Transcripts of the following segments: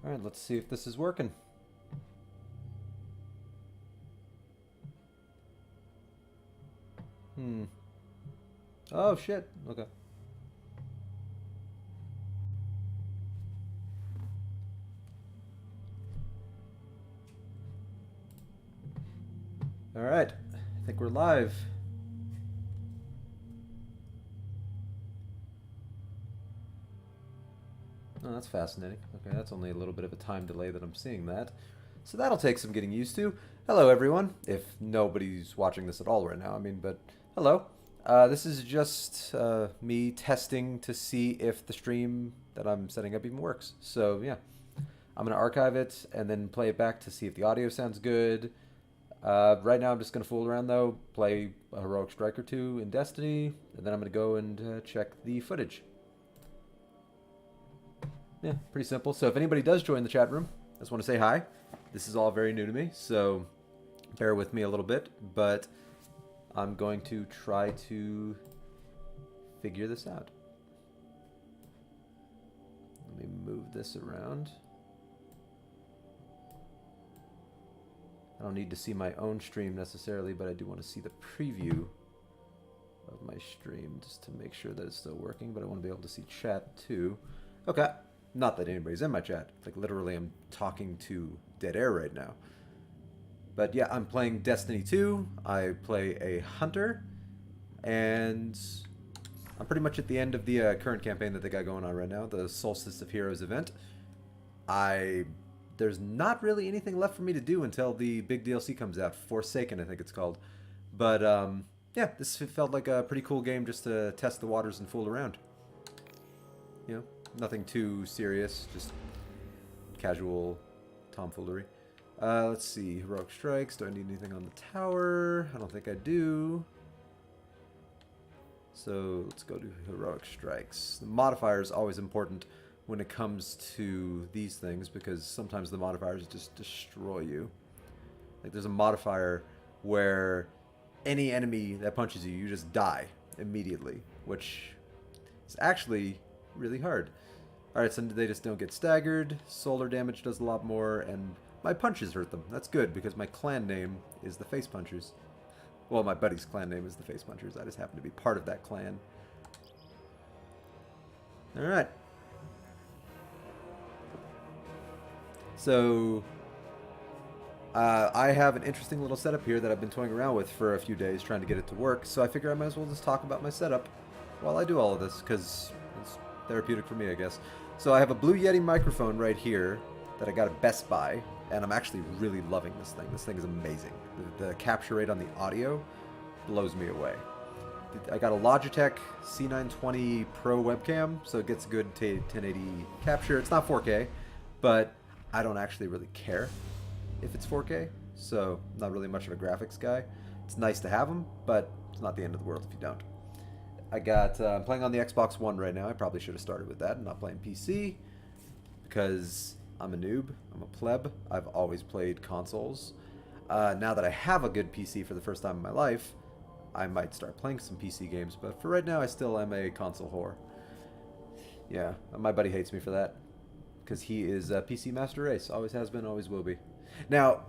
Alright, let's see if this is working. Oh, shit. Okay. Alright. I think we're live. Oh, that's fascinating. Okay, that's only a little bit of a time delay that I'm seeing that. So that'll take some getting used to. Hello, everyone. If nobody's watching this at all right now, I mean, but hello. This is just me testing to see if the stream that I'm setting up even works. So, yeah. I'm going to archive it and then play it back to see if the audio sounds good. Right now I'm just going to fool around, though, play a Heroic Strike or two in Destiny, and then I'm going to go and check the footage. Yeah, pretty simple. So if anybody does join the chat room, I just want to say hi. This is all very new to me, so bear with me a little bit, but I'm going to try to figure this out. Let me move this around. I don't need to see my own stream necessarily, but I do want to see the preview of my stream just to make sure that it's still working, but I want to be able to see chat too. Okay. Not that anybody's in my chat. Like, literally, I'm talking to dead air right now. But yeah, I'm playing Destiny 2. I play a hunter. And I'm pretty much at the end of the current campaign that they got going on right now, the Solstice of Heroes event. There's not really anything left for me to do until the big DLC comes out. Forsaken, I think it's called. But, yeah, this felt like a pretty cool game just to test the waters and fool around. You know? Nothing too serious, just casual tomfoolery. Let's see, Heroic Strikes. Do I need anything on the tower? I don't think I do. So let's go to Heroic Strikes. The modifier is always important when it comes to these things because sometimes the modifiers just destroy you. Like there's a modifier where any enemy that punches you, you just die immediately, which is actually really hard. Alright, so they just don't get staggered, solar damage does a lot more, and my punches hurt them. That's good, because my clan name is the Face Punchers. Well, my buddy's clan name is the Face Punchers. I just happen to be part of that clan. Alright. So, I have an interesting little setup here that I've been toying around with for a few days, trying to get it to work, so I figure I might as well just talk about my setup while I do all of this, because it's therapeutic for me, I guess. So I have a Blue Yeti microphone right here that I got at Best Buy, and I'm actually really loving this thing. This thing is amazing. The capture rate on the audio blows me away. I got a Logitech C920 Pro webcam, so it gets good 1080 capture. It's not 4K, but I don't actually really care if it's 4K, so I'm not really much of a graphics guy. It's nice to have them, but it's not the end of the world if you don't. I'm playing on the Xbox One right now. I probably should have started with that and not playing PC because I'm a noob. I'm a pleb. I've always played consoles. Now that I have a good PC for the first time in my life, I might start playing some PC games, but for right now I still am a console whore. Yeah, my buddy hates me for that because he is a PC master race. Always has been, always will be. Now,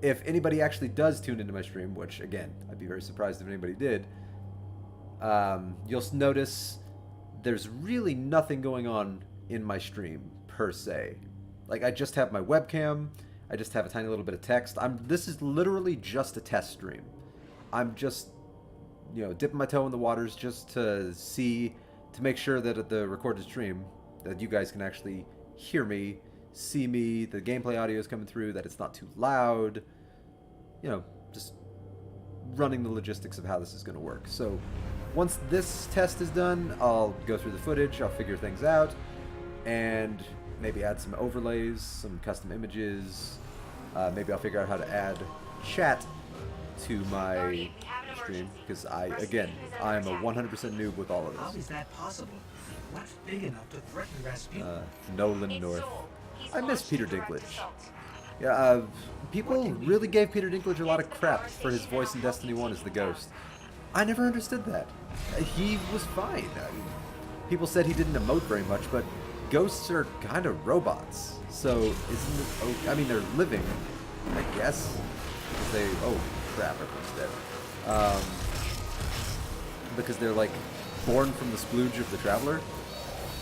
if anybody actually does tune into my stream, which again, I'd be very surprised if anybody did, you'll notice there's really nothing going on in my stream per se. Like I just have my webcam, I just have a tiny little bit of text. This is literally just a test stream. I'm just, you know, dipping my toe in the waters just to make sure that at the recorded stream that you guys can actually hear me, see me, the gameplay audio is coming through, that it's not too loud. You know, just running the logistics of how this is going to work. So once this test is done, I'll go through the footage, I'll figure things out, and maybe add some overlays, some custom images. Maybe I'll figure out how to add chat to my stream, because I'm a 100% noob with all of this. How is that possible? What's big enough to threaten Rasputin? Nolan North. I miss Peter Dinklage. Yeah, people really gave Peter Dinklage a lot of crap for his voice in Destiny 1 as the Ghost. I never understood that. He was fine. I mean, people said he didn't emote very much, but ghosts are kind of robots. So isn't it? Oh, I mean, they're living, I guess. They. Oh crap! Everyone's dead. Because they're like born from the splooge of the traveler.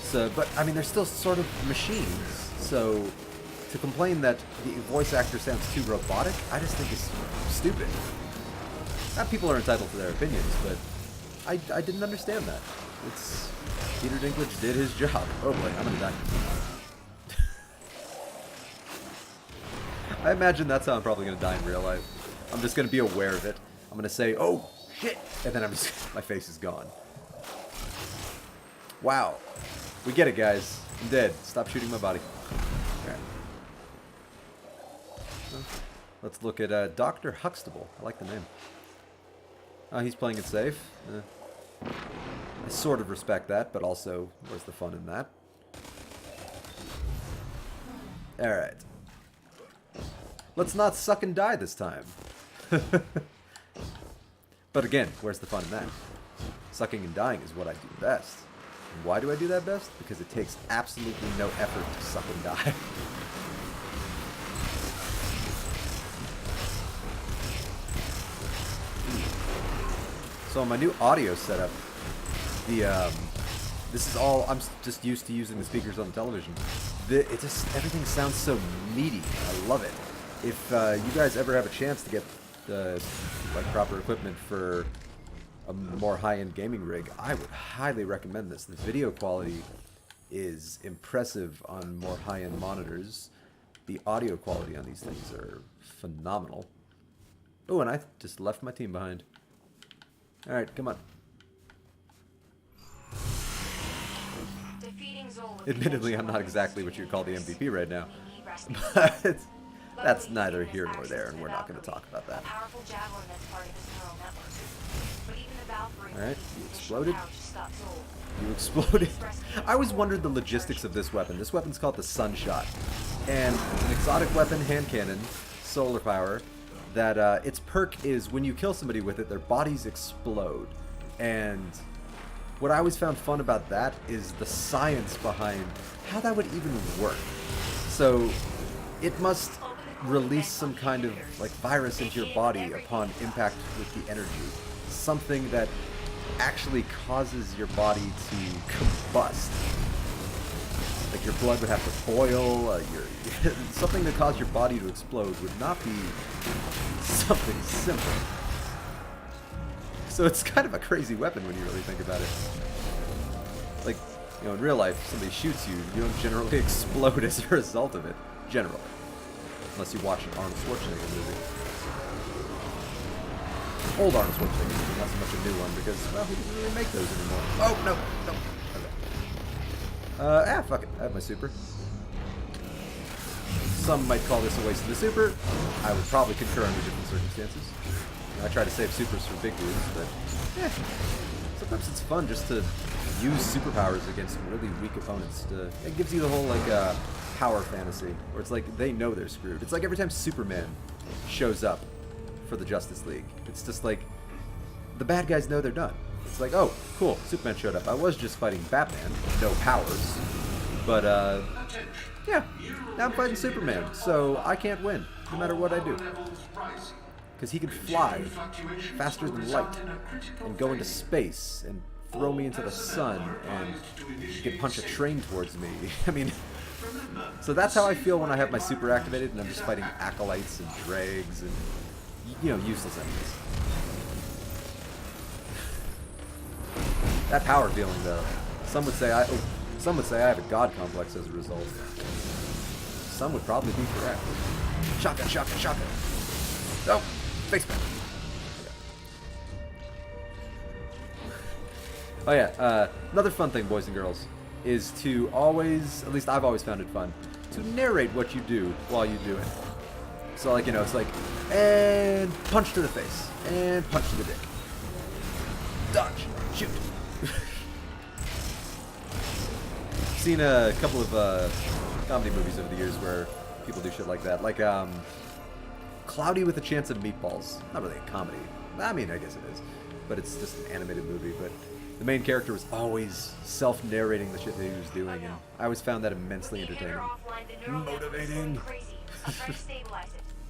So, but I mean, they're still sort of machines. So to complain that the voice actor sounds too robotic, I just think is stupid. Now, people are entitled to their opinions, but I didn't understand that. It's Peter Dinklage did his job. Oh boy, I'm gonna die. I imagine that's how I'm probably gonna die in real life. I'm just gonna be aware of it. I'm gonna say, "Oh shit," and then my face is gone. Wow, we get it, guys. I'm dead. Stop shooting my body. Okay. Well, let's look at Dr. Huxtable. I like the name. Oh, he's playing it safe. I sort of respect that, but also, where's the fun in that? Alright. Let's not suck and die this time. But again, where's the fun in that? Sucking and dying is what I do best. And why do I do that best? Because it takes absolutely no effort to suck and die. So on my new audio setup, this is all, I'm just used to using the speakers on the television. Everything sounds so meaty. I love it. If you guys ever have a chance to get like proper equipment for a more high-end gaming rig, I would highly recommend this. The video quality is impressive on more high-end monitors. The audio quality on these things are phenomenal. Oh, and I just left my team behind. Alright, come on. Admittedly, I'm not exactly what you'd call the MVP right now. But that's neither here nor there, and we're not going to talk about that. Alright, you exploded. You exploded. I always wondered the logistics of this weapon. This weapon's called the Sunshot. And an exotic weapon, hand cannon, solar power, that its perk is when you kill somebody with it, their bodies explode. And what I always found fun about that is the science behind how that would even work. So it must release some kind of like virus into your body upon impact with the energy. Something that actually causes your body to combust. Like your blood would have to boil, something that caused your body to explode would not be something simple. So it's kind of a crazy weapon when you really think about it. Like, you know, in real life, if somebody shoots you, you don't generally explode as a result of it. Generally. Unless you watch an Arnold Schwarzenegger movie. Old Arnold Schwarzenegger movie, not so much a new one, because, well, he doesn't really make those anymore. Oh, no, no. Okay. Fuck it. I have my super. Some might call this a waste of the super. I would probably concur under different circumstances. I try to save supers for big dudes, but yeah, sometimes it's fun just to use superpowers against really weak opponents. It gives you the whole like power fantasy, where it's like they know they're screwed. It's like every time Superman shows up for the Justice League, it's just like the bad guys know they're done. It's like, oh, cool, Superman showed up. I was just fighting Batman, no powers, but yeah, now I'm fighting Superman, so I can't win, no matter what I do. Because he can fly faster than light and go into space and throw me into the sun and he can punch a train towards me. I mean, so that's how I feel when I have my super activated and I'm just fighting acolytes and dregs and, you know, useless enemies. That power feeling, though, some would say I have a god complex as a result. Some would probably be correct. Shotgun, shotgun, shotgun. Oh. Facepan. Oh yeah, another fun thing, boys and girls, is to always, at least I've always found it fun, to narrate what you do while you do it. So like, you know, it's like, and punch to the face, and punch to the dick. Dodge, shoot. I've seen a couple of comedy movies over the years where people do shit like that. Like, Cloudy with a Chance of Meatballs. Not really a comedy. I mean, I guess it is. But it's just an animated movie. But the main character was always self-narrating the shit that he was doing, and I always found that immensely entertaining. Motivating.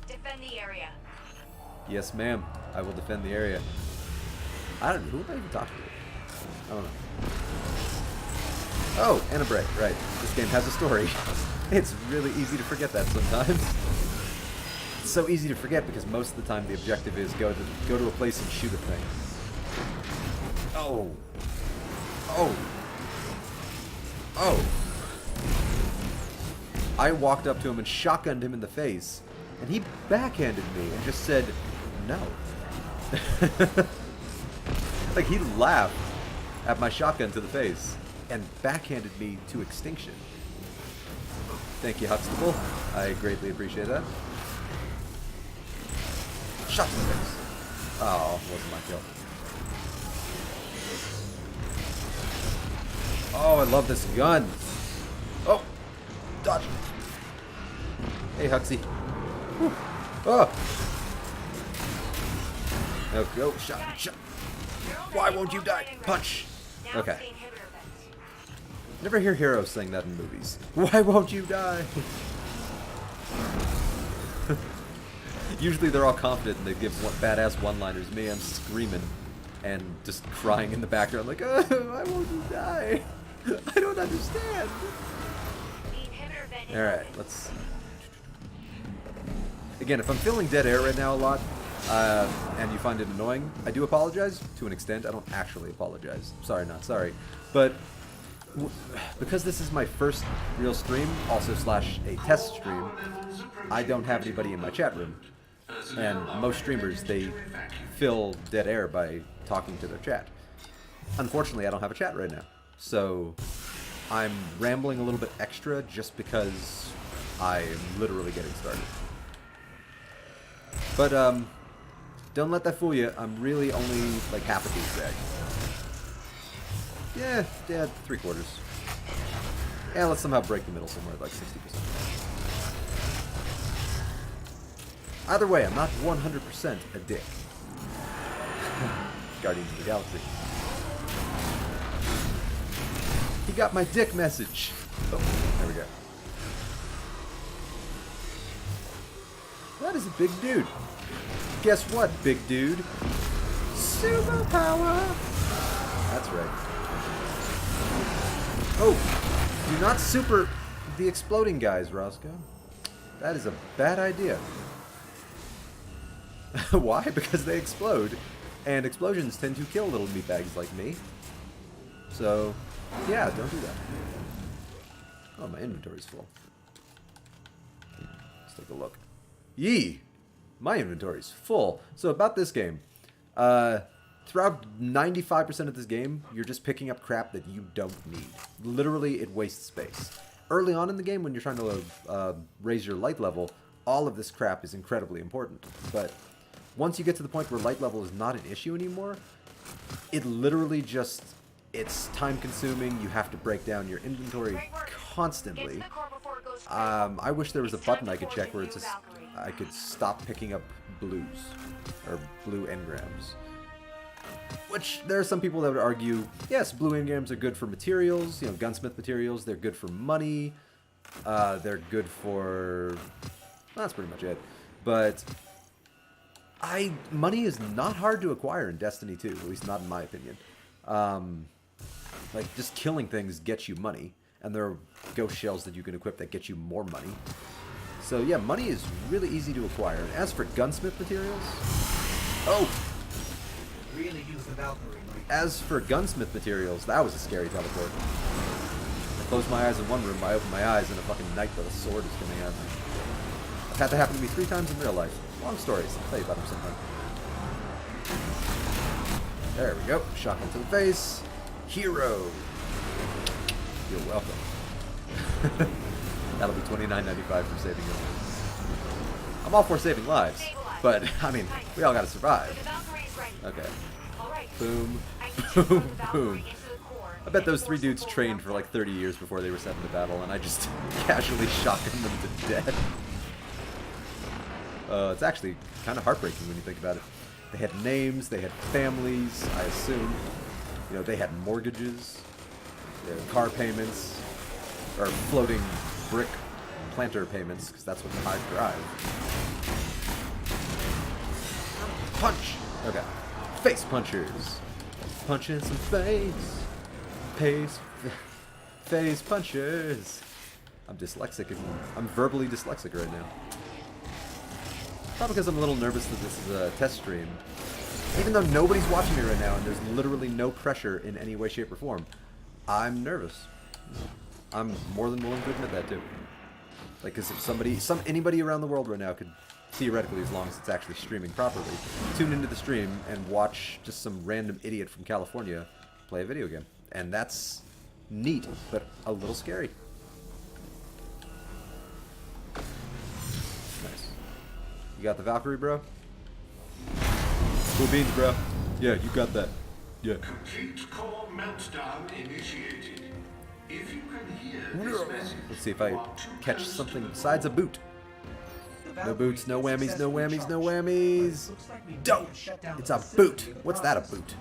Defend the area. Yes, ma'am. I will defend the area. I don't know. Who am I even talking to? I don't know. Oh, and a break. Right. This game has a story. It's really easy to forget that sometimes. It's so easy to forget because most of the time the objective is go to a place and shoot a thing. Oh. Oh. Oh. I walked up to him and shotgunned him in the face, and he backhanded me and just said, no. Like, he laughed at my shotgun to the face and backhanded me to extinction. Thank you, Huxtable. I greatly appreciate that. Shot in the face. Oh, wasn't my kill. Oh, I love this gun. Oh, dodge. Hey, Huxie. Whew. Oh. Oh, go. Shot. Shot. Why won't you die? Punch. Okay. Never hear heroes saying that in movies. Why won't you die? Usually they're all confident and they give badass one-liners. Me, I'm screaming and just crying in the background like, oh, why won't you die? I don't understand. Alright, let's... Again, if I'm feeling dead air right now a lot, and you find it annoying, I do apologize to an extent. I don't actually apologize. Sorry, not sorry. But because this is my first real stream, also slash a test stream, I don't have anybody in my chat room. And most streamers, they fill dead air by talking to their chat. Unfortunately, I don't have a chat right now. So I'm rambling a little bit extra just because I am literally getting started. But don't let that fool you. I'm really only like half a douchebag. Yeah, 3/4. Yeah, let's somehow break the middle somewhere at like 60%. Either way, I'm not 100% a dick. Guardians of the Galaxy. He got my dick message. Oh, there we go. That is a big dude. Guess what, big dude? Superpower! That's right. Oh, do not super the exploding guys, Roscoe. That is a bad idea. Why? Because they explode, and explosions tend to kill little meatbags like me. So, yeah, don't do that. Oh, my inventory's full. Let's take a look. Yee! My inventory's full. So about this game, throughout 95% of this game, you're just picking up crap that you don't need. Literally, it wastes space. Early on in the game, when you're trying to raise your light level, all of this crap is incredibly important. But once you get to the point where light level is not an issue anymore, it literally just, it's time consuming. You have to break down your inventory constantly. I wish there was a button I could check where it's just, I could stop picking up blues, or blue engrams. Which, there are some people that would argue, yes, blue engrams are good for materials, you know, gunsmith materials, they're good for money, they're good for... well, that's pretty much it. But, money is not hard to acquire in Destiny 2, at least not in my opinion. Like, just killing things gets you money, and there are ghost shells that you can equip that get you more money. So yeah, money is really easy to acquire. And as for gunsmith materials... oh! Really use the Valkyrie. As for gunsmith materials, that was a scary teleport. I closed my eyes in one room, I opened my eyes, and a fucking knight with a sword is coming at me. I've had that happen to me 3 times in real life. Long stories. I'll tell you about them sometime. There we go. Shotgun to the face. Hero. You're welcome. That'll be $29.95 for saving your life. I'm all for saving lives, but, I mean, we all gotta survive. Okay. Boom. Boom. Boom. I bet those 3 dudes trained for like 30 years before they were sent into battle, and I just casually shotgunned them to death. It's actually kind of heartbreaking when you think about it. They had names, they had families, I assume. You know, they had mortgages, they had car payments, or floating brick planter payments, because that's what the Hive drive. Punch! Okay. Face punchers. Punching some face punchers. I'm dyslexic and I'm verbally dyslexic right now. Probably because I'm a little nervous that this is a test stream. Even though nobody's watching me right now and there's literally no pressure in any way, shape, or form, I'm nervous. I'm more than willing to admit that too. Like, because if anybody around the world right now could, theoretically, as long as it's actually streaming properly, tune into the stream and watch just some random idiot from California play a video game. And that's neat, but a little scary. Nice. You got the Valkyrie, bro? Cool beans, bro. Yeah, you got that. Yeah. Complete core meltdown initiated. If you can hear this message, Let's see if I catch something besides a boot. No boots, no whammies, no whammies, no whammies. Don't! It's a boot. What's that, a boot?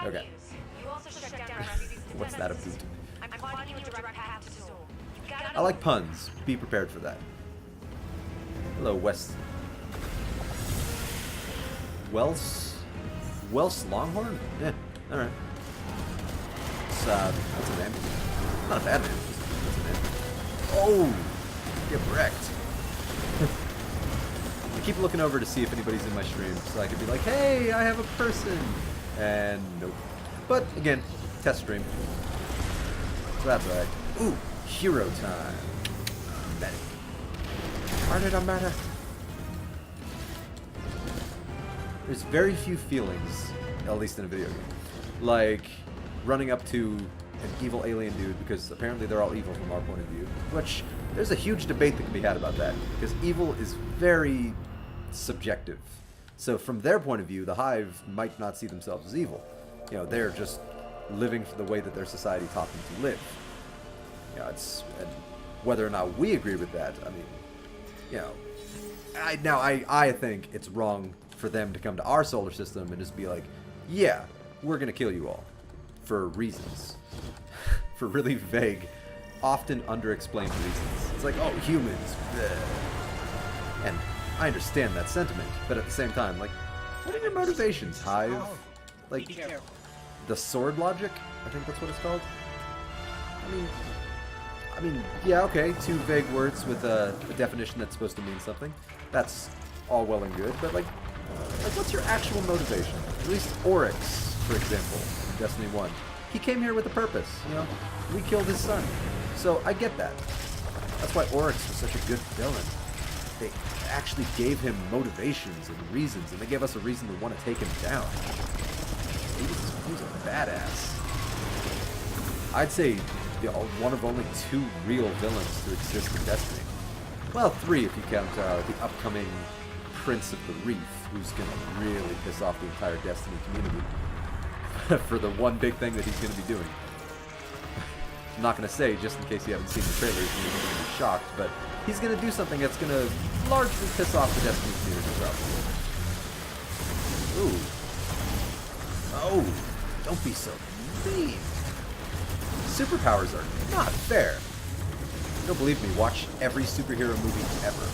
Okay. What's that, a boot? I like puns. Be prepared for that. Hello, West. Welsh Longhorn? Yeah, alright. That's a name. Not a bad name. That's a name. Oh! Get wrecked. I keep looking over to see if anybody's in my stream, so I could be like, hey, I have a person! And nope. But, again, test stream. So that's alright. Ooh! Hero time. Medic. Why did I matter? There's very few feelings, at least in a video game, like running up to an evil alien dude, because apparently they're all evil from our point of view, which there's a huge debate that can be had about that, because evil is very subjective. So from their point of view, the Hive might not see themselves as evil. You know, they're just living for the way that their society taught them to live. You know, it's, and whether or not we agree with that, I mean, you know, I think it's wrong for them to come to our solar system and just be like, yeah, we're gonna kill you all. For reasons. For really vague, often under-explained reasons. It's like, oh, humans. Bleh. And I understand that sentiment, but at the same time, like, what are your motivations, Hive? Like, the sword logic? I think that's what it's called. I mean, yeah, okay, two vague words with a definition that's supposed to mean something. That's all well and good, but like, what's your actual motivation? At least Oryx, for example, in Destiny 1. He came here with a purpose, you know? We killed his son. So I get that. That's why Oryx was such a good villain. They actually gave him motivations and reasons, and they gave us a reason to want to take him down. He was a badass. I'd say, you know, one of only 2 real villains to exist in Destiny. Well, 3 if you count the upcoming Prince of the Reef, who's going to really piss off the entire Destiny community for the one big thing that he's going to be doing. I'm not going to say, just in case you haven't seen the trailers and you're going to be shocked, but he's going to do something that's going to largely piss off the Destiny community, probably. Ooh. Oh, don't be so mean. Superpowers are not fair. If you don't believe me, watch every superhero movie ever.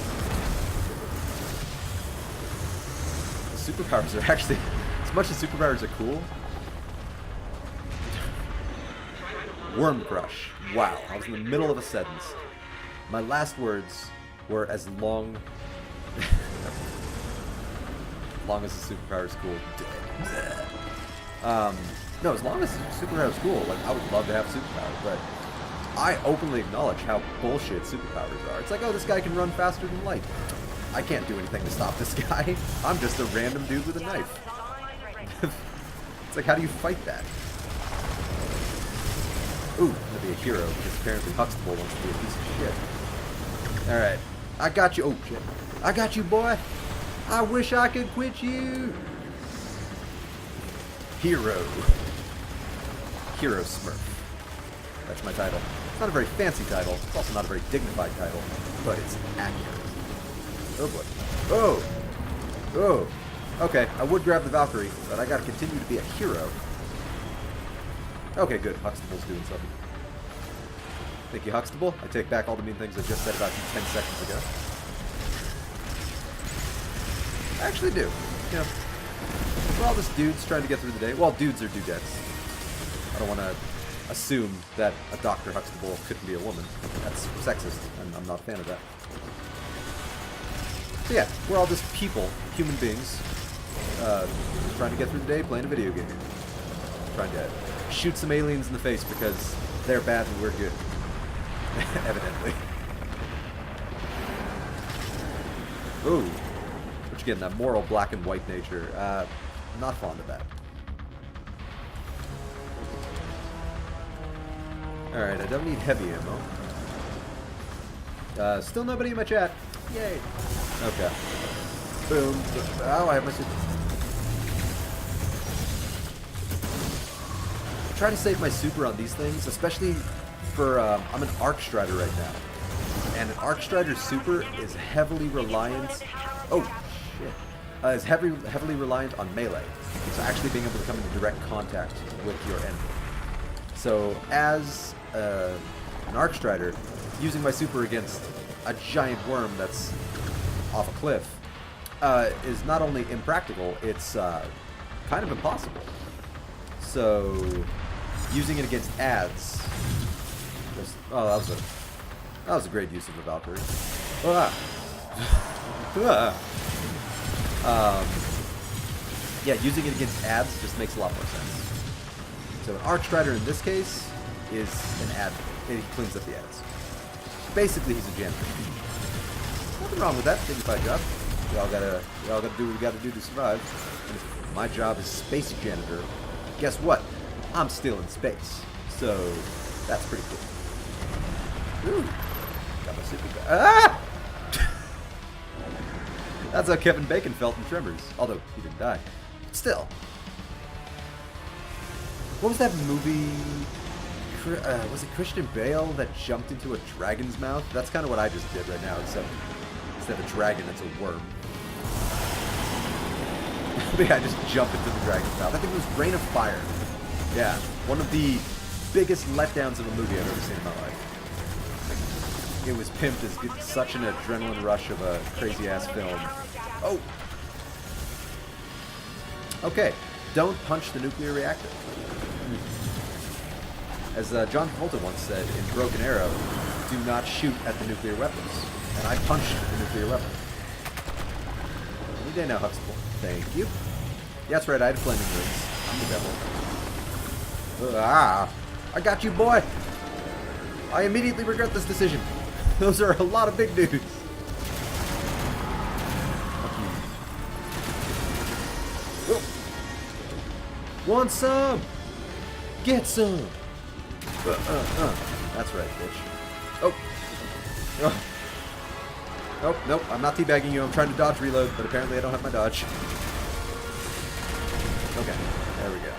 Superpowers are actually, as much as superpowers are cool. Worm Crush. Wow, I was in the middle of a sentence. My last words were as long as the superpower is cool. No, as long as the superpower is cool, like, I would love to have superpowers, but I openly acknowledge how bullshit superpowers are. It's like, oh, this guy can run faster than light. I can't do anything to stop this guy. I'm just a random dude with a knife. It's like, how do you fight that? Ooh, I'm gonna be a hero, because apparently Huxtable wants to be a piece of shit. Alright. I got you. Oh, shit. I got you, boy. I wish I could quit you. Hero. Hero Smurf. That's my title. It's not a very fancy title. It's also not a very dignified title, but it's accurate. Oh boy. Oh! Oh! Okay, I would grab the Valkyrie, but I gotta continue to be a hero. Okay, good. Huxtable's doing something. Thank you, Huxtable. I take back all the mean things I just said about you 10 seconds ago. I actually do. You know, we're all just dudes trying to get through the day. Well, dudes are dudettes. I don't want to assume that a Dr. Huxtable couldn't be a woman. That's sexist, and I'm not a fan of that. So yeah, we're all just people, human beings, trying to get through the day playing a video game. Trying to shoot some aliens in the face because they're bad and we're good. Evidently. Ooh. What you getting? That moral black and white nature. Not fond of that. Alright, I don't need heavy ammo. Still nobody in my chat. Yay. Okay. Boom. Oh, I have my super. I try to save my super on these things, especially for, I'm an Arc Strider right now. And an Arc Strider super is heavily reliant... Oh, shit. Is heavily reliant on melee. So actually being able to come into direct contact with your enemy. So as an Arc Strider, using my super against a giant worm that's off a cliff is not only impractical, it's kind of impossible. So using it against ads, that was a great use of the Valkyrie. Yeah, using it against ads just makes a lot more sense. So an Arc Strider in this case is an ad. He cleans up the ads. Basically, he's a janitor. Nothing wrong with that. Dignified job. We all gotta do what we gotta do to survive. And if my job is space janitor, guess what? I'm still in space. So that's pretty cool. Ooh. Got my super back. Ah! That's how Kevin Bacon felt in Tremors. Although he didn't die. But still. What was that movie? Was it Christian Bale that jumped into a dragon's mouth? That's kind of what I just did right now, except instead of a dragon, it's a worm. Yeah, I just jumped into the dragon's mouth. I think it was Reign of Fire. Yeah, one of the biggest letdowns of a movie I've ever seen in my life. It was pimped as such an adrenaline rush of a crazy-ass film. Oh! Okay, don't punch the nuclear reactor. As John Travolta once said in Broken Arrow, do not shoot at the nuclear weapons. And I punched the nuclear weapon. Any day now, Huxtable. Thank you. Yeah, that's right, I had flaming rings. I'm the devil. I got you, boy! I immediately regret this decision. Those are a lot of big dudes. Want some? Get some! That's right, bitch. Oh! Oh, nope, I'm not teabagging you. I'm trying to dodge reload, but apparently I don't have my dodge. Okay, there we go.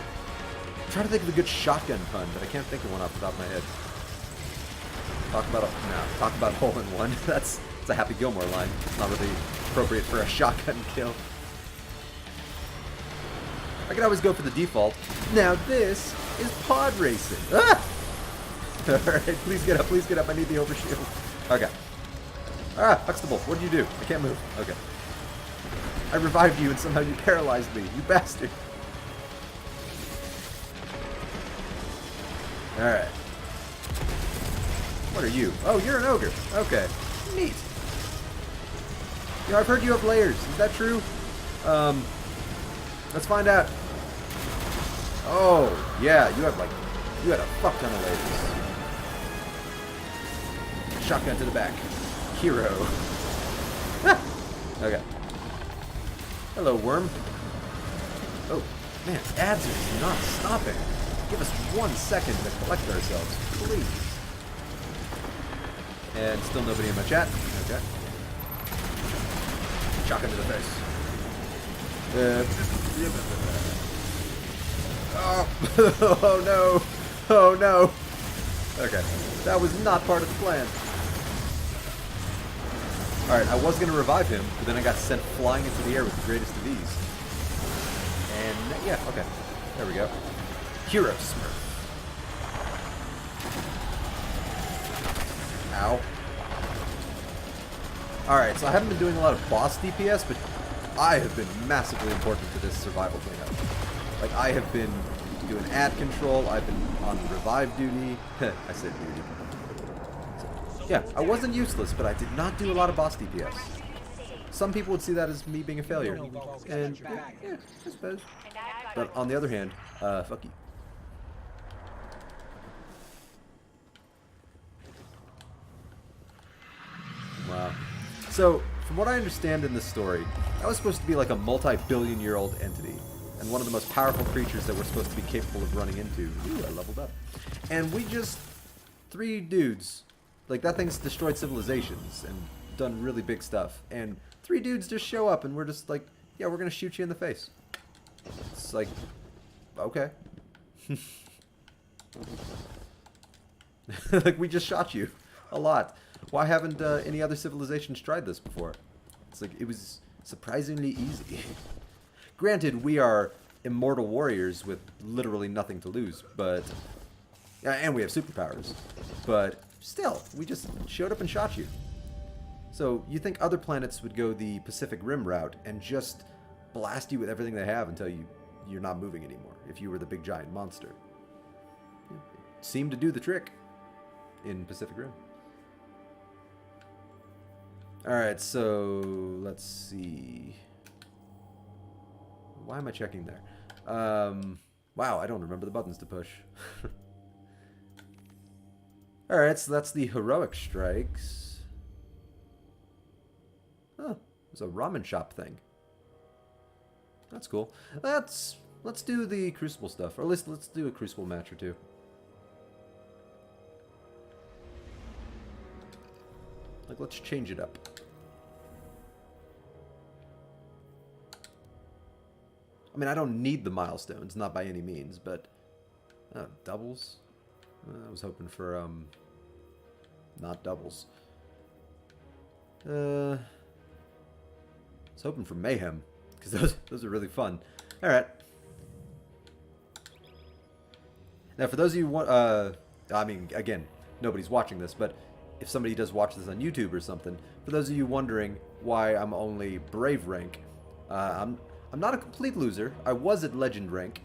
I'm trying to think of a good shotgun pun, but I can't think of one off the top of my head. Talk about hole-in-one. That's a Happy Gilmore line. It's not really appropriate for a shotgun kill. I can always go for the default. Now this is pod racing. Ah! Alright, please get up, I need the overshield. Okay. Ah, Huxtable, what did you do? I can't move. Okay. I revived you and somehow you paralyzed me, you bastard. Alright. What are you? Oh, you're an ogre. Okay. Neat. You know, I've heard you have layers. Is that true? Let's find out. Oh, yeah, you had a fuck ton of layers. Shotgun to the back. Hero. Okay. Hello, worm. Oh, man, ads are not stopping. Give us 1 second to collect ourselves, please. And still nobody in my chat. Okay. Shotgun to the face. Oh no! Oh no! Okay, that was not part of the plan. Alright, I was going to revive him, but then I got sent flying into the air with the greatest of ease. And, yeah, okay. There we go. Hero Smurf. Ow. Alright, so I haven't been doing a lot of boss DPS, but I have been massively important to this survival cleanup. Like, I have been doing ad control, I've been on revive duty. I said duty. So, yeah, I wasn't useless, but I did not do a lot of boss DPS. Some people would see that as me being a failure. And, yeah, I suppose. But on the other hand, fuck you. Wow. So, from what I understand in this story, that was supposed to be like a multi-billion-year-old entity, and one of the most powerful creatures that we're supposed to be capable of running into. Ooh, I leveled up. And we just... 3 dudes. Like, that thing's destroyed civilizations and done really big stuff. And 3 dudes just show up, and we're just like, yeah, we're gonna shoot you in the face. It's like, okay. Like, we just shot you. A lot. Why haven't any other civilizations tried this before? It's like, it was surprisingly easy. Granted, we are immortal warriors with literally nothing to lose, but... and we have superpowers. But still, we just showed up and shot you. So, you think other planets would go the Pacific Rim route and just blast you with everything they have until you're not moving anymore, if you were the big giant monster. It seemed to do the trick in Pacific Rim. Alright, so let's see. Why am I checking there? Wow, I don't remember the buttons to push. Alright, so that's the heroic strikes. Oh, there's a ramen shop thing. That's cool. Let's do the Crucible stuff. Or at least let's do a Crucible match or two. Like, let's change it up. I mean, I don't need the milestones, not by any means, but... doubles? I was hoping for, not doubles. I was hoping for mayhem, because those are really fun. Alright. Now, for those of you who want, I mean, again, nobody's watching this, but if somebody does watch this on YouTube or something, for those of you wondering why I'm only Brave rank, I'm not a complete loser. I was at Legend rank,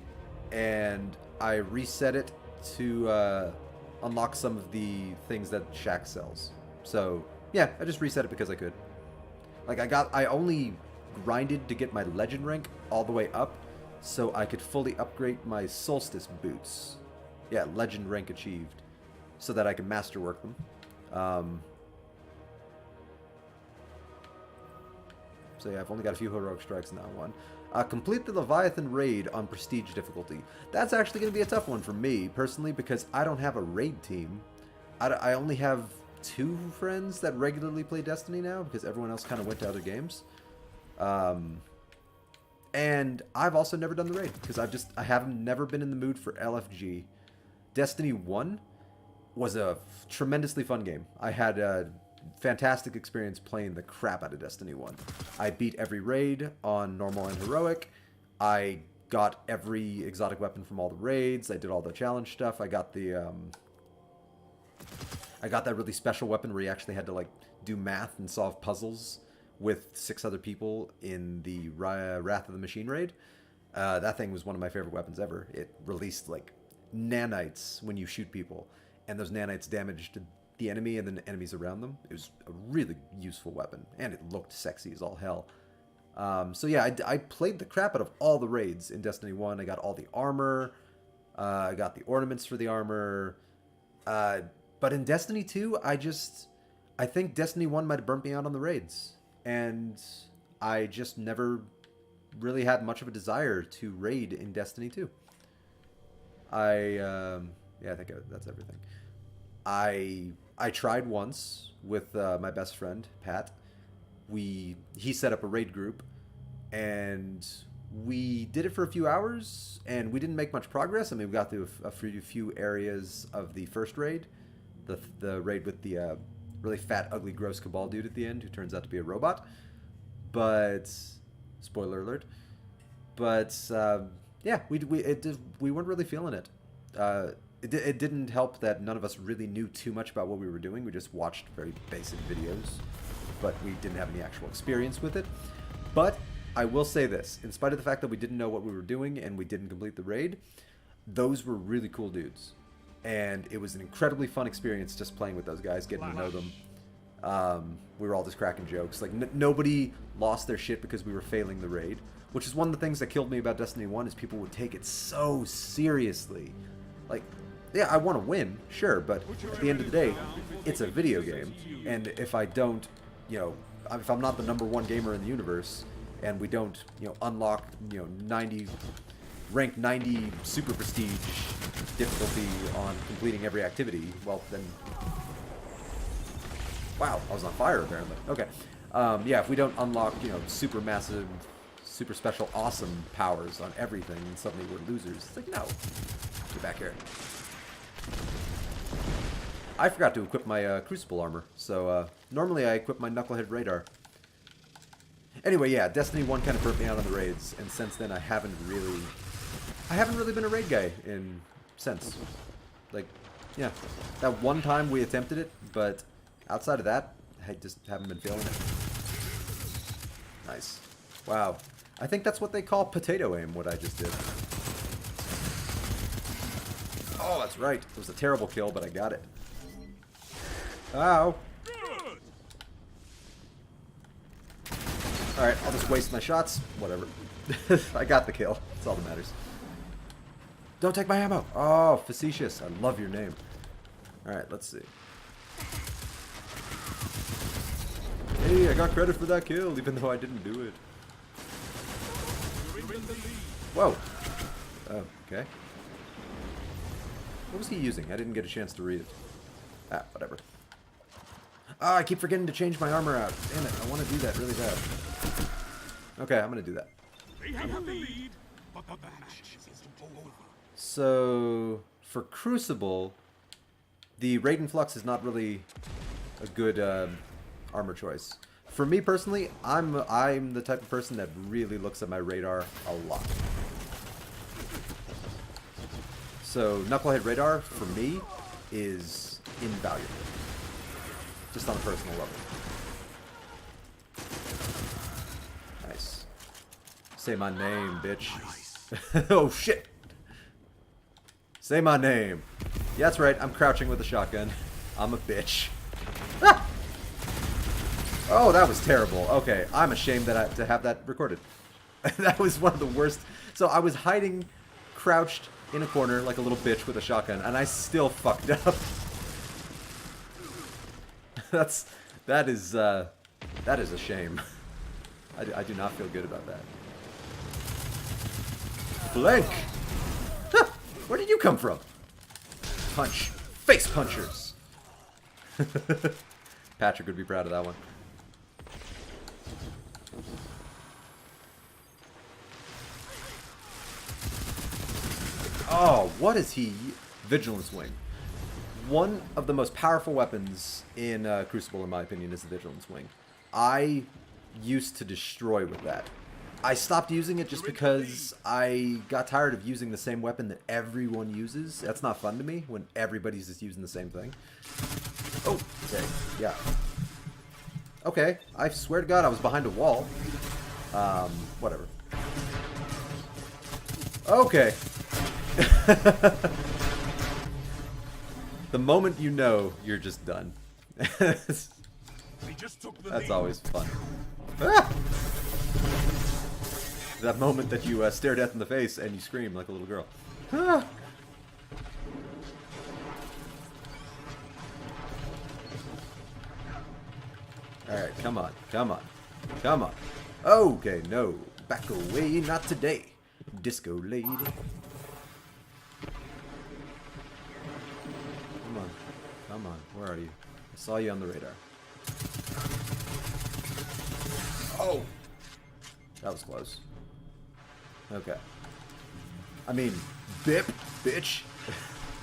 and I reset it to unlock some of the things that Shaq sells. So, yeah, I just reset it because I could. Like, I only grinded to get my Legend rank all the way up, so I could fully upgrade my Solstice boots. Yeah, Legend rank achieved, so that I can masterwork them. So yeah, I've only got a few heroic strikes in that one. Complete the Leviathan raid on prestige difficulty. That's actually going to be a tough one for me, personally, because I don't have a raid team. I only have 2 friends that regularly play Destiny now, because everyone else kind of went to other games. And I've also never done the raid, because I have never been in the mood for LFG. Destiny 1 was a tremendously fun game. I had a fantastic experience playing the crap out of Destiny 1. I beat every raid on normal and heroic. I got every exotic weapon from all the raids. I did all the challenge stuff. I got the I got that really special weapon where you actually had to like do math and solve puzzles with 6 other people in the Wrath of the Machine raid. That thing was one of my favorite weapons ever. It released like nanites when you shoot people, and those nanites damaged the enemy and the enemies around them. It was a really useful weapon, and it looked sexy as all hell. So yeah, I played the crap out of all the raids in Destiny 1. I got all the armor. I got the ornaments for the armor. But in Destiny 2, I think Destiny 1 might have burnt me out on the raids. And I just never really had much of a desire to raid in Destiny 2. Yeah, I think that's everything. I tried once with my best friend, Pat. He set up a raid group, and we did it for a few hours, and we didn't make much progress. I mean, we got through a few areas of the first raid, the raid with the really fat, ugly, gross Cabal dude at the end, who turns out to be a robot. But spoiler alert. But yeah, we weren't really feeling it. it didn't help that none of us really knew too much about what we were doing. We just watched very basic videos, but we didn't have any actual experience with it. But I will say this, in spite of the fact that we didn't know what we were doing and we didn't complete the raid, those were really cool dudes. And it was an incredibly fun experience just playing with those guys, getting to know them. We were all just cracking jokes. Like, nobody lost their shit because we were failing the raid, which is one of the things that killed me about Destiny 1 is people would take it so seriously. Like, yeah, I want to win, sure, but at the end of the day, it's a video game. And if I don't, you know, if I'm not the #1 gamer in the universe, and we don't, you know, unlock, you know, rank 90 super prestige difficulty on completing every activity, well then, wow, I was on fire apparently. Okay, yeah, if we don't unlock, you know, super massive, super special, awesome powers on everything, and suddenly we're losers. It's like, no, get back here. I forgot to equip my Crucible armor, so normally I equip my Knucklehead radar. Anyway, yeah, Destiny 1 kind of burnt me out on the raids, and since then I haven't really been a raid guy since. Like, yeah, that one time we attempted it, but outside of that, I just haven't been feeling it. Nice. Wow. I think that's what they call potato aim, what I just did. Oh, that's right. It was a terrible kill, but I got it. Ow. Alright, I'll just waste my shots. Whatever. I got the kill. That's all that matters. Don't take my ammo. Oh, facetious. I love your name. Alright, let's see. Hey, I got credit for that kill, even though I didn't do it. Whoa. Oh, okay. What was he using? I didn't get a chance to read it. Ah, whatever. Ah, I keep forgetting to change my armor out. Damn it, I want to do that really bad. Okay, I'm going to do that. So, for Crucible, the Raiden Flux is not really a good armor choice. For me personally, I'm the type of person that really looks at my radar a lot. So, Knucklehead radar, for me, is invaluable. Just on a personal level. Nice. Say my name, bitch. Oh, shit. Say my name. Yeah, that's right. I'm crouching with a shotgun. I'm a bitch. Ah! Oh, that was terrible. Okay, I'm ashamed that to have that recorded. That was one of the worst. So I was hiding, crouched in a corner like a little bitch with a shotgun, and I still fucked up. That is a shame. I do not feel good about that. Flank! Huh, where did you come from? Punch. Face punchers! Patrick would be proud of that one. Oh, what is he? Vigilance Wing. One of the most powerful weapons in Crucible, in my opinion, is the Vigilance Wing. I used to destroy with that. I stopped using it just because I got tired of using the same weapon that everyone uses. That's not fun to me when everybody's just using the same thing. Oh, okay, yeah. Okay, I swear to God I was behind a wall. Whatever. Okay. The moment you know, you're just done. That's always fun. Ah! That moment that you stare death in the face and you scream like a little girl. Ah! Alright, come on, come on, come on. Okay, no. Back away, not today. Disco lady. Come on, come on. Where are you? I saw you on the radar. Oh! That was close. Okay. I mean, bip, bitch.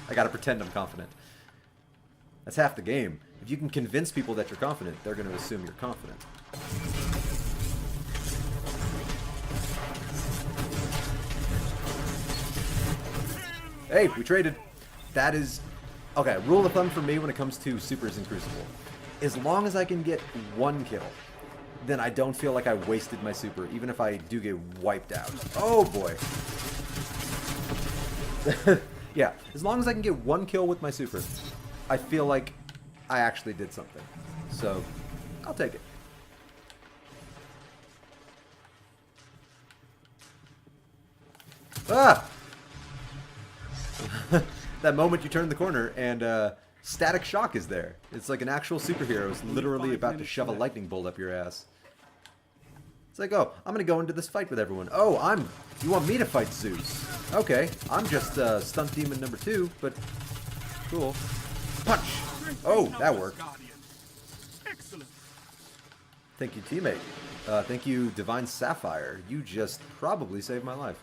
I gotta pretend I'm confident. That's half the game. If you can convince people that you're confident, they're gonna assume you're confident. Hey, we traded. That is... Okay, rule of thumb for me when it comes to supers in Crucible. As long as I can get 1 kill, then I don't feel like I wasted my super, even if I do get wiped out. Oh, boy. Yeah, as long as I can get 1 kill with my super, I feel like I actually did something. So, I'll take it. Ah! That moment you turn the corner and Static Shock is there. It's like an actual superhero is literally about to shove a lightning bolt up your ass. It's like, oh, I'm gonna go into this fight with everyone. Oh, you want me to fight Zeus? Okay, I'm just stunt demon number 2, but cool. Punch! Oh, that worked. Thank you, teammate. Thank you, Divine Sapphire. You just probably saved my life.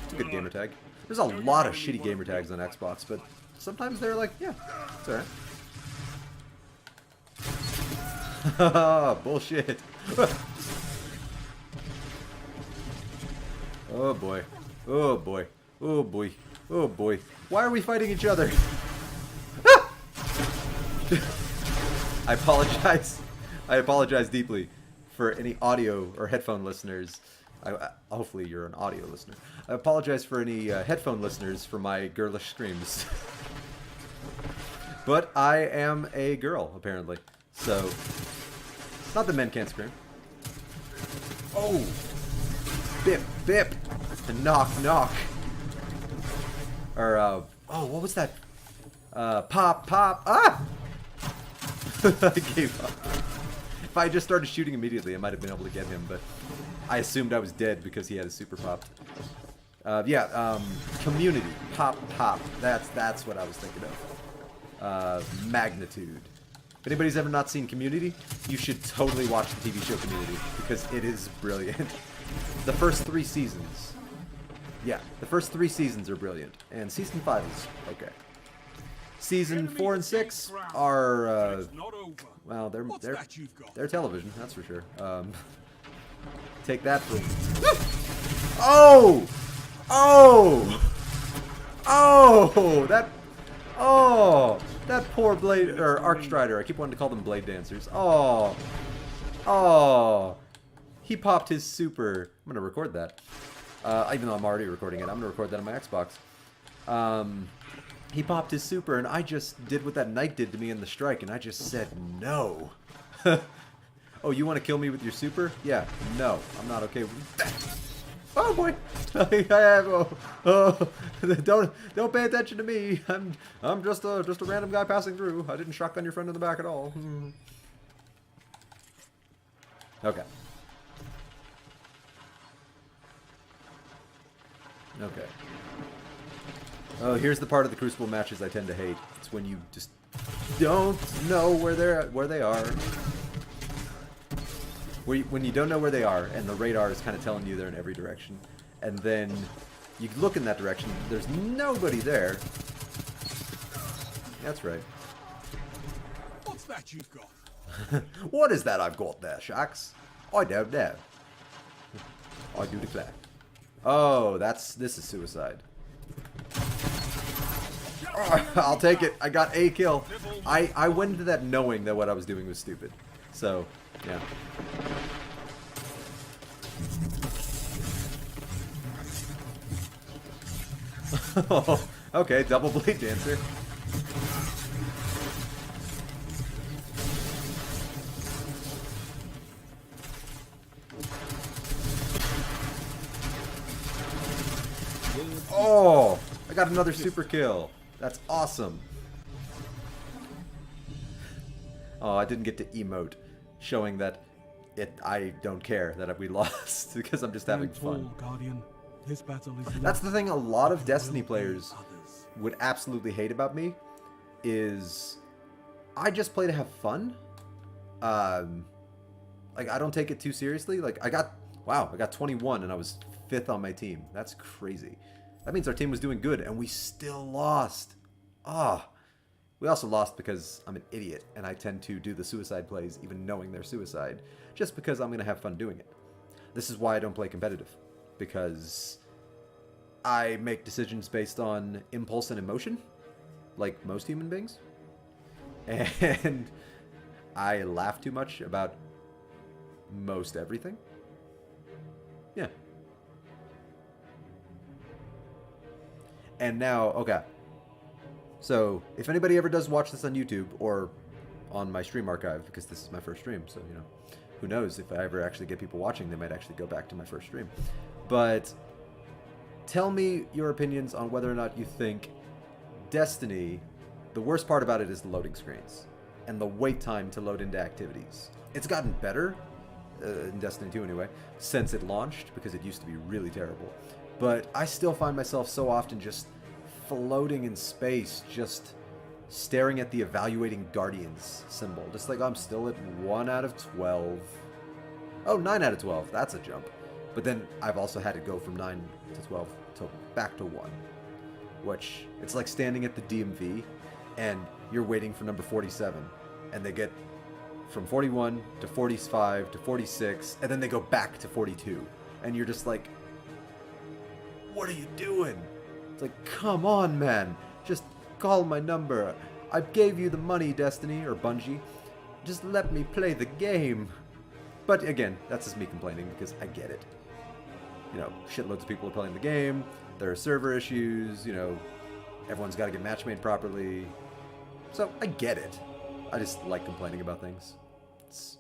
It's a good gamer tag. There's a lot of shitty gamer tags on Xbox, but sometimes they're like, yeah, it's alright. Bullshit. Oh boy. Oh boy. Oh boy. Oh boy. Why are we fighting each other? I apologize. I apologize deeply for any audio or headphone listeners. Hopefully you're an audio listener. I apologize for any headphone listeners for my girlish screams. But I am a girl, apparently. So, not that men can't scream. Oh! Bip, bip! And knock, knock. Or, oh, what was that? Pop, pop, ah! I gave up. If I just started shooting immediately, I might have been able to get him, but I assumed I was dead because he had his super popped. Community. Pop, pop. That's what I was thinking of. Magnitude. If anybody's ever not seen Community, you should totally watch the TV show Community, because it is brilliant. The first 3 seasons. Yeah, the first 3 seasons are brilliant, and season 5 is okay. Season 4 and 6 are, well, they're television, that's for sure. Take that from... Oh! Oh! Oh! That poor Blade, or Arcstrider. I keep wanting to call them Blade Dancers. Oh! Oh! He popped his super. I'm gonna record that. Even though I'm already recording it, I'm gonna record that on my Xbox. He popped his super, and I just did what that knight did to me in the strike, and I just said no. Oh, you want to kill me with your super? Yeah, no, I'm not okay with that. Oh boy! Don't pay attention to me. I'm just a random guy passing through. I didn't shotgun your friend in the back at all. Okay. Okay. Oh, here's the part of the Crucible matches I tend to hate. It's when you just don't know where they are. When you don't know where they are, and the radar is kind of telling you they're in every direction, and then you look in that direction, there's nobody there. That's right. What's that you've got? What is that I've got there, Shax? I don't know. I do declare. Oh, this is suicide. Oh, I'll take it. I got a kill. I went into that knowing that what I was doing was stupid. So, yeah. Oh, okay, double blade dancer. Oh, I got another super kill. That's awesome. Oh, I didn't get to emote, showing that I don't care that we lost because I'm just having fun. Guardian. This battle is That's the thing a lot of Destiny players would absolutely hate about me, is I just play to have fun. Like, I don't take it too seriously. Like, I got 21 and I was 5th on my team. That's crazy. That means our team was doing good and we still lost. Ah. We also lost because I'm an idiot and I tend to do the suicide plays even knowing they're suicide, just because I'm going to have fun doing it. This is why I don't play competitive, because I make decisions based on impulse and emotion, like most human beings. And I laugh too much about most everything. Yeah. And now, okay. So, if anybody ever does watch this on YouTube or on my stream archive, because this is my first stream, so, you know, who knows, if I ever actually get people watching, they might actually go back to my first stream. But tell me your opinions on whether or not you think Destiny, the worst part about it is the loading screens and the wait time to load into activities. It's gotten better, in Destiny 2 anyway, since it launched, because it used to be really terrible. But I still find myself so often just floating in space, just staring at the evaluating Guardians symbol. Just like I'm still at 1 out of 12. Oh, 9 out of 12. That's a jump. But then I've also had to go from 9 to 12 to back to 1. Which, it's like standing at the DMV and you're waiting for number 47. And they get from 41 to 45 to 46. And then they go back to 42. And you're just like, what are you doing? It's like, come on, man. Just call my number. I gave you the money, Destiny, or Bungie. Just let me play the game. But again, that's just me complaining because I get it. You know, shitloads of people are playing the game. There are server issues. You know, everyone's got to get match made properly. So I get it. I just like complaining about things. It's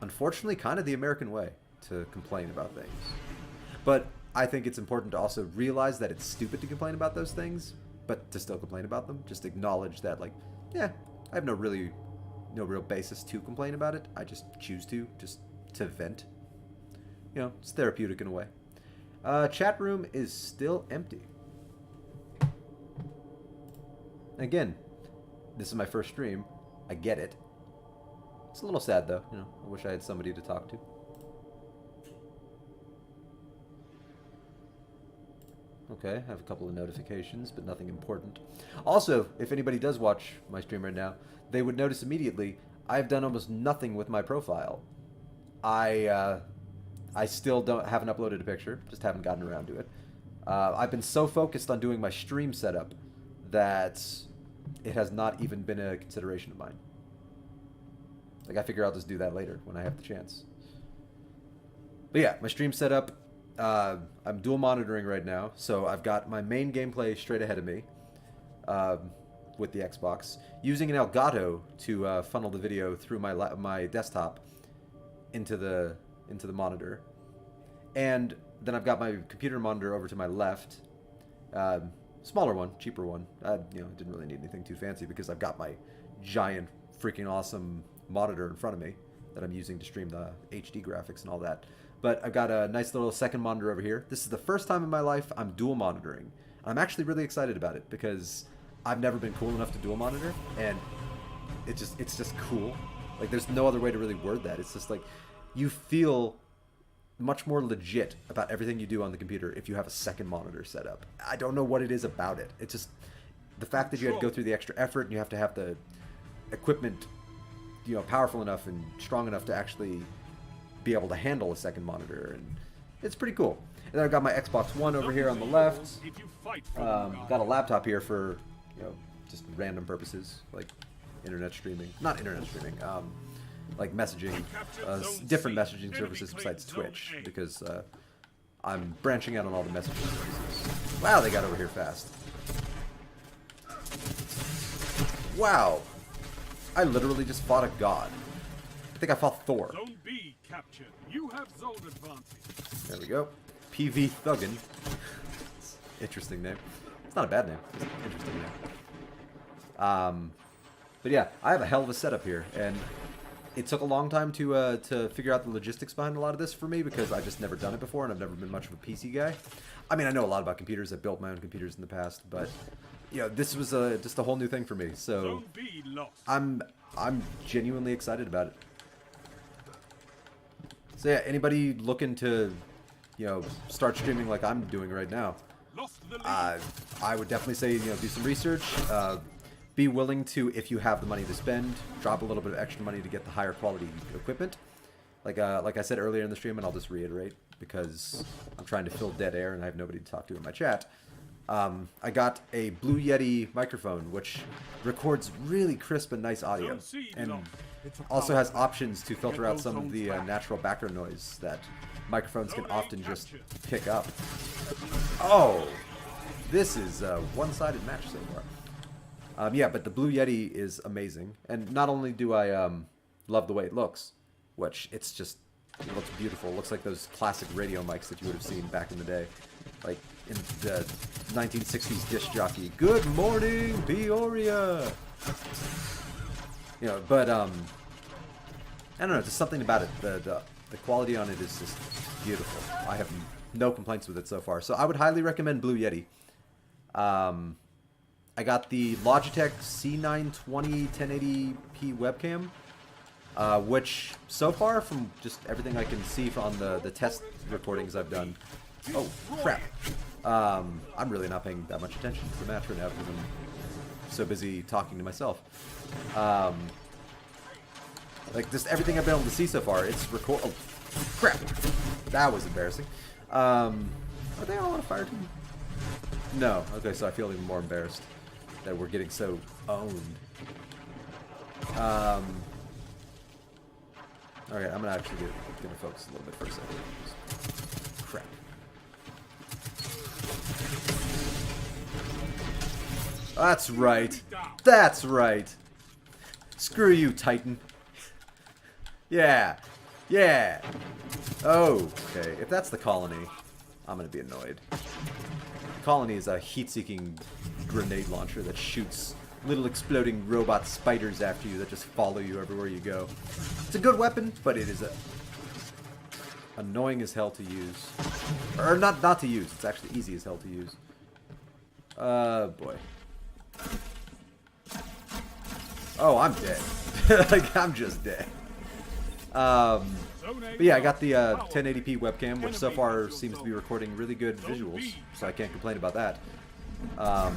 unfortunately kind of the American way to complain about things. But I think it's important to also realize that it's stupid to complain about those things, but to still complain about them. Just acknowledge that, like, yeah, I have no real basis to complain about it. I just choose to, just to vent. You know, it's therapeutic in a way. Chat room is still empty. Again, this is my first stream. I get it. It's a little sad, though. You know, I wish I had somebody to talk to. Okay, I have a couple of notifications, but nothing important. Also, if anybody does watch my stream right now, they would notice immediately I've done almost nothing with my profile. I still haven't uploaded a picture, just haven't gotten around to it. I've been so focused on doing my stream setup that it has not even been a consideration of mine. Like, I figure I'll just do that later when I have the chance. But yeah, my stream setup, I'm dual monitoring right now, so I've got my main gameplay straight ahead of me with the Xbox, using an Elgato to funnel the video through my desktop into the monitor, and then I've got my computer monitor over to my left, smaller one, cheaper one. You know, didn't really need anything too fancy because I've got my giant, freaking awesome monitor in front of me that I'm using to stream the HD graphics and all that. But I've got a nice little second monitor over here. This is the first time in my life I'm dual monitoring. I'm actually really excited about it because I've never been cool enough to dual monitor, and it's just cool. Like, there's no other way to really word that. It's just like, you feel much more legit about everything you do on the computer if you have a second monitor set up. I don't know what it is about it. It's just the fact that you have to go through the extra effort and you have to have the equipment, you know, powerful enough and strong enough to actually be able to handle a second monitor, and it's pretty cool. And then I've got my Xbox One over here on the left. Got a laptop here for, you know, just random purposes, like internet streaming. Not internet streaming, like messaging, different messaging services besides Twitch, because I'm branching out on all the messaging services. Wow, they got over here fast. Wow. I literally just fought a god. I think I fought Thor. Zone B captured. You have zone advantage. There we go. PV Thuggin. Interesting name. It's not a bad name. It's an interesting name. But yeah, I have a hell of a setup here, and it took a long time to figure out the logistics behind a lot of this for me because I've just never done it before, and I've never been much of a PC guy. I mean, I know a lot about computers. I've built my own computers in the past, but you know, this was just a whole new thing for me. So I'm genuinely excited about it. So yeah, anybody looking to, you know, start streaming like I'm doing right now, I would definitely say, you know, do some research. Be willing to, if you have the money to spend, drop a little bit of extra money to get the higher quality equipment. Like I said earlier in the stream, and I'll just reiterate, because I'm trying to fill dead air and I have nobody to talk to in my chat. I got a Blue Yeti microphone, which records really crisp and nice audio, and also has options to filter out some of the natural background noise that microphones can often just pick up. Oh, this is a one-sided match so far. Yeah, but the Blue Yeti is amazing, and not only do I love the way it looks, which it looks beautiful. It looks like those classic radio mics that you would have seen back in the day, like in the 1960s disc jockey. Good morning, Peoria. You know, but I don't know, just something about it. The quality on it is just beautiful. I have no complaints with it so far. So I would highly recommend Blue Yeti. I got the Logitech C920 1080p webcam, which so far, from just everything I can see on the test recordings I've done, oh crap, I'm really not paying that much attention to the match right now because I'm so busy talking to myself. Like just everything I've been able to see so far, it's oh crap, that was embarrassing. Are they all on a fire team? No. Okay, so I feel even more embarrassed that we're getting so owned. Alright, I'm gonna actually gonna focus a little bit for a second. Crap. That's right. That's right. Screw you, Titan. Yeah. Yeah. Oh, okay. If that's the colony, I'm gonna be annoyed. Colony is a heat-seeking grenade launcher that shoots little exploding robot spiders after you that just follow you everywhere you go. It's a good weapon, but it is annoying as hell to use. Or not to use. It's actually easy as hell to use. Boy. Oh, I'm dead. Like, I'm just dead. But yeah, I got the 1080p webcam, which so far seems to be recording really good visuals, so I can't complain about that. I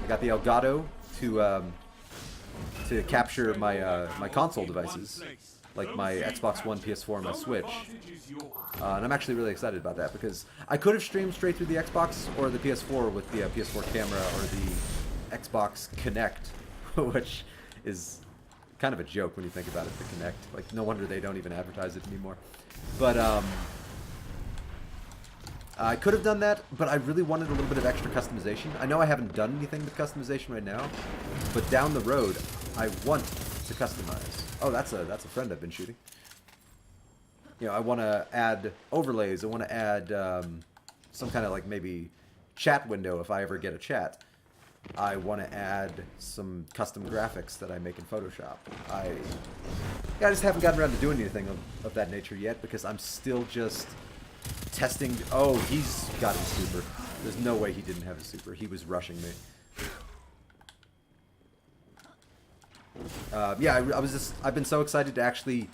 got the Elgato to capture my my console devices, like my Xbox One, PS4, and my Switch. And I'm actually really excited about that because I could have streamed straight through the Xbox or the PS4 with the PS4 camera or the Xbox Kinect, which is kind of a joke when you think about it, the Kinect. Like, no wonder they don't even advertise it anymore. But, I could have done that, but I really wanted a little bit of extra customization. I know I haven't done anything with customization right now, but down the road, I want to customize. Oh, that's a friend I've been shooting. You know, I want to add overlays. I want to add some kind of, like, maybe chat window if I ever get a chat. I want to add some custom graphics that I make in Photoshop. I just haven't gotten around to doing anything of that nature yet because I'm still just testing. Oh, he's got his super. There's no way he didn't have his super. He was rushing me. Yeah, I've been so excited to actually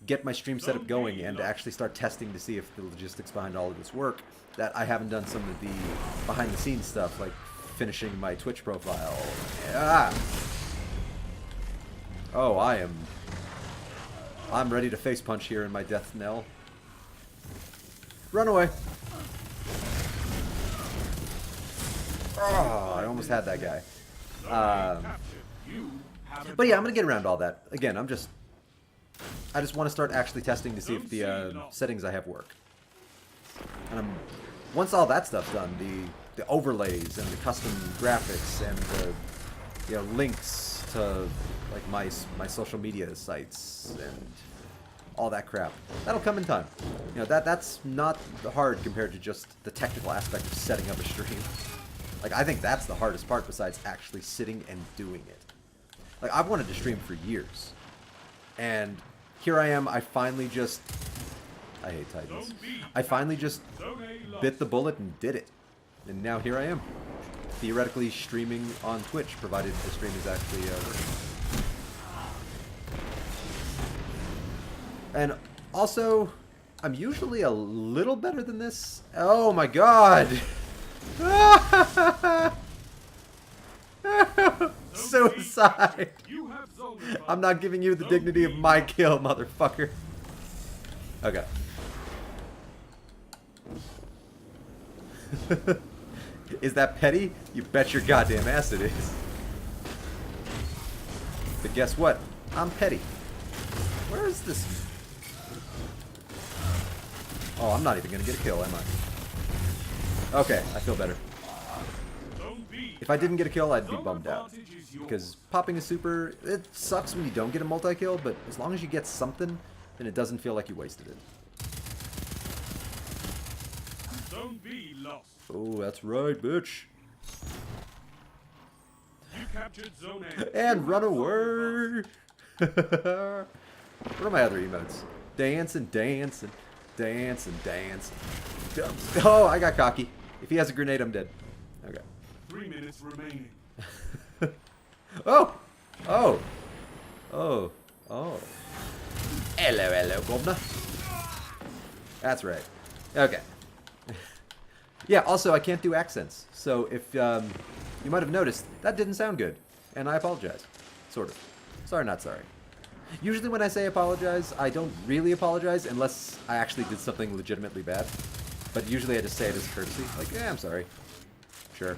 get my stream setup going and to actually start testing to see if the logistics behind all of this work that I haven't done some of the behind the scenes stuff, like finishing my Twitch profile. Ah. Oh, I'm ready to face punch here in my death knell. Run away. Oh, I almost had that guy. But yeah, I'm gonna get around all that. Again, I just want to start actually testing to see if the settings I have work. And once all that stuff's done, the overlays and the custom graphics and the links to like my social media sites and all that crap, that'll come in time. You know, that's not hard compared to just the technical aspect of setting up a stream. Like, I think that's the hardest part besides actually sitting and doing it. Like, I've wanted to stream for years, and here I am. I hate Titans. I finally just bit the bullet and did it. And now here I am, theoretically streaming on Twitch, provided the stream is actually working. And also, I'm usually a little better than this. Oh my god! Suicide! I'm not giving you the dignity of my kill, motherfucker. Okay. Is that petty? You bet your goddamn ass it is. But guess what? I'm petty. Where is this? Oh, I'm not even gonna get a kill, am I? Okay, I feel better. If I didn't get a kill, I'd be bummed out. Because popping a super, it sucks when you don't get a multi-kill, but as long as you get something, then it doesn't feel like you wasted it. Zone B lost. Oh, that's right, bitch. You captured Zone A. And run away! What are my other emotes? Dancing, dancing, dancing, dancing. Oh, I got cocky. If he has a grenade, I'm dead. Okay. 3 minutes remaining. Oh! Oh! Oh! Oh. Hello, hello, governor. That's right. Okay. Yeah, also, I can't do accents. So if you might have noticed, that didn't sound good. And I apologize. Sort of. Sorry, not sorry. Usually when I say apologize, I don't really apologize unless I actually did something legitimately bad. But usually I just say it as a courtesy. Like, yeah, I'm sorry. Sure.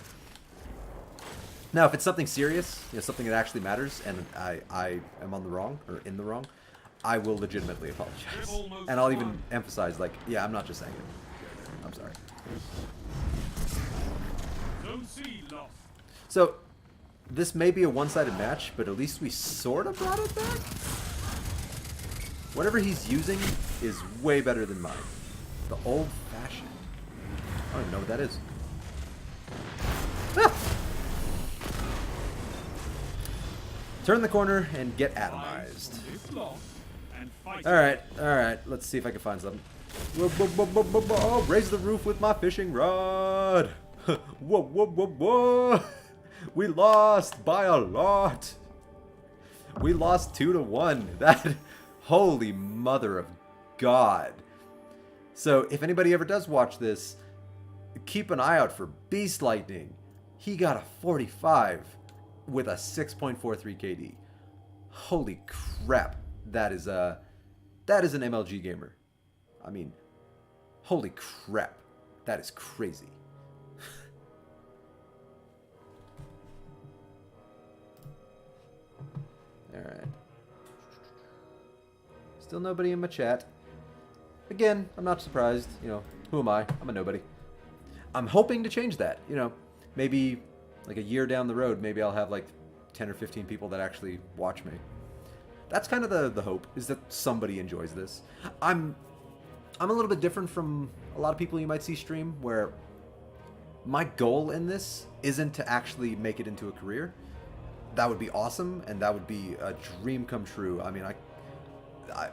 Now, if it's something serious, you know, something that actually matters, and I am on the wrong, or in the wrong, I will legitimately apologize. And I'll even emphasize, like, yeah, I'm not just saying it. I'm sorry. Zone C lost. So, this may be a one-sided match, but at least we sort of brought it back. Whatever he's using is way better than mine. The old-fashioned. I don't even know what that is. Ah! Turn the corner and get atomized. Alright, let's see if I can find something. Whoa, raise the roof with my fishing rod. Whoa. We lost by a lot. We lost 2-1. That, holy mother of God. So if anybody ever does watch this, keep an eye out for Beast Lightning. He got a 45 with a 6.43 KD. Holy crap. That is an MLG gamer. I mean, holy crap. That is crazy. Alright. Still nobody in my chat. Again, I'm not surprised. You know, who am I? I'm a nobody. I'm hoping to change that. You know, maybe like a year down the road, maybe I'll have like 10 or 15 people that actually watch me. That's kind of the hope, is that somebody enjoys this. I'm a little bit different from a lot of people you might see stream, where my goal in this isn't to actually make it into a career. That would be awesome, and that would be a dream come true. I mean,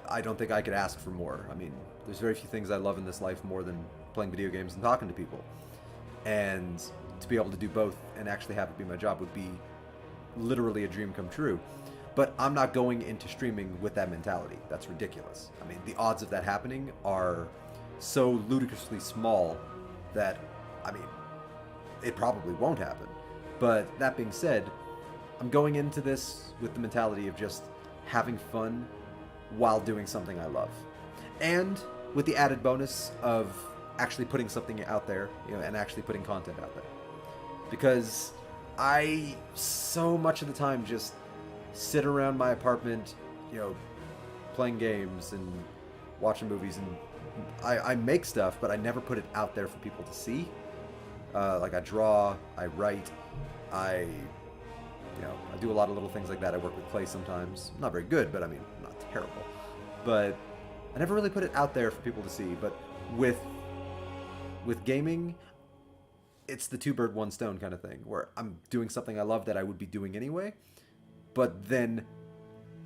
I don't think I could ask for more. I mean, there's very few things I love in this life more than playing video games and talking to people. And to be able to do both and actually have it be my job would be literally a dream come true. But I'm not going into streaming with that mentality. That's ridiculous. I mean, the odds of that happening are so ludicrously small that, I mean, it probably won't happen. But that being said, I'm going into this with the mentality of just having fun while doing something I love. And with the added bonus of actually putting something out there, you know, and actually putting content out there. Because I, so much of the time, just sit around my apartment, you know, playing games and watching movies, and I make stuff, but I never put it out there for people to see. Like I draw, I write, I do a lot of little things like that. I work with clay sometimes. I'm not very good, but I mean, I'm not terrible. But I never really put it out there for people to see. But with gaming, it's the two bird one stone kind of thing, where I'm doing something I love that I would be doing anyway, but then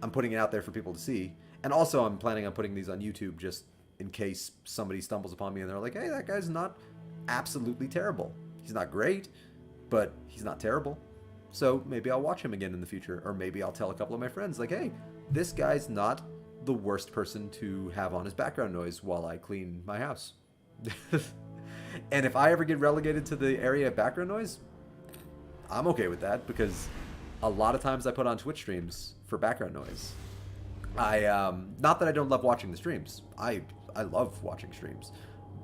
I'm putting it out there for people to see. And also I'm planning on putting these on YouTube just in case somebody stumbles upon me and they're like, hey, that guy's not absolutely terrible. He's not great, but he's not terrible. So maybe I'll watch him again in the future, or maybe I'll tell a couple of my friends, like, hey, this guy's not the worst person to have on his background noise while I clean my house. And if I ever get relegated to the area of background noise, I'm okay with that, because a lot of times I put on Twitch streams for background noise. Not that I don't love watching the streams. I love watching streams.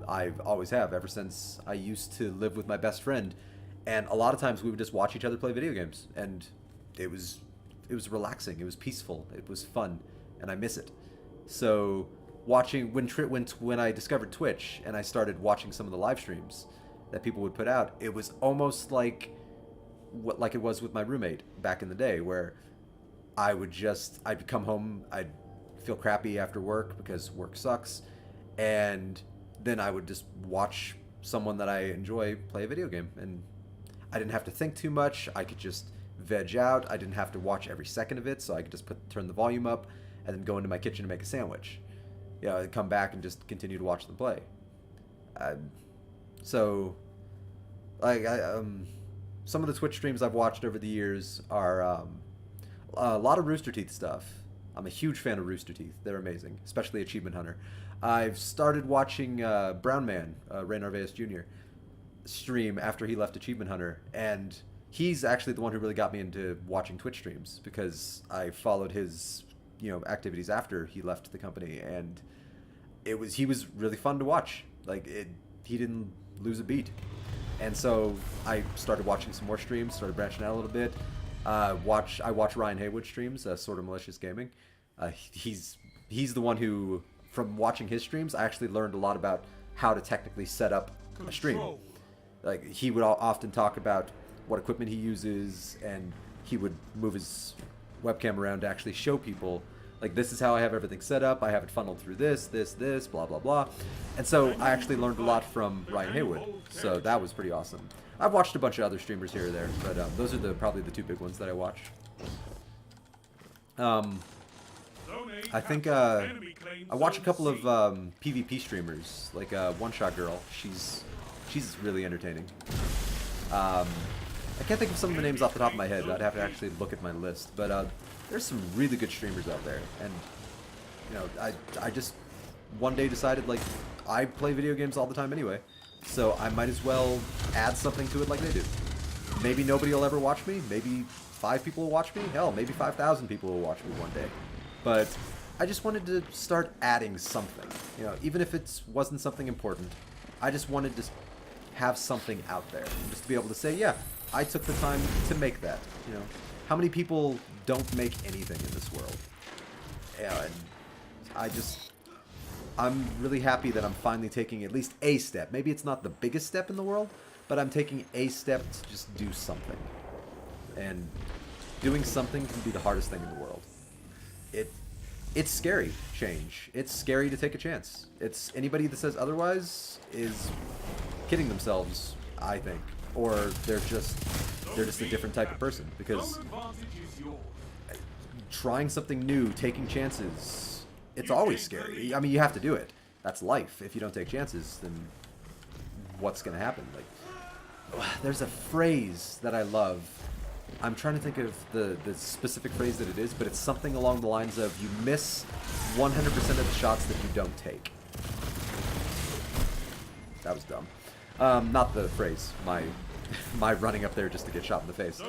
I've always have ever since I used to live with my best friend, and a lot of times we would just watch each other play video games, and it was relaxing, it was peaceful, it was fun, and I miss it. So watching when I discovered Twitch and I started watching some of the live streams that people would put out, it was almost like it was with my roommate back in the day, where I'd come home, I'd feel crappy after work because work sucks, and then I would just watch someone that I enjoy play a video game, and I didn't have to think too much. I could just veg out. I didn't have to watch every second of it, so I could just turn the volume up and then go into my kitchen and make a sandwich. I'd come back and just continue to watch them play. So, like, some of the Twitch streams I've watched over the years are a lot of Rooster Teeth stuff. I'm a huge fan of Rooster Teeth. They're amazing, especially Achievement Hunter. I've started watching Brown Man, Ray Narvaez Jr., stream after he left Achievement Hunter, and he's actually the one who really got me into watching Twitch streams, because I followed his activities after he left the company, and he was really fun to watch. He didn't lose a beat, and so I started watching some more streams, started branching out a little bit. I watch Ryan Haywood streams, Sort of Malicious Gaming. He's the one who, from watching his streams, I actually learned a lot about how to technically set up a stream. Like, he would often talk about what equipment he uses, and he would move his webcam around to actually show people, like, this is how I have everything set up, I have it funneled through this, blah, blah, blah. And so I actually learned a lot from Ryan Haywood, so that was pretty awesome. I've watched a bunch of other streamers here or there, but those are probably the two big ones that I watch. I think I watch a couple of PvP streamers, like One Shot Girl. She's really entertaining. I can't think of some of the names off the top of my head. I'd have to actually look at my list. But there's some really good streamers out there, and I just one day decided, like, I play video games all the time anyway, so I might as well add something to it like they do. Maybe nobody will ever watch me. Maybe 5 people will watch me. Hell, maybe 5,000 people will watch me one day. But I just wanted to start adding something. Even if it wasn't something important, I just wanted to have something out there, just to be able to say, yeah, I took the time to make that. How many people don't make anything in this world? And I'm really happy that I'm finally taking at least a step. Maybe it's not the biggest step in the world, but I'm taking a step to just do something. And doing something can be the hardest thing in the world. It's scary, change. It's scary to take a chance. Anybody that says otherwise is kidding themselves, I think. Or they're just a different type of person, because trying something new, taking chances, it's always scary. I mean, you have to do it. That's life. If you don't take chances, then what's going to happen? Like, there's a phrase that I love. I'm trying to think of the specific phrase that it is, but it's something along the lines of, you miss 100% of the shots that you don't take. That was dumb. Not the phrase. My running up there just to get shot in the face.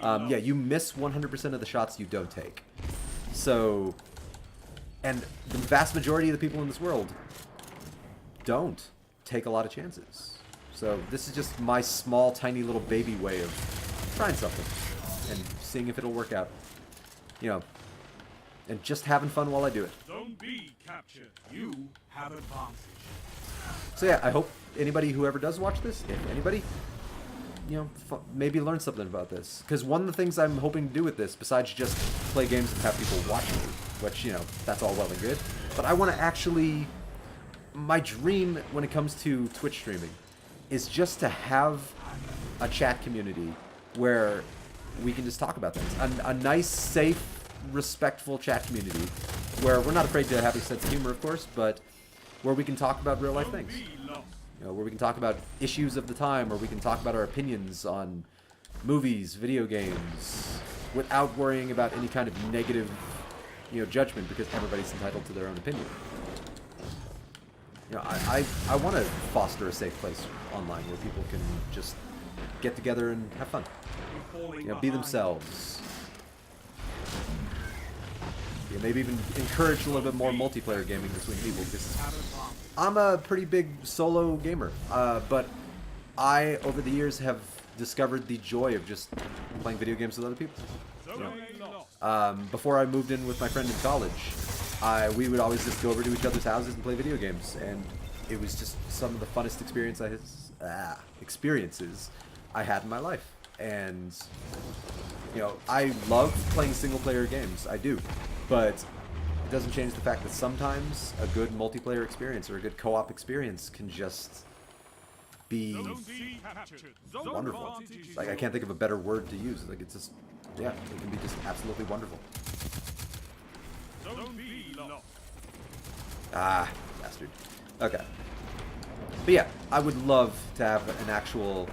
Yeah, you miss 100% of the shots you don't take. So, and the vast majority of the people in this world don't take a lot of chances. So this is just my small, tiny little baby way of trying something and seeing if it'll work out. And just having fun while I do it. Don't be captured. You have advantage. So yeah, I hope anybody who ever does watch this, if anybody, maybe learn something about this. Because one of the things I'm hoping to do with this, besides just play games and have people watch me, which, that's all well and good, but I want to actually, my dream when it comes to Twitch streaming is just to have a chat community where we can just talk about things. A nice, safe, respectful chat community where we're not afraid to have a sense of humor, of course, but where we can talk about real life things. Where we can talk about issues of the time, or we can talk about our opinions on movies, video games, without worrying about any kind of negative, judgment, because everybody's entitled to their own opinion. I want to foster a safe place online where people can just get together and have fun. Be themselves. Yeah, maybe even encourage a little bit more multiplayer gaming between people, because I'm a pretty big solo gamer, but I, over the years, have discovered the joy of just playing video games with other people. You know? Before I moved in with my friend in college, we would always just go over to each other's houses and play video games, and it was just some of the funnest experiences I had in my life. And you know, I love playing single-player games. I do. But it doesn't change the fact that sometimes a good multiplayer experience or a good co-op experience can just be wonderful. Like, I can't think of a better word to use. Like, it's just, yeah, it can be just absolutely wonderful. Ah, bastard. Okay. But yeah, I would love to have an actual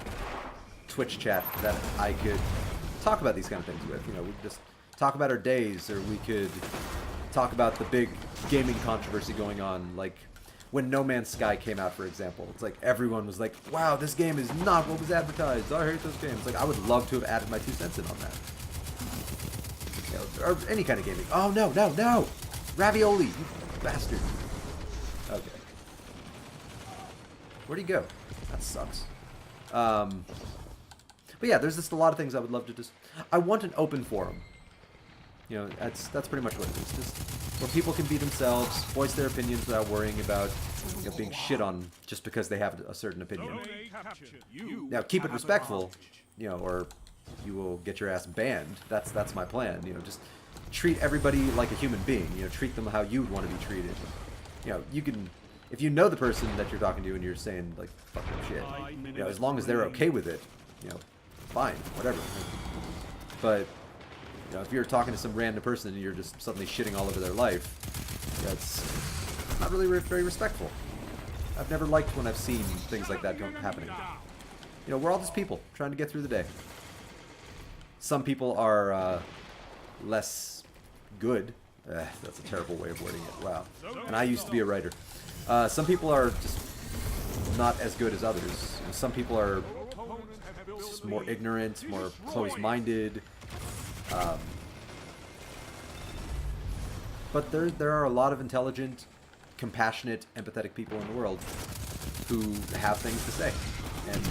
Twitch chat that I could talk about these kind of things with. You know, we could just talk about our days, or we could talk about the big gaming controversy going on, like when No Man's Sky came out, for example. It's like everyone was like, wow, this game is not what was advertised. I hate those games. Like, I would love to have added my 2 cents in on that. You know, or any kind of gaming. Oh, no, no, no! Ravioli, you bastard. Okay. Where'd he go? That sucks. But yeah, there's just a lot of things I would love to just... I want an open forum. You know, that's pretty much what it is. Just where people can be themselves, voice their opinions without worrying about, you know, being shit on just because they have a certain opinion. Now, keep it respectful, you know, or you will get your ass banned. That's my plan. You know, just treat everybody like a human being. You know, treat them how you'd want to be treated. You know, you can... If you know the person that you're talking to and you're saying, like, fuck them shit, you know, as long as they're okay with it, you know, fine, whatever. But, you know, if you're talking to some random person and you're just suddenly shitting all over their life, that's not really very respectful. I've never liked when I've seen things like that happening. You know, we're all just people trying to get through the day. Some people are less good. That's a terrible way of wording it. Wow. And I used to be a writer. Some people are just not as good as others. You know, some people are just more ignorant, more closed-minded. But there are a lot of intelligent, compassionate, empathetic people in the world who have things to say. And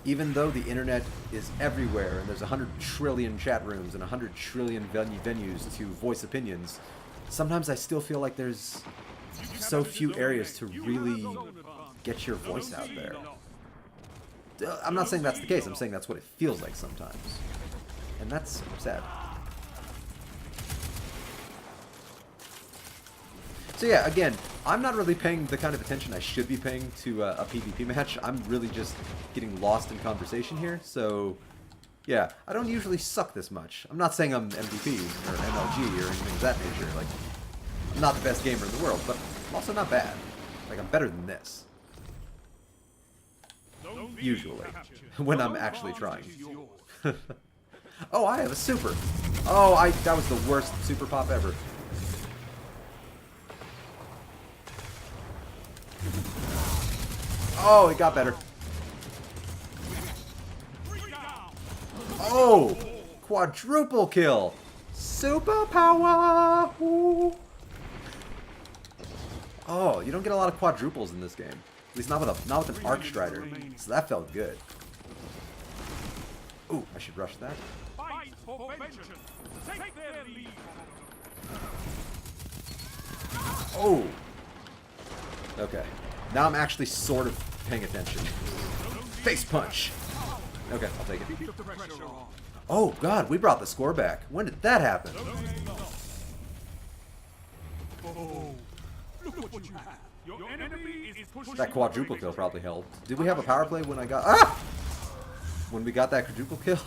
even though the internet is everywhere, and there's 100 trillion chat rooms and 100 trillion venues to voice opinions, sometimes I still feel like there's so few areas to really get your voice out there. I'm not saying that's the case, I'm saying that's what it feels like sometimes. And that's sad. So yeah, again, I'm not really paying the kind of attention I should be paying to a PvP match. I'm really just getting lost in conversation here, so yeah, I don't usually suck this much. I'm not saying I'm MVP or MLG or anything of that nature. Like, I'm not the best gamer in the world, but I'm also not bad. Like, I'm better than this. Usually. When I'm actually trying. Oh, I have a super. Oh, that was the worst super pop ever. Oh, it got better. Oh, quadruple kill. Superpower. Ooh. Oh, you don't get a lot of quadruples in this game. At least not with an Arc Strider. So that felt good. Ooh, I should rush that. Oh. Okay. Now I'm actually sort of paying attention. Face punch. Okay, I'll take it. Oh god, we brought the score back. When did that happen? That quadruple kill probably helped. Did we have a power play when I got... Ah! When we got that quadruple kill?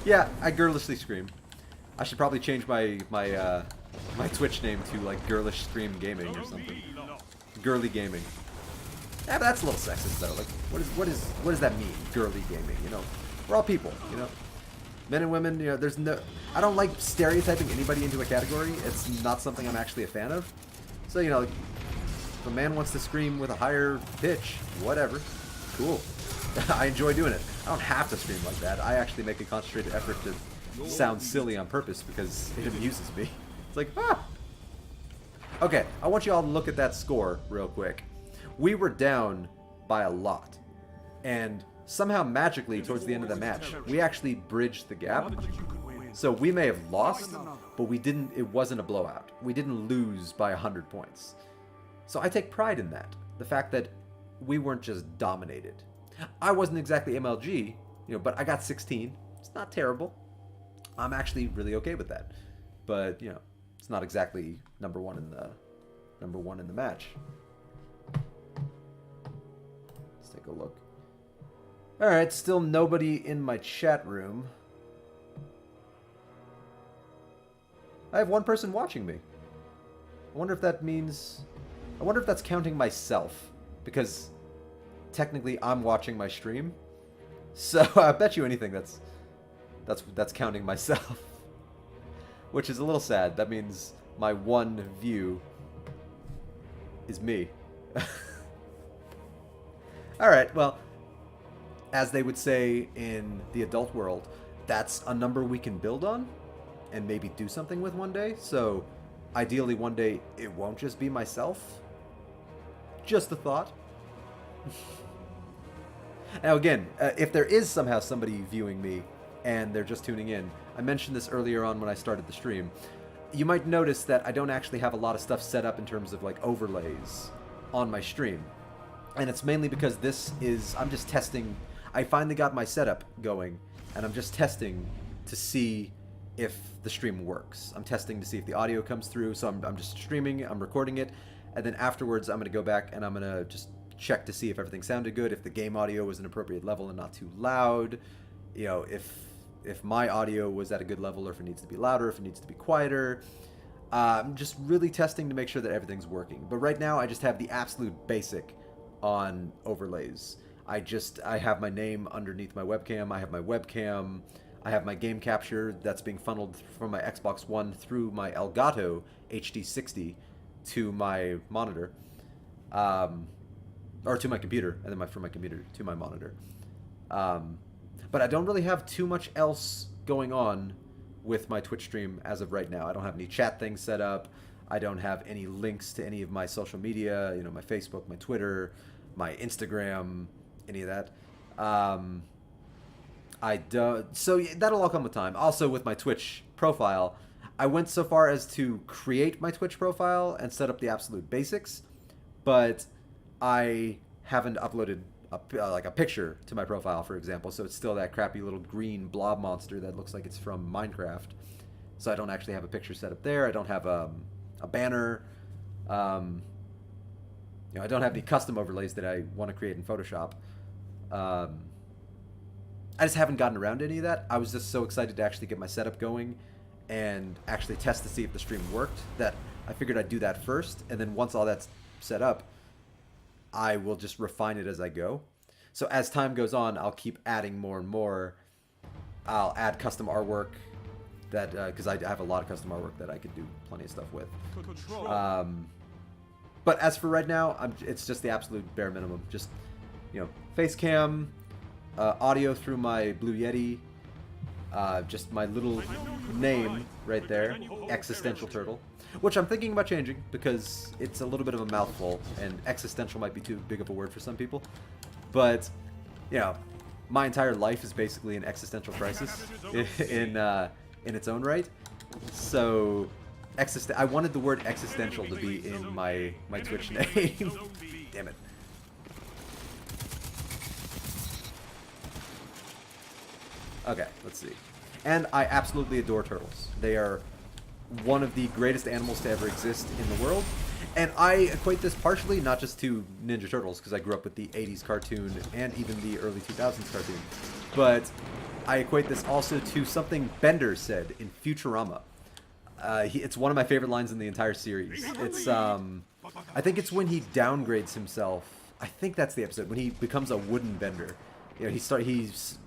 Yeah, I girlishly scream. I should probably change my Twitch name to, like, Girlish Scream Gaming or something. Girly gaming. Yeah, but that's a little sexist though. Like, what does that mean? Girly gaming, you know? We're all people, you know? Men and women, you know, there's no... I don't like stereotyping anybody into a category. It's not something I'm actually a fan of. So, you know, like, if a man wants to scream with a higher pitch, whatever. Cool. I enjoy doing it. I don't have to scream like that. I actually make a concentrated effort to sounds silly on purpose because it amuses me. It's like, ah! Okay, I want you all to look at that score real quick. We were down by a lot. And somehow magically towards the end of the match, we actually bridged the gap. So we may have lost, but it wasn't a blowout. We didn't lose by 100 points. So I take pride in that. The fact that we weren't just dominated. I wasn't exactly MLG, but I got 16. It's not terrible. I'm actually really okay with that. But, it's not exactly number one in the match. Let's take a look. Alright, still nobody in my chat room. I have one person watching me. I wonder if that's counting myself. Because technically I'm watching my stream. So I bet you anything that's counting myself. Which is a little sad. That means my one view is me. Alright, well, as they would say in the adult world, that's a number we can build on and maybe do something with one day. So ideally one day it won't just be myself. Just a thought. Now again, if there is somehow somebody viewing me and they're just tuning in, I mentioned this earlier on when I started the stream, you might notice that I don't actually have a lot of stuff set up in terms of like overlays on my stream. And it's mainly because I'm just testing. I finally got my setup going and I'm just testing to see if the stream works. I'm testing to see if the audio comes through. So I'm just streaming, I'm recording it, and then afterwards I'm going to go back and I'm going to just check to see if everything sounded good, if the game audio was an appropriate level and not too loud, if my audio was at a good level or if it needs to be louder, if it needs to be quieter. I'm just really testing to make sure that everything's working. But right now I just have the absolute basic on overlays. I have my name underneath my webcam, I have my webcam, I have my game capture that's being funneled from my Xbox One through my Elgato HD60 to my monitor. Or to my computer, and then from my computer to my monitor. But I don't really have too much else going on with my Twitch stream as of right now. I don't have any chat things set up. I don't have any links to any of my social media, my Facebook, my Twitter, my Instagram, any of that. So that'll all come with time. Also with my Twitch profile, I went so far as to create my Twitch profile and set up the absolute basics, but I haven't uploaded a picture to my profile, for example, so it's still that crappy little green blob monster that looks like it's from Minecraft. So I don't actually have a picture set up there. I don't have a banner. I don't have any custom overlays that I want to create in Photoshop. I just haven't gotten around to any of that. I was just so excited to actually get my setup going and actually test to see if the stream worked that I figured I'd do that first, and then once all that's set up, I will just refine it as I go. So as time goes on, I'll keep adding more and more. I'll add custom artwork that because I have a lot of custom artwork that I could do plenty of stuff with. But as for right now, it's just the absolute bare minimum. Just face cam, audio through my Blue Yeti, just my little name right there, Existential Turtle. Which I'm thinking about changing because it's a little bit of a mouthful, and existential might be too big of a word for some people. But, my entire life is basically an existential crisis in its own right. So, I wanted the word existential to be in my Twitch name. Damn it. Okay, let's see. And I absolutely adore turtles. They are one of the greatest animals to ever exist in the world. And I equate this partially not just to Ninja Turtles, because I grew up with the 80s cartoon and even the early 2000s cartoon, but I equate this also to something Bender said in Futurama. It's one of my favorite lines in the entire series. It's, I think it's when he downgrades himself. I think that's the episode, when he becomes a wooden bender. He's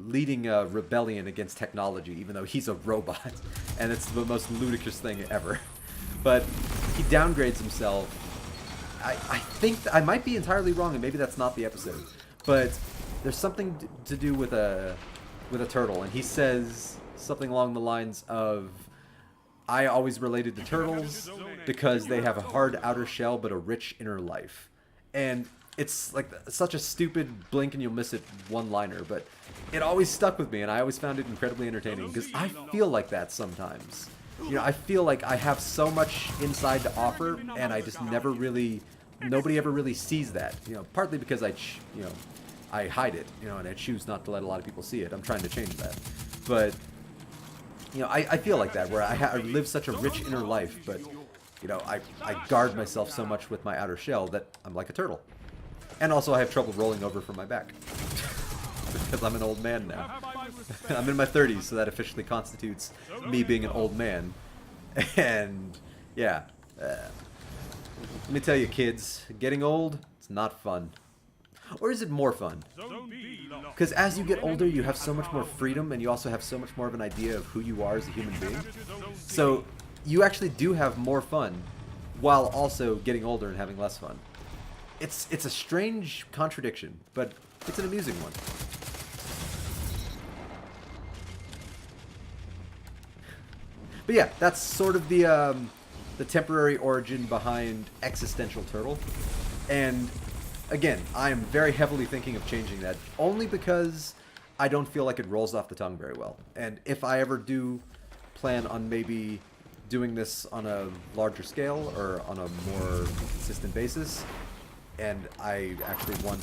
leading a rebellion against technology, even though he's a robot, and it's the most ludicrous thing ever. But he downgrades himself. I think I might be entirely wrong, and maybe that's not the episode, but there's something to do with a turtle, and he says something along the lines of, I always related to turtles because they have a hard outer shell but a rich inner life. And it's like such a stupid blink and you'll miss it one-liner, but it always stuck with me and I always found it incredibly entertaining because I feel like that sometimes. You know, I feel like I have so much inside to offer and I just never really, nobody ever really sees that. You know, partly because I hide it, you know, and I choose not to let a lot of people see it. I'm trying to change that. But you know, I feel like that, where I live such a rich inner life, but, you know, I guard myself so much with my outer shell that I'm like a turtle. And also I have trouble rolling over from my back. Because I'm an old man now. I'm in my 30s, so that officially constitutes me being an old man. And, yeah. Let me tell you, kids, getting old, it's not fun. Or is it more fun? Because as you get older, you have so much more freedom, and you also have so much more of an idea of who you are as a human being. So you actually do have more fun, while also getting older and having less fun. It's a strange contradiction, but it's an amusing one. But yeah, that's sort of the temporary origin behind Existential Turtle, and again, I am very heavily thinking of changing that, only because I don't feel like it rolls off the tongue very well. And if I ever do plan on maybe doing this on a larger scale or on a more consistent basis, and I actually want,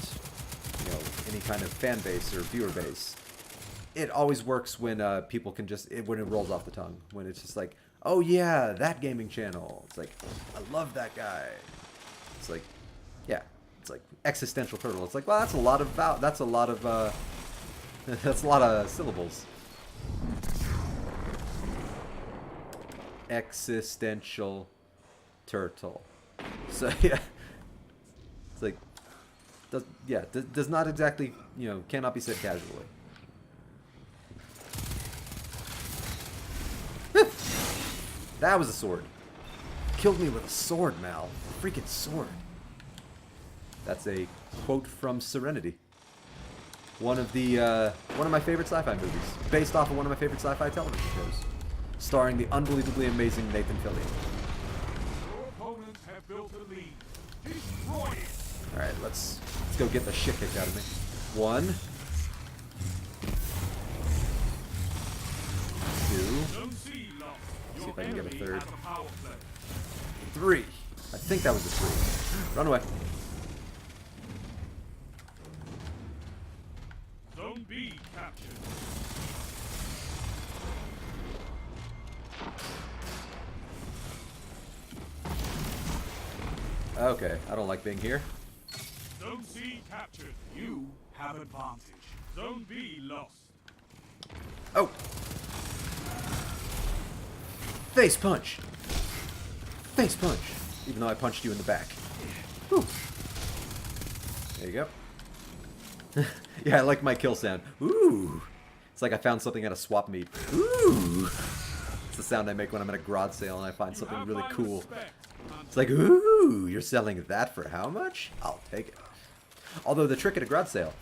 you know, any kind of fan base or viewer base, it always works when people can just, when it rolls off the tongue, when it's just like, oh yeah, that gaming channel. It's like, I love that guy. It's like, yeah. It's like Existential Turtle. It's like, well, that's a lot of that's a lot of syllables. Existential Turtle. So yeah, it's like, does not exactly, you know, cannot be said casually. That was a sword. Killed me with a sword, Mal. A freaking sword. That's a quote from Serenity. One of my favorite sci-fi movies, based off of one of my favorite sci-fi television shows, starring the unbelievably amazing Nathan Fillion. Your opponents have built a lead. Destroy it. All right, let's go get the shit kicked out of me. 1, 2. Zone C lost. See if I can get a Your third. enemy has a power play. 3. I think that was a 3. Run away. Zone B captured. Okay, I don't like being here. Zone C captured. You have advantage. Zone B lost. Oh! Face punch! Face punch! Even though I punched you in the back. Whew. There you go. Yeah, I like my kill sound. Ooh! It's like I found something at a swap meet. Ooh! It's the sound I make when I'm at a garage sale and I find something really cool. It's like, ooh! You're selling that for how much? I'll take it. Although the trick at a garage sale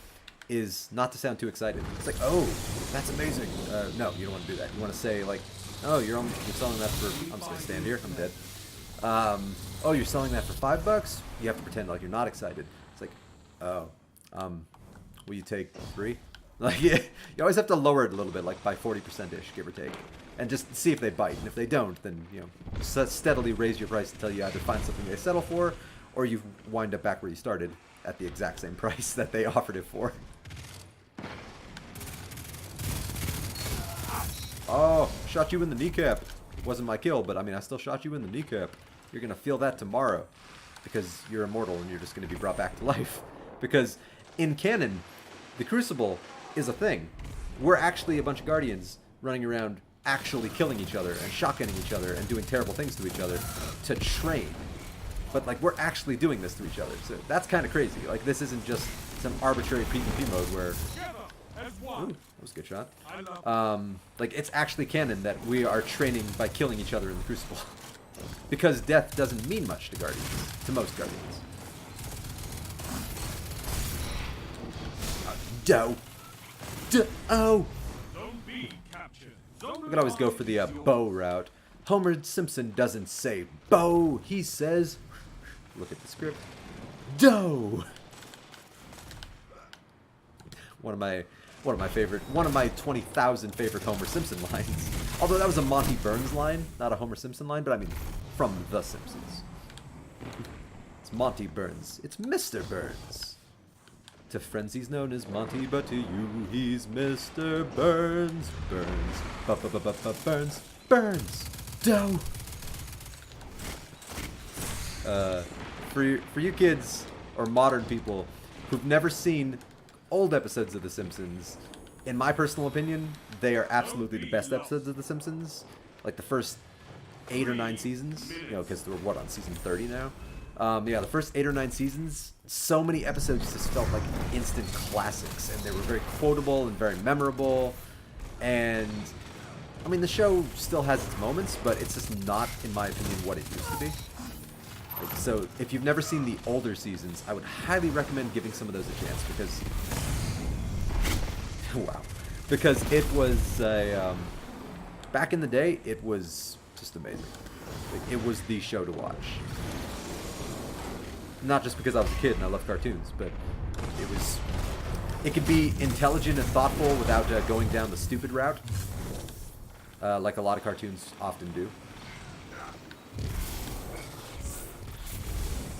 is not to sound too excited. It's like, oh, that's amazing. No, you don't want to do that. You want to say, like, oh, you're selling that for, I'm just going to stand here, I'm dead. Oh, you're selling that for $5? You have to pretend like you're not excited. It's like, oh, will you take 3? Like, yeah, you always have to lower it a little bit, like by 40%-ish, give or take. And just see if they bite. And if they don't, then, you know, steadily raise your price until you either find something they settle for, or you wind up back where you started at the exact same price that they offered it for. Oh, shot you in the kneecap. It wasn't my kill, but I mean, I still shot you in the kneecap. You're going to feel that tomorrow because you're immortal and you're just going to be brought back to life. Because in canon, the Crucible is a thing. We're actually a bunch of Guardians running around actually killing each other and shotgunning each other and doing terrible things to each other to train. But, like, we're actually doing this to each other. So that's kind of crazy. Like, this isn't just some arbitrary PvP mode where... Ooh, that was a good shot. Like, it's actually canon that we are training by killing each other in the Crucible. Because death doesn't mean much to Guardians. To most Guardians. Oh. Zone B captured. We could always go for the bow route. Homer Simpson doesn't say bow. He says, look at the script, dough. One of my 20,000 favorite Homer Simpson lines. Although that was a Monty Burns line, not a Homer Simpson line, but I mean, from The Simpsons. It's Monty Burns. It's Mr. Burns. To friends he's known as Monty, but to you he's Mr. Burns. Burns. Burns. Dough. For you kids, or modern people, who've never seen old episodes of The Simpsons, in my personal opinion, they are absolutely the best episodes of The Simpsons. Like the first 8 or 9 seasons, you know, because we're, what, on season 30 now? Yeah, the first 8 or 9 seasons, so many episodes just felt like instant classics, and they were very quotable and very memorable. And, I mean, the show still has its moments, but it's just not, in my opinion, what it used to be. Like, so, if you've never seen the older seasons, I would highly recommend giving some of those a chance, because... wow. Because it was a... back in the day, it was just amazing. Like, it was the show to watch. Not just because I was a kid and I loved cartoons, but it was... It could be intelligent and thoughtful without going down the stupid route. Like a lot of cartoons often do.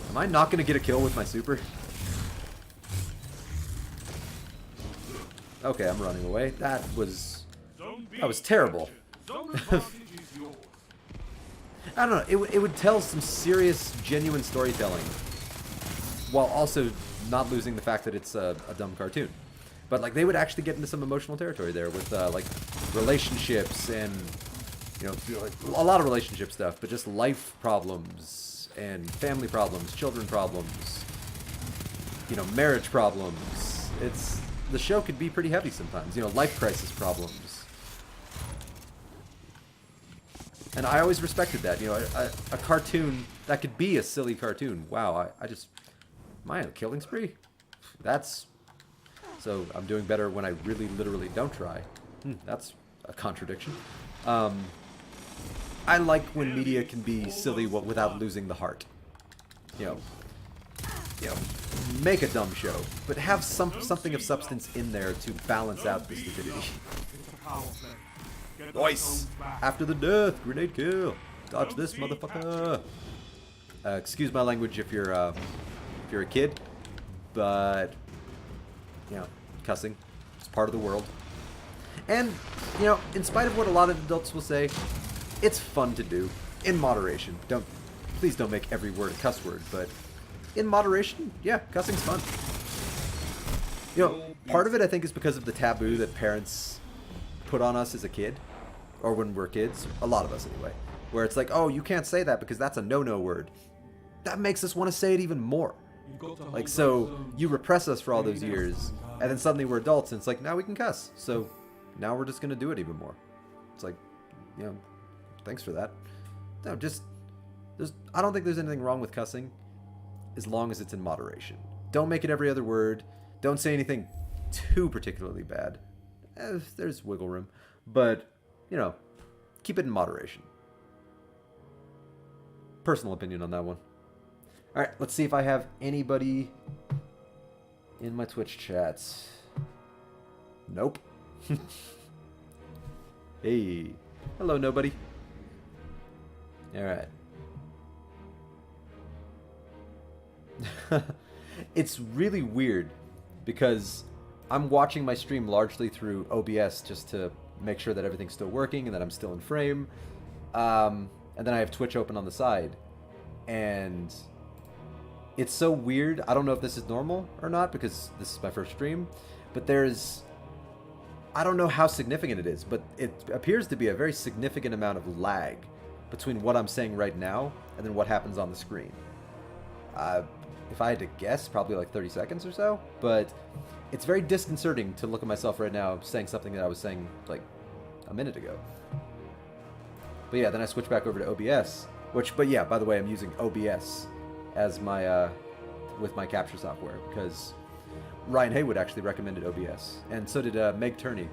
Am I not going to get a kill with my super? Okay, I'm running away. That was terrible. I don't know. It would tell some serious, genuine storytelling, while also not losing the fact that it's a dumb cartoon. But like, they would actually get into some emotional territory there with like relationships and, you know, like a lot of relationship stuff, but just life problems and family problems, children problems, you know, marriage problems. The show could be pretty heavy sometimes, you know, life crisis problems. And I always respected that, you know, a cartoon that could be a silly cartoon. Wow, I just... Am I on a killing spree? That's... So, I'm doing better when I really, literally don't try. That's a contradiction. I like when media can be silly without losing the heart. You know, make a dumb show, but have something of substance in there to balance out the stupidity. Nice! After the death, grenade kill. Dodge this, motherfucker. Excuse my language if you're a kid, but, you know, cussing is part of the world. And, you know, in spite of what a lot of adults will say, it's fun to do, in moderation. Please don't make every word a cuss word, but in moderation, yeah, cussing's fun. You know, part of it I think is because of the taboo that parents put on us as a kid, or when we're kids, a lot of us anyway, where it's like, oh, you can't say that because that's a no-no word. That makes us want to say it even more. Like, so you repress us for all those years, and then suddenly we're adults, and it's like, now we can cuss. So now we're just going to do it even more. It's like, you know, thanks for that. No, just, I don't think there's anything wrong with cussing as long as it's in moderation. Don't make it every other word. Don't say anything too particularly bad. There's wiggle room. But, you know, keep it in moderation. Personal opinion on that one. Alright, let's see if I have anybody in my Twitch chats. Nope. Hey. Hello, nobody. Alright. It's really weird because I'm watching my stream largely through OBS just to make sure that everything's still working and that I'm still in frame. And then I have Twitch open on the side. And it's so weird. I don't know if this is normal or not because this is my first stream. But I don't know how significant it is, but it appears to be a very significant amount of lag between what I'm saying right now and then what happens on the screen. If I had to guess, probably like 30 seconds or so. But it's very disconcerting to look at myself right now saying something that I was saying like a minute ago. But yeah, then I switch back over to OBS, but yeah, by the way, I'm using OBS as my, with my capture software because Ryan Haywood actually recommended OBS, and so did Meg Turney.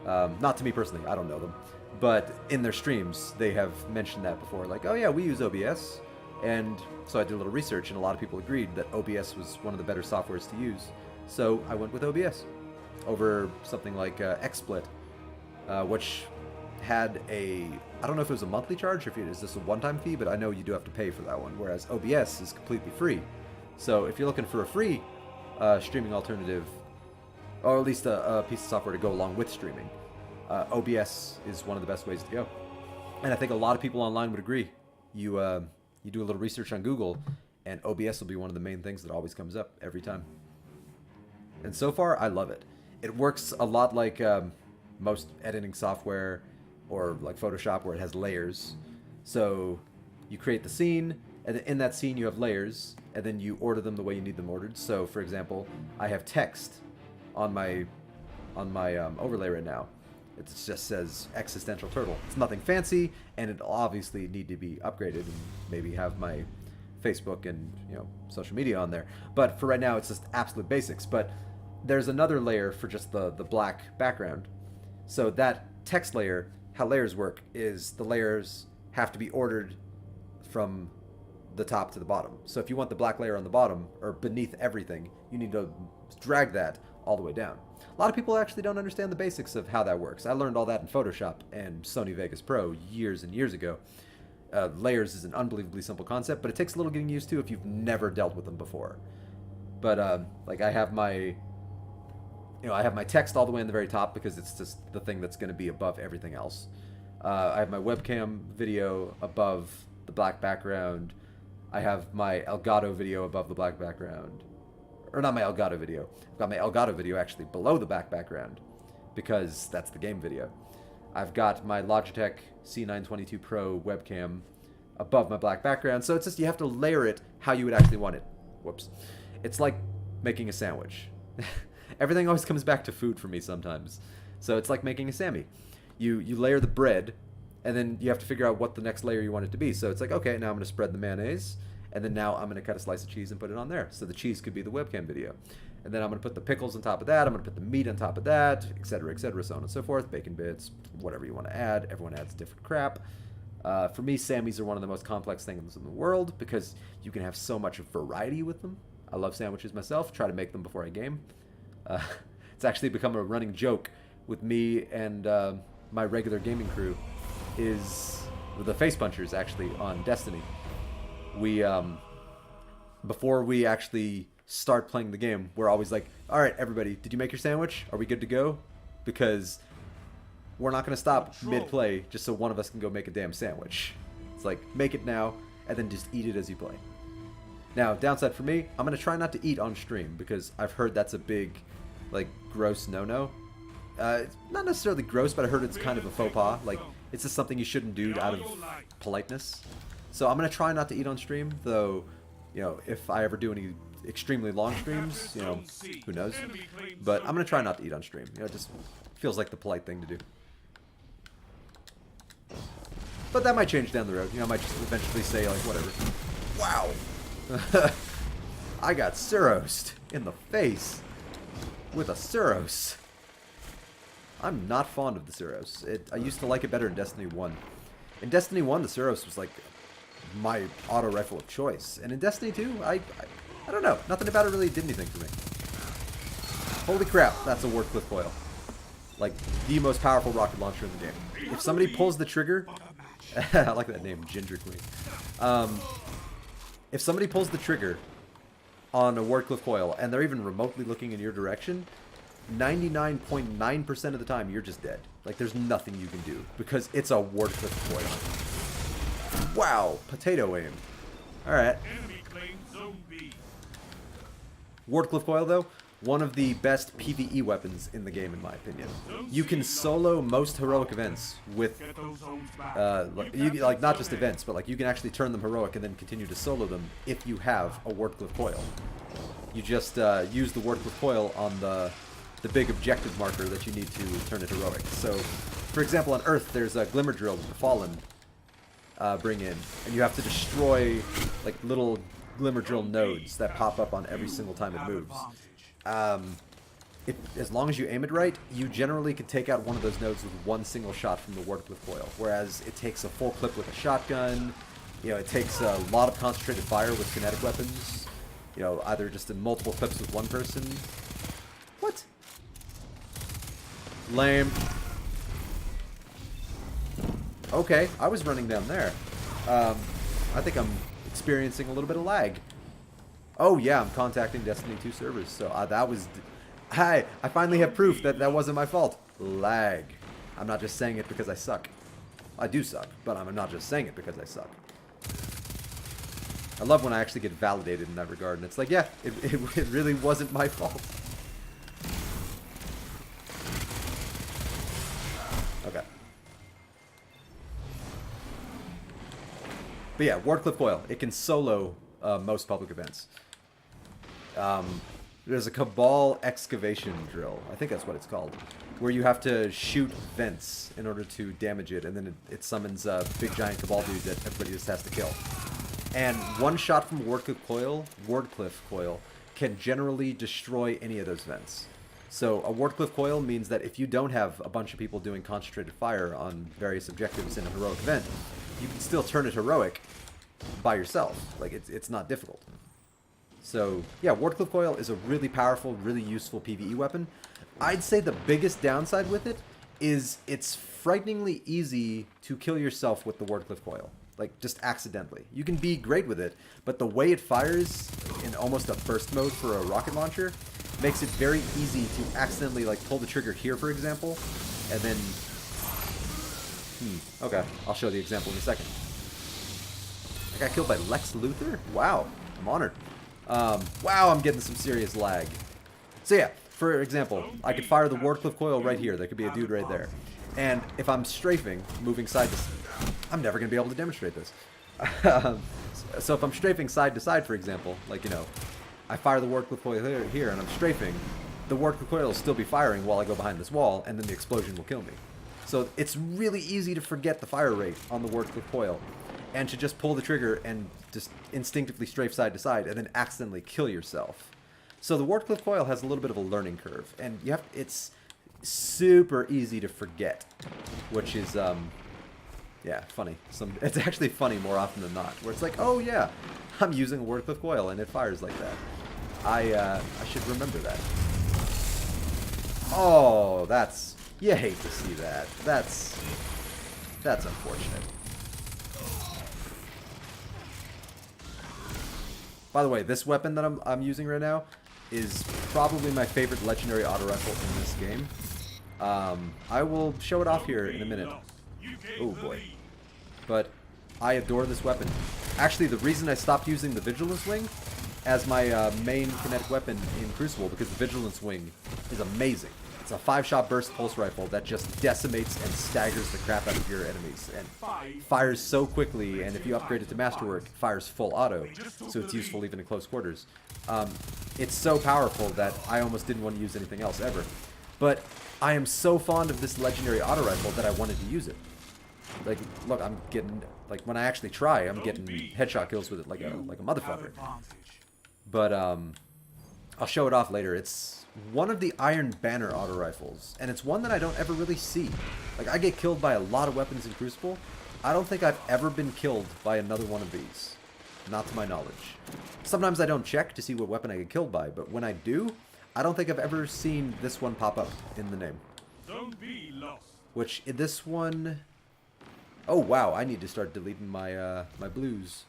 Not to me personally, I don't know them. But in their streams, they have mentioned that before. Like, oh yeah, we use OBS. And so I did a little research, and a lot of people agreed that OBS was one of the better softwares to use. So I went with OBS over something like XSplit, which had a, I don't know if it was a monthly charge or if it is just a one-time fee, but I know you do have to pay for that one, whereas OBS is completely free. So if you're looking for a free streaming alternative, or at least a piece of software to go along with streaming, OBS is one of the best ways to go. And I think a lot of people online would agree. You do a little research on Google, and OBS will be one of the main things that always comes up every time. And so far, I love it. It works a lot like most editing software, or like Photoshop, where it has layers. So you create the scene, and in that scene you have layers, and then you order them the way you need them ordered. So for example, I have text on my overlay right now. It just says Existential Turtle. It's nothing fancy, and it'll obviously need to be upgraded and maybe have my Facebook and social media on there. But for right now, it's just absolute basics. But there's another layer for just the black background. So that text layer, how layers work is the layers have to be ordered from the top to the bottom. So if you want the black layer on the bottom, or beneath everything, you need to drag that all the way down. A lot of people actually don't understand the basics of how that works. I learned all that in Photoshop and Sony Vegas Pro years and years ago. Layers is an unbelievably simple concept, but it takes a little getting used to if you've never dealt with them before. But like I have my text all the way in the very top because it's just the thing that's going to be above everything else. I have my webcam video above the black background. I have my Elgato video above the black background. Or not my Elgato video. I've got my Elgato video actually below the black background because that's the game video. I've got my Logitech C922 Pro webcam above my black background. So it's just you have to layer it how you would actually want it. Whoops. It's like making a sandwich. Everything always comes back to food for me sometimes. So it's like making a Sammy. You layer the bread, and then you have to figure out what the next layer you want it to be. So it's like, okay, now I'm going to spread the mayonnaise, and then now I'm going to cut a slice of cheese and put it on there. So the cheese could be the webcam video. And then I'm going to put the pickles on top of that. I'm going to put the meat on top of that, etc., so on and so forth. Bacon bits, whatever you want to add. Everyone adds different crap. For me, Sammys are one of the most complex things in the world because you can have so much variety with them. I love sandwiches myself. Try to make them before I game. It's actually become a running joke with me and my regular gaming crew is the face punchers actually on Destiny. We before we actually start playing the game, we're always like, all right, everybody, did you make your sandwich? Are we good to go? Because we're not going to stop mid-play just so one of us can go make a damn sandwich. It's like, make it now and then just eat it as you play. Now, downside for me, I'm going to try not to eat on stream because I've heard that's a big, like, gross no-no. It's not necessarily gross, but I heard it's kind of a faux pas. Like, it's just something you shouldn't do out of politeness. So I'm going to try not to eat on stream, though, if I ever do any extremely long streams, who knows. But I'm going to try not to eat on stream. It just feels like the polite thing to do. But that might change down the road. I might just eventually say, like, whatever. Wow. I got Suros in the face with a Suros. I'm not fond of the Suros. I used to like it better in Destiny 1. In Destiny 1, the Suros was like my auto rifle of choice. And in Destiny 2, I don't know. Nothing about it really did anything for me. Holy crap, that's a Wardcliff coil. Like, the most powerful rocket launcher in the game. If somebody pulls the trigger... I like that name, Ginger Queen. If somebody pulls the trigger on a Wardcliff coil, and they're even remotely looking in your direction, 99.9% of the time, you're just dead. Like, there's nothing you can do, because it's a Wardcliff coil. Wow, potato aim. Alright. Wardcliff coil, though, one of the best PvE weapons in the game, in my opinion. You can solo most heroic events with, like not just events, but like you can actually turn them heroic and then continue to solo them if you have a Wardcliff coil. You just use the Wardcliff coil on the big objective marker that you need to turn it heroic. So, for example, on Earth, there's a Glimmer Drill that the Fallen bring in, and you have to destroy like little Glimmer Drill nodes that pop up on every single time it moves. as long as you aim it right, you generally can take out one of those nodes with one single shot from the Wardcliff coil. Whereas it takes a full clip with a shotgun. You know, it takes a lot of concentrated fire with kinetic weapons. You know, either just in multiple clips with one person. What? Lame. Okay, I was running down there. I think I'm experiencing a little bit of lag. Oh yeah, I'm contacting Destiny 2 servers. So that was... Hi, I finally have proof that that wasn't my fault. Lag. I'm not just saying it because I suck. I do suck, but I'm not just saying it because I suck. I love when I actually get validated in that regard, and it's like, yeah, it really wasn't my fault. Okay. But yeah, Wardcliff Coil. It can solo most public events. There's a Cabal excavation drill. I think that's what it's called. Where you have to shoot vents in order to damage it, and then it summons a big giant Cabal dude that everybody just has to kill. And one shot from Wardcliff Coil can generally destroy any of those vents. So a Wardcliff Coil means that if you don't have a bunch of people doing concentrated fire on various objectives in a heroic event, you can still turn it heroic by yourself. Like, it's not difficult. So, yeah, Wardcliff Coil is a really powerful, really useful PvE weapon. I'd say the biggest downside with it is it's frighteningly easy to kill yourself with the Wardcliff Coil. Like, just accidentally. You can be great with it, but the way it fires in almost a burst mode for a rocket launcher makes it very easy to accidentally, like, pull the trigger here, for example, and then... okay, I'll show the example in a second. I got killed by Lex Luthor? Wow, I'm honored. Wow, I'm getting some serious lag. So yeah, for example, I could fire the Wardcliff Coil right here. There could be a dude right there. And if I'm strafing, moving side to side, I'm never going to be able to demonstrate this. So if I'm strafing side to side, for example, like, you know, I fire the Wardcliff Coil here and I'm strafing, the Wardcliff Coil will still be firing while I go behind this wall, and then the explosion will kill me. So it's really easy to forget the fire rate on the Wardcliff Coil, and to just pull the trigger and just instinctively strafe side to side and then accidentally kill yourself. So the Wardcliff Coil has a little bit of a learning curve, and it's super easy to forget, which is, yeah, funny. It's actually funny more often than not, where it's like, oh yeah, I'm using a Wardcliff Coil and it fires like that. I should remember that. Oh, you hate to see that. That's unfortunate. By the way, this weapon that I'm using right now is probably my favorite legendary auto rifle in this game. I will show it off here in a minute. Oh boy. But I adore this weapon. Actually, the reason I stopped using the Vigilance Wing as my main kinetic weapon in Crucible, because the Vigilance Wing is amazing. It's a 5-shot burst pulse rifle that just decimates and staggers the crap out of your enemies, and fires so quickly, and if you upgrade it to Masterwork, fires full auto, so it's useful even in close quarters. It's so powerful that I almost didn't want to use anything else ever. But I am so fond of this legendary auto rifle that I wanted to use it. Like, look, I'm getting, like, when I actually try, I'm getting headshot kills with it like a motherfucker. But I'll show it off later. It's one of the Iron Banner auto rifles, and it's one that I don't ever really see. Like, I get killed by a lot of weapons in Crucible. I don't think I've ever been killed by another one of these. Not to my knowledge. Sometimes I don't check to see what weapon I get killed by, but when I do, I don't think I've ever seen this one pop up in the name. Don't be lost. Which, this one... Oh, wow, I need to start deleting my, my blues.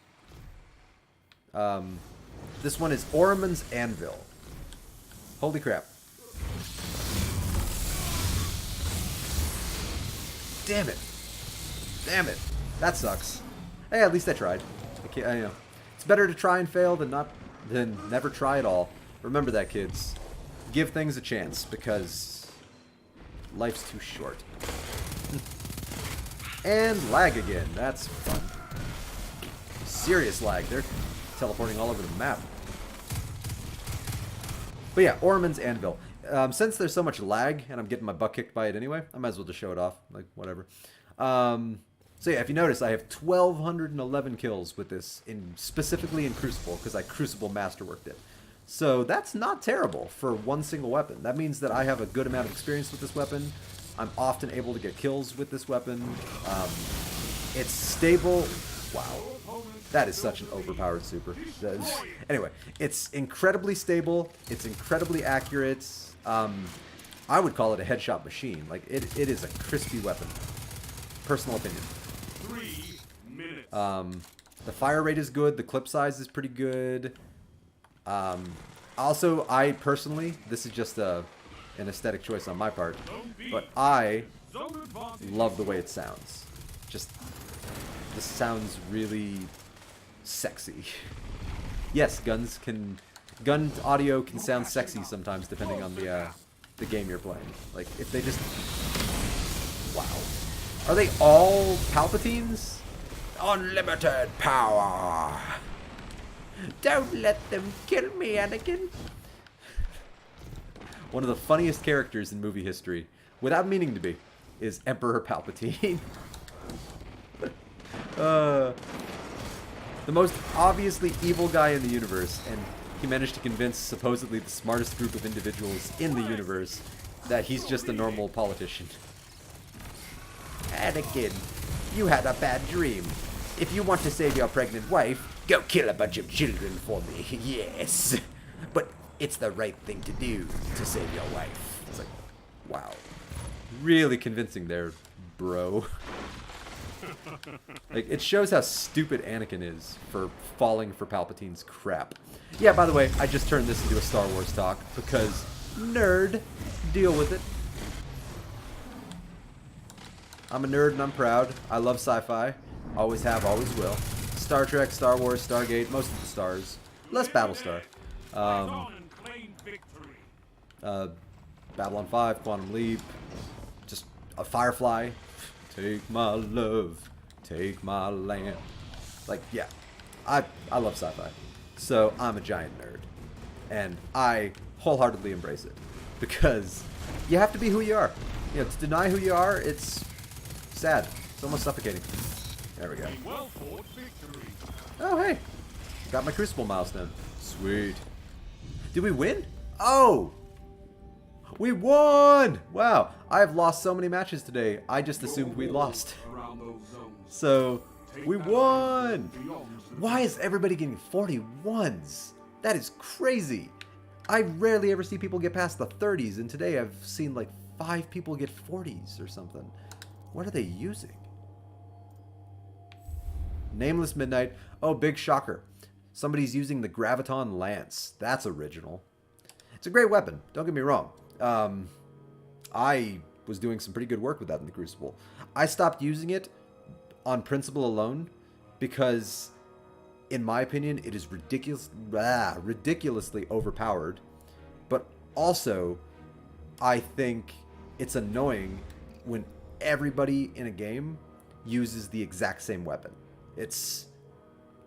This one is Orman's Anvil. Holy crap. Damn it. Damn it. That sucks. Hey, at least I tried. You know, it's better to try and fail than never try at all. Remember that, kids. Give things a chance, because life's too short. And lag again. That's fun. Serious lag. They're teleporting all over the map. But yeah, Orman's Anvil. Since there's so much lag, and I'm getting my butt kicked by it anyway, I might as well just show it off. Like, whatever. So yeah, if you notice, I have 1,211 kills with this, specifically in Crucible, because I Crucible Masterworked it. So that's not terrible for one single weapon. That means that I have a good amount of experience with this weapon. I'm often able to get kills with this weapon. It's stable. Wow. That is such an overpowered super. Anyway, it's incredibly stable. It's incredibly accurate. I would call it a headshot machine. Like, it is a crispy weapon. Personal opinion. 3 minutes. The fire rate is good. The clip size is pretty good. Also, I personally, this is just an aesthetic choice on my part, but I love the way it sounds. Just, this sounds really sexy. Yes, gun audio can sound sexy sometimes depending on the game you're playing. Like, if they just, wow. Are they all Palpatines? Unlimited power. Don't let them kill me, Anakin. One of the funniest characters in movie history, without meaning to be, is Emperor Palpatine. The most obviously evil guy in the universe, and he managed to convince supposedly the smartest group of individuals in the universe that he's just a normal politician. Anakin, you had a bad dream. If you want to save your pregnant wife, go kill a bunch of children for me. Yes. But it's the right thing to do to save your wife. It's like, wow. Really convincing there, bro. Like, it shows how stupid Anakin is for falling for Palpatine's crap. Yeah, by the way, I just turned this into a Star Wars talk because nerd, deal with it. I'm a nerd and I'm proud. I love sci-fi. Always have, always will. Star Trek, Star Wars, Stargate, most of the stars. Less Battlestar. Babylon 5, Quantum Leap. Just a Firefly. Take my love, take my land. Like, yeah. I love sci-fi. So I'm a giant nerd. And I wholeheartedly embrace it. Because you have to be who you are. You know, to deny who you are, it's sad. It's almost suffocating. There we go. Oh, hey. Got my Crucible milestone. Sweet. Did we win? Oh! We won! Wow. I have lost so many matches today. I just assumed we lost. So, we won! Why is everybody getting 41s? That is crazy. I rarely ever see people get past the 30s, and today I've seen like 5 people get 40s or something. What are they using? Nameless Midnight. Oh, big shocker. Somebody's using the Graviton Lance. That's original. It's a great weapon. Don't get me wrong. I was doing some pretty good work with that in the Crucible. I stopped using it on principle alone because, in my opinion, it is ridiculously overpowered. But also, I think it's annoying when everybody in a game uses the exact same weapon. It's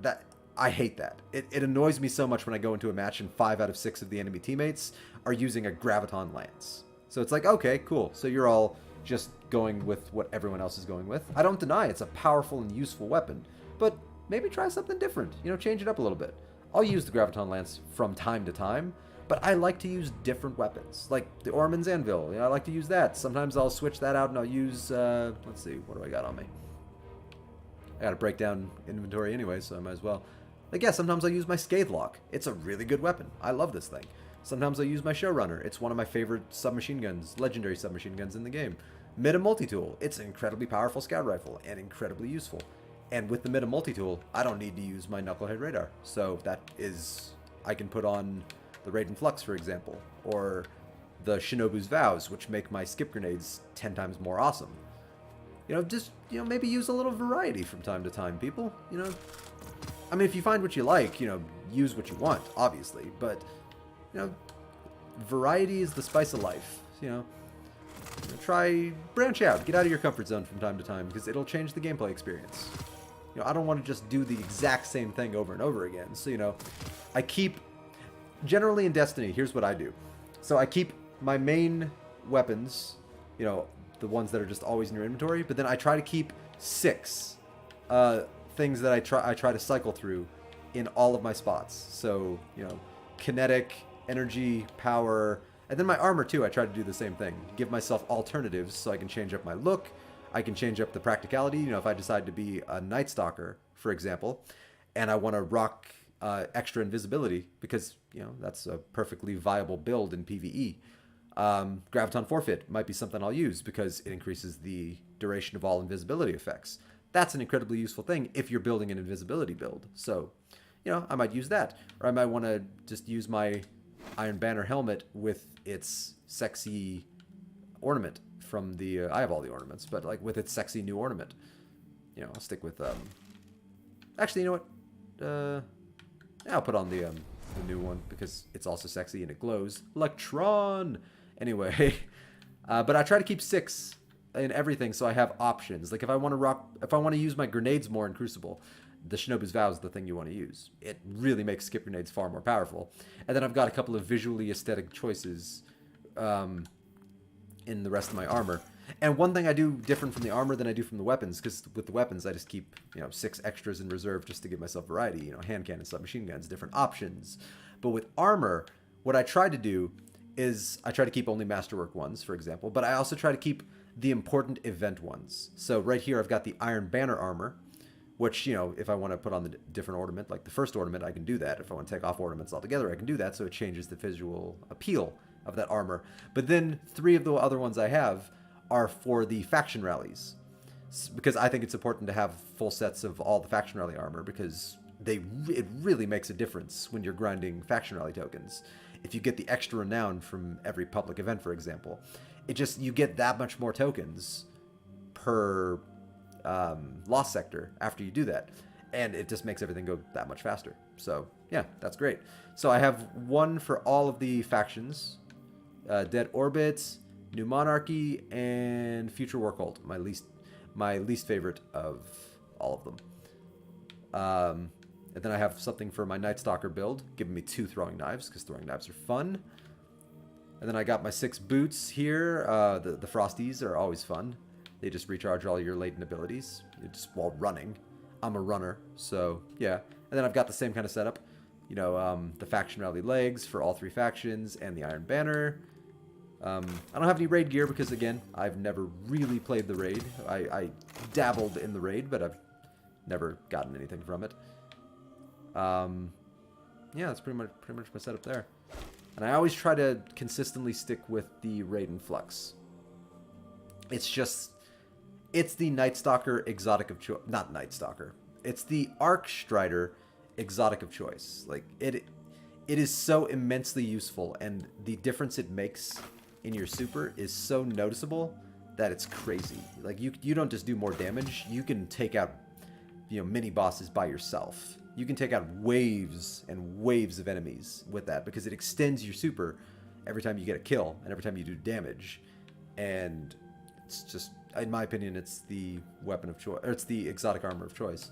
that I hate that. It annoys me so much when I go into a match and 5 out of 6 of the enemy teammates are using a Graviton Lance. So it's like, okay, cool. So you're all just going with what everyone else is going with. I don't deny it's a powerful and useful weapon, but maybe try something different. You know, change it up a little bit. I'll use the Graviton Lance from time to time, but I like to use different weapons, like the Orman's Anvil. You know, I like to use that. Sometimes I'll switch that out and I'll use, let's see, what do I got on me? I gotta break down inventory anyway, so I might as well. Like, yeah, sometimes I'll use my Scathelock. It's a really good weapon. I love this thing. Sometimes I'll use my Showrunner. It's one of my favorite submachine guns, legendary submachine guns in the game. Mida Multi-Tool. It's an incredibly powerful scout rifle and incredibly useful. And with the Mida Multi-Tool, I don't need to use my Knucklehead Radar. So that is, I can put on the Raiden Flux, for example, or the Shinobu's Vows, which make my skip grenades 10 times more awesome. You know, just, you know, maybe use a little variety from time to time, people. You know, I mean, if you find what you like, you know, use what you want, obviously. But, you know, variety is the spice of life. You know, try, branch out, get out of your comfort zone from time to time, because it'll change the gameplay experience. You know, I don't want to just do the exact same thing over and over again. So, you know, I keep, generally in Destiny, here's what I do. So I keep my main weapons, you know, the ones that are just always in your inventory, but then I try to keep 6 things that I try to cycle through in all of my spots. So, you know, kinetic, energy, power, and then my armor too. I try to do the same thing. Give myself alternatives so I can change up my look. I can change up the practicality. You know, if I decide to be a Night Stalker, for example, and I want to rock extra invisibility because, you know, that's a perfectly viable build in PvE. Graviton Forfeit might be something I'll use because it increases the duration of all invisibility effects. That's an incredibly useful thing if you're building an invisibility build. So, you know, I might use that. Or I might want to just use my Iron Banner helmet with its sexy ornament from the... I have all the ornaments, but like with its sexy new ornament. You know, I'll stick with... Actually, you know what? Yeah, I'll put on the new one because it's also sexy and it glows. Electron! Anyway, but I try to keep 6 in everything so I have options. Like if I want to use my grenades more in Crucible, the Shinobu's Vow is the thing you want to use. It really makes skip grenades far more powerful. And then I've got a couple of visually aesthetic choices in the rest of my armor. And one thing I do different from the armor than I do from the weapons, because with the weapons I just keep, you know, 6 extras in reserve just to give myself variety. You know, hand cannons, submachine guns, different options. But with armor, what I try to do is I try to keep only masterwork ones, for example, but I also try to keep the important event ones. So right here I've got the Iron Banner armor, which, you know, if I want to put on the different ornament, like the first ornament, I can do that. If I want to take off ornaments altogether, I can do that, so it changes the visual appeal of that armor. But then 3 of the other ones I have are for the faction rallies, because I think it's important to have full sets of all the faction rally armor, because it really makes a difference when you're grinding faction rally tokens. If you get the extra renown from every public event, for example, you get that much more tokens per lost sector after you do that, and it just makes everything go that much faster. So yeah, that's great. So I have 1 for all of the factions, Dead Orbits, New Monarchy, and Future War Cult, my least favorite of all of them. And then I have something for my Night Stalker build, giving me 2 throwing knives, because throwing knives are fun. And then I got my 6 boots here. The Frosties are always fun. They just recharge all your latent abilities, just while running. I'm a runner, so yeah. And then I've got the same kind of setup. You know, the Faction Rally legs for all 3 factions, and the Iron Banner. I don't have any raid gear because, again, I've never really played the raid. I dabbled in the raid, but I've never gotten anything from it. Yeah, that's pretty much my setup there. And I always try to consistently stick with the raid and flux. It's the Night Stalker exotic of choice. Not Night Stalker. It's the Arc Strider exotic of choice. Like, it is so immensely useful, and the difference it makes in your super is so noticeable that it's crazy. Like, you don't just do more damage, you can take out, you know, mini bosses by yourself. You can take out waves and waves of enemies with that, because it extends your super every time you get a kill and every time you do damage. And it's just, in my opinion, it's the weapon of choice, or it's the exotic armor of choice.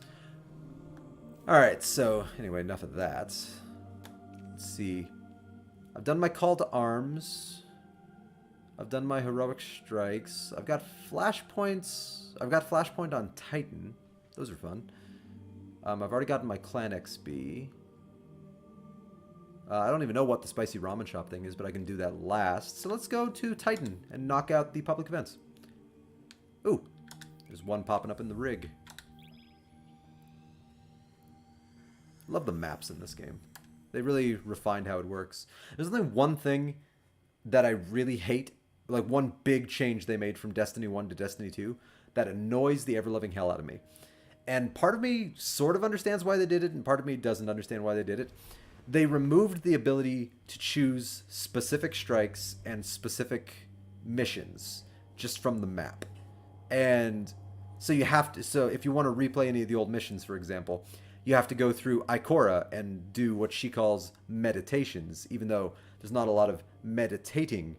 Alright, so anyway, enough of that. Let's see. I've done my call to arms. I've done my heroic strikes. I've got flashpoints. I've got flashpoint on Titan. Those are fun. I've already gotten my clan XP. I don't even know what the spicy ramen shop thing is, but I can do that last. So let's go to Titan and knock out the public events. Ooh, there's one popping up in the rig. Love the maps in this game. They really refined how it works. There's only one thing that I really hate, like one big change they made from Destiny 1 to Destiny 2 that annoys the ever-loving hell out of me. And part of me sort of understands why they did it, and part of me doesn't understand why they did it. They removed the ability to choose specific strikes and specific missions just from the map. And so you have to, so if you want to replay any of the old missions, for example, you have to go through Ikora and do what she calls meditations, even though there's not a lot of meditating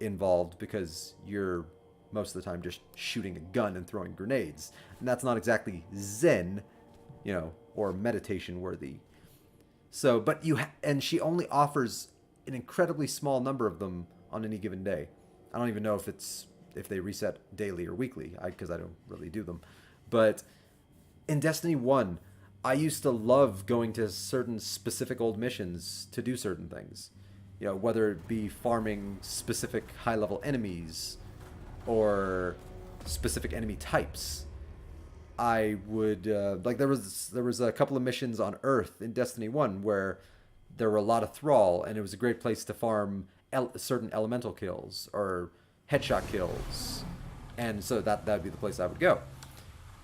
involved, because you're most of the time just shooting a gun and throwing grenades. And that's not exactly zen, you know, or meditation worthy. So, but and she only offers an incredibly small number of them on any given day. I don't even know if they reset daily or weekly, because I don't really do them. But in Destiny 1, I used to love going to certain specific old missions to do certain things. You know, whether it be farming specific high-level enemies or specific enemy types. I would like there was a couple of missions on Earth in Destiny 1 where there were a lot of thrall, and it was a great place to farm certain elemental kills or headshot kills, and so that'd be the place I would go.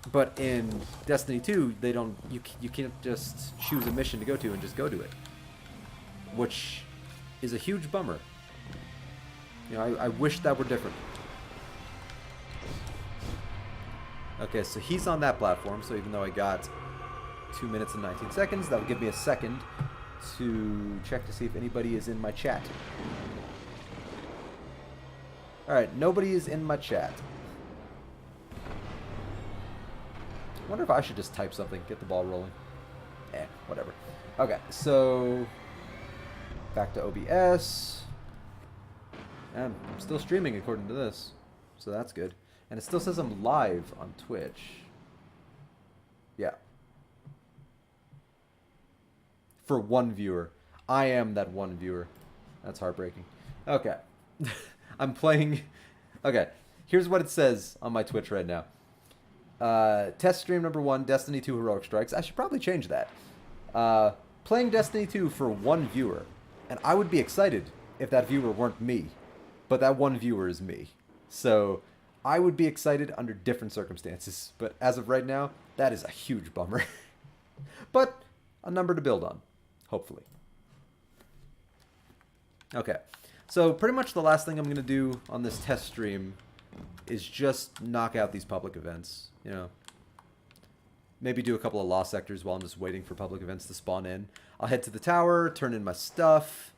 But in Destiny 2, they don't you can't just choose a mission to go to and just go to it, which is a huge bummer. You know, I wish that were different. Okay, so he's on that platform, so even though I got 2 minutes and 19 seconds, that would give me a second to check to see if anybody is in my chat. Alright, nobody is in my chat. I wonder if I should just type something, get the ball rolling. Whatever. Okay, so back to OBS. And I'm still streaming according to this, so that's good. And it still says I'm live on Twitch. Yeah. For one viewer. I am that one viewer. That's heartbreaking. Okay. I'm playing... Okay. Here's what it says on my Twitch right now. Test stream number 1, Destiny 2 Heroic Strikes. I should probably change that. Playing Destiny 2 for one viewer. And I would be excited if that viewer weren't me. But that one viewer is me. So... I would be excited under different circumstances, but as of right now, that is a huge bummer. But a number to build on, hopefully. Okay, so pretty much the last thing I'm going to do on this test stream is just knock out these public events, you know. Maybe do a couple of lost sectors while I'm just waiting for public events to spawn in. I'll head to the tower, turn in my stuff,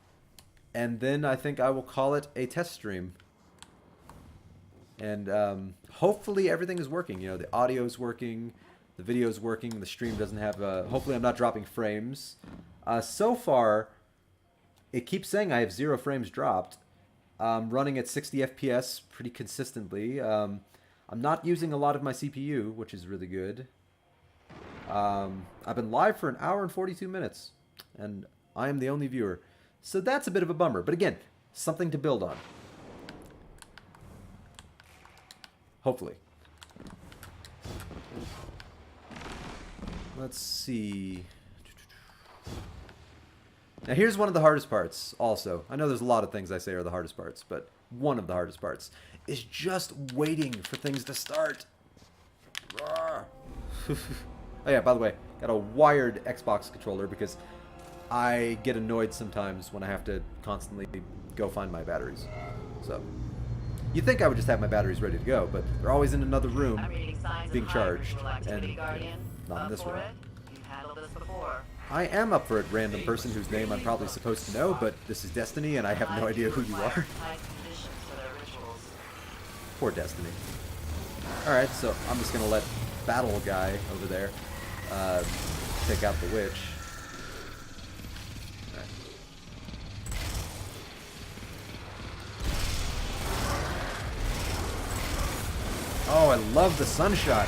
and then I think I will call it a test stream. And hopefully everything is working. You know, the audio is working, the video is working, the stream doesn't have... hopefully I'm not dropping frames. So far, it keeps saying I have 0 frames dropped. I'm running at 60 FPS pretty consistently. I'm not using a lot of my CPU, which is really good. I've been live for 1 hour and 42 minutes, and I am the only viewer. So that's a bit of a bummer. But again, something to build on. Hopefully. Let's see. Now here's one of the hardest parts also. I know there's a lot of things I say are the hardest parts, but one of the hardest parts is just waiting for things to start. Oh yeah, by the way, got a wired Xbox controller because I get annoyed sometimes when I have to constantly go find my batteries. So... You'd think I would just have my batteries ready to go, but they're always in another room being charged, and not in this room. I am up for it, random person whose name I'm probably supposed to know, but this is Destiny and I have no idea who you are. Poor Destiny. Alright, so I'm just going to let Battle Guy over there take out the witch. Oh, I love the Sunshot.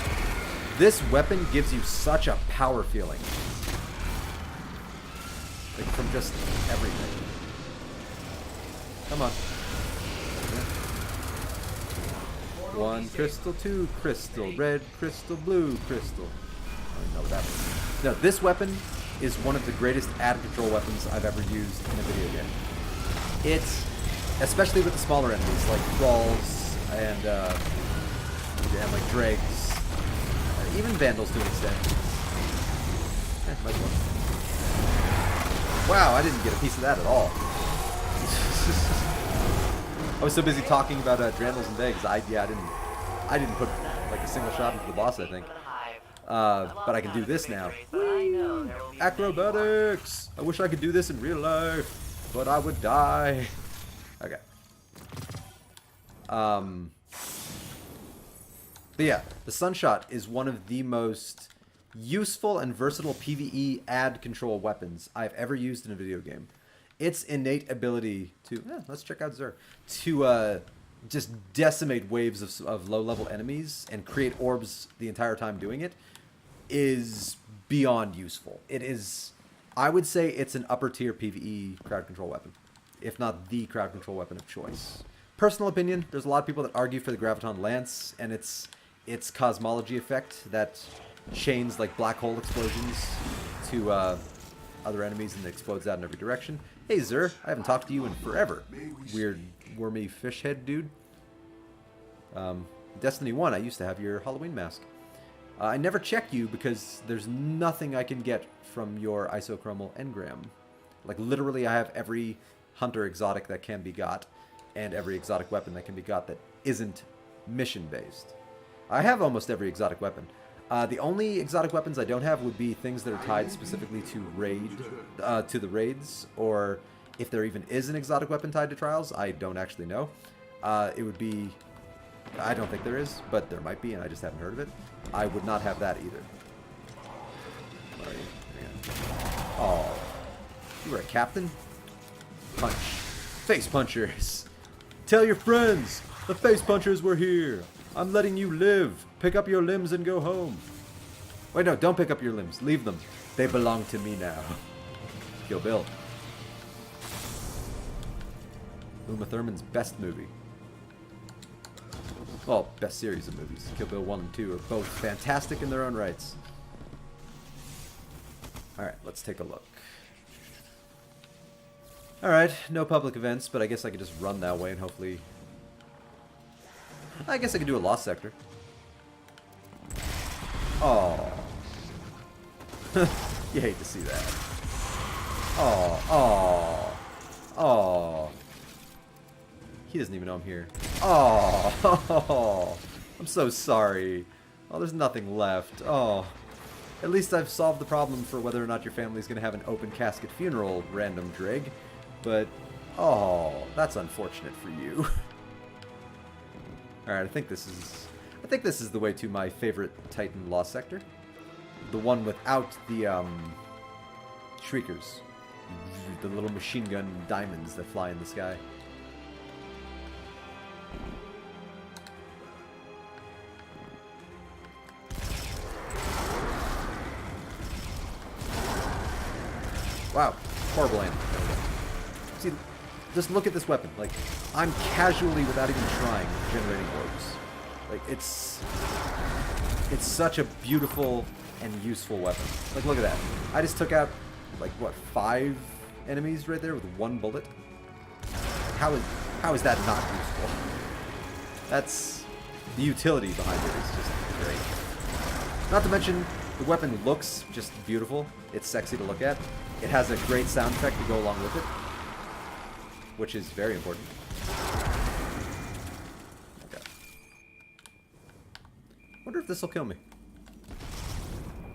This weapon gives you such a power feeling. Like from just everything. Come on. Yeah. 1 crystal, 2 crystal, red crystal, blue crystal. I don't know what that was. No, this weapon is one of the greatest ad control weapons I've ever used in a video game. It's, especially with the smaller enemies, like thralls and like dregs, even vandals to an extent. Might as well. Wow, I didn't get a piece of that at all. I was so busy talking about Drandals and Vegs. I didn't put like a single shot into the boss, I think. But I can do this now. Woo! Acrobatics! I wish I could do this in real life, but I would die. Okay. But yeah, the Sunshot is one of the most useful and versatile PvE ad control weapons I've ever used in a video game. Its innate ability to... let's check out Xur. To just decimate waves of low-level enemies and create orbs the entire time doing it is beyond useful. It is, I would say it's an upper tier PvE crowd control weapon, if not the crowd control weapon of choice. Personal opinion, there's a lot of people that argue for the Graviton Lance and its cosmology effect that chains like black hole explosions to other enemies and explodes out in every direction. Hey Zer, I haven't talked to you in forever. Weird wormy fish head dude. Destiny 1, I used to have your Halloween mask. I never check you because there's nothing I can get from your isochromal engram. Like literally I have every hunter exotic that can be got and every exotic weapon that can be got that isn't mission based. I have almost every exotic weapon. The only exotic weapons I don't have would be things that are tied specifically to the raids, or if there even is an exotic weapon tied to trials, I don't actually know. It would be, I don't think there is, but there might be, and I just haven't heard of it. I would not have that either. What are you? Oh, you were a captain? Punch. Face punchers. Tell your friends, the face punchers were here. I'm letting you live. Pick up your limbs and go home. Wait, no, don't pick up your limbs. Leave them. They belong to me now. Kill Bill. Uma Thurman's best movie. Well, best series of movies. Kill Bill 1 and 2 are both fantastic in their own rights. Alright, let's take a look. Alright, no public events, but I guess I could just run that way and hopefully... I guess I could do a lost sector. Oh. You hate to see that. Oh. He doesn't even know I'm here. Oh. I'm so sorry. Oh, there's nothing left. Oh. At least I've solved the problem for whether or not your family's going to have an open casket funeral, random Drig. But, oh, that's unfortunate for you. Alright, I think this is the way to my favorite Titan Lost Sector. The one without the, Shriekers. The little machine gun diamonds that fly in the sky. Wow, horrible aim. See, just look at this weapon. Like, I'm casually, without even trying, generating orbs. Like, it's such a beautiful and useful weapon. Like, look at that. I just took out, like, what, 5 enemies right there with 1 bullet? How is that not useful? That's... the utility behind it is just great. Not to mention, the weapon looks just beautiful. It's sexy to look at. It has a great sound effect to go along with it, which is very important. Okay. Wonder if this will kill me.